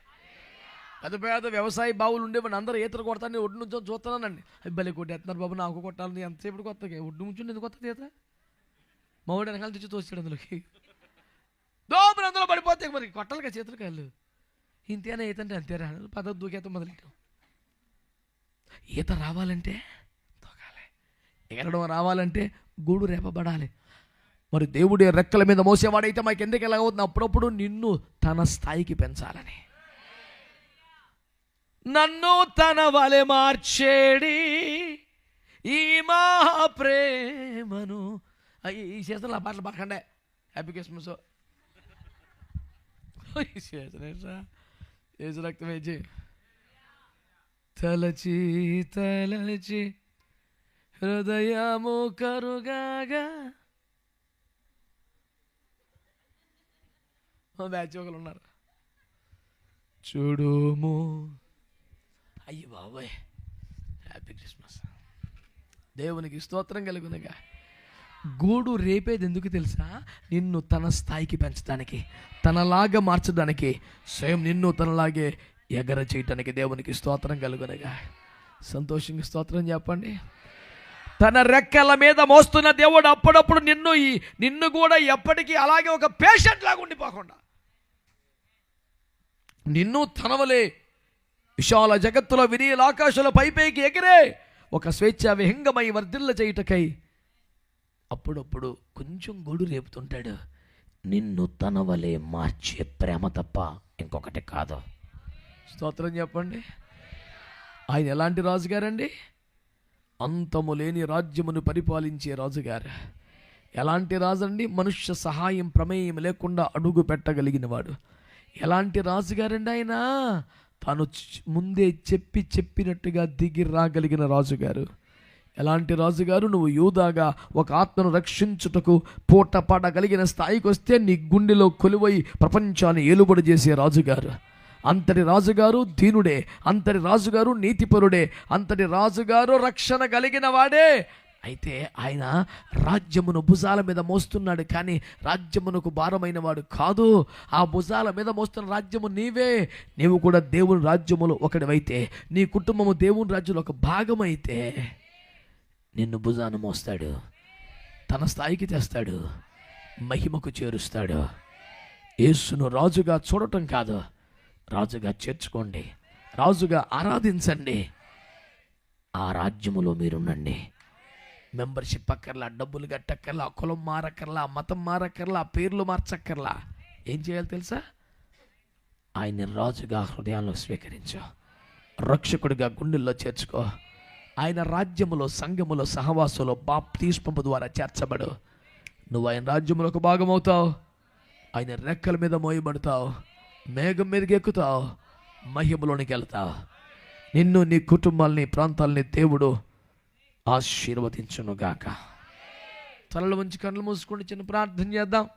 పెద్ద పెద్ద వ్యవసాయ బావులు ఉండేవాడిని, అందరూ ఈతలు కొడతాను, ఒడ్డు నుంచి చూస్తున్నానండి. అవి భలే కొట్టేస్తున్నారు బాబు, నాకు కొట్టాలని ఎంతసేపు కొత్తగా ఒడ్డు నుంచి ఎందుకు కొత్తది ఈత? మా వాడు వెనకాల తెచ్చి తోస్తాడు అందులోకి, దోమలు అందులో పడిపోతాయి. మరి కొట్టాలిగా చేతులు కాళ్ళు. ఇంతేనా ఈత అంటే? అంతేరా పద్ధతి దూకేత మొదలెట్టాం. ఈత రావాలంటే తోగాలి, ఎగరడం రావాలంటే గూడు రేపబడాలి. మరి దేవుడి రెక్కల మీద మోసేవాడైతే మాకు ఎందుకు ఎలా అవుతుంది? అప్పుడప్పుడు నిన్ను తన స్థాయికి పెంచాలని, నన్ను తన వలె మార్చేడి ఈ మహాప్రేమను. ఈ చేస్తున్న పాటలు పడకండే. హ్యాపీ క్రిస్మస్, ఏసు రక్తమే జే. తలచి తలచి హృదయము కరుగాగా. బ్యాచ్ ఒకరు ఉన్నారు. చూడుము. అయ్యి బాబోయ్, హ్యాపీ క్రిస్మస్. దేవునికి స్తోత్రం కలుగునగా. గూడు రేపేది ఎందుకు తెలుసా? నిన్ను తన స్థాయికి పెంచడానికి, తనలాగా మార్చడానికి, స్వయం నిన్ను తనలాగే ఎగర చేయటానికి. దేవునికి స్తోత్రం కలుగునగా. సంతోషంగా స్తోత్రం చెప్పండి. తన రెక్కల మీద మోస్తున్న దేవుడు అప్పుడప్పుడు నిన్ను కూడా ఎప్పటికీ అలాగే ఒక పేషెంట్ లాగా ఉండిపోకుండా నిన్ను తనవలే విశాల జగత్తులో వినీల ఆకాశంలో పైపైకి ఎగిరే ఒక స్వేచ్ఛ విహంగమై వర్ధిల్ల చేయుటకై అప్పుడప్పుడు కొంచెం గొడు రేపుతుంటాడు. నిన్ను తనవలే మార్చే ప్రేమ తప్ప ఇంకొకటి కాదు. స్తోత్రం చెప్పండి. ఆయన ఎలాంటి రాజుగారండి? అంతము లేని రాజ్యమును పరిపాలించే రాజుగారు. ఎలాంటి రాజండి? మనుష్య సహాయం ప్రమేయం లేకుండా అడుగు పెట్టగలిగిన వాడు. ఎలాంటి రాజుగారండి ఆయన? తాను ముందే చెప్పినట్టుగా దిగి రాగలిగిన రాజుగారు. ఎలాంటి రాజుగారు? నువ్వు యూదాగా ఒక ఆత్మను రక్షించుటకు పూట పడగలిగిన స్థాయికి వస్తే నీ గుండెలో కొలువై ప్రపంచాన్ని ఏలుబడి చేసే రాజుగారు. అంతటి రాజుగారు దీనుడే, అంతటి రాజుగారు నీతిపరుడే, అంతటి రాజుగారు రక్షణ కలిగిన వాడే. అయితే ఆయన రాజ్యమును భుజాల మీద మోస్తున్నాడు, కానీ రాజ్యమునకు భారమైన వాడు కాదు. ఆ భుజాల మీద మోస్తున్న రాజ్యము నీవే. నీవు కూడా దేవుని రాజ్యములో ఒకటివైతే, నీ కుటుంబము దేవుని రాజ్యంలో ఒక భాగమైతే నిన్ను భుజాన మోస్తాడు, తన స్థాయికి తెస్తాడు, మహిమకు చేరుస్తాడు. యేసును రాజుగా చూడటం కాదు, రాజుగా చేర్చుకోండి, రాజుగా ఆరాధించండి. ఆ రాజ్యములో మీరుండండి. మెంబర్షిప్ అక్కర్లా, డబ్బులు కట్టక్కర్లా, కులం మారక్కర్లా, మతం మారక్కర్లా, పేర్లు మార్చక్కర్లా. ఏం చేయాలి తెలుసా? ఆయన రాజుగా హృదయాల్లో స్వీకరించు, రక్షకుడిగా గుండెల్లో చేర్చుకో. ఆయన రాజ్యములో, సంఘములో, సహవాసంలో బాప్తిస్మము ద్వారా చేర్చబడు. నువ్వు ఆయన రాజ్యములో ఒక భాగం అవుతావు. ఆయన రెక్కల మీద మోయబడతావు, మేఘం మీదకి ఎక్కుతావు, మహిమలోనికి వెళ్తావు. నిన్ను, నీ కుటుంబాలని, ప్రాంతాలని దేవుడు ఆశీర్వదించునుగాక. తలలు వంచి కళ్ళు మూసుకొని చిన్న ప్రార్థన చేద్దాం.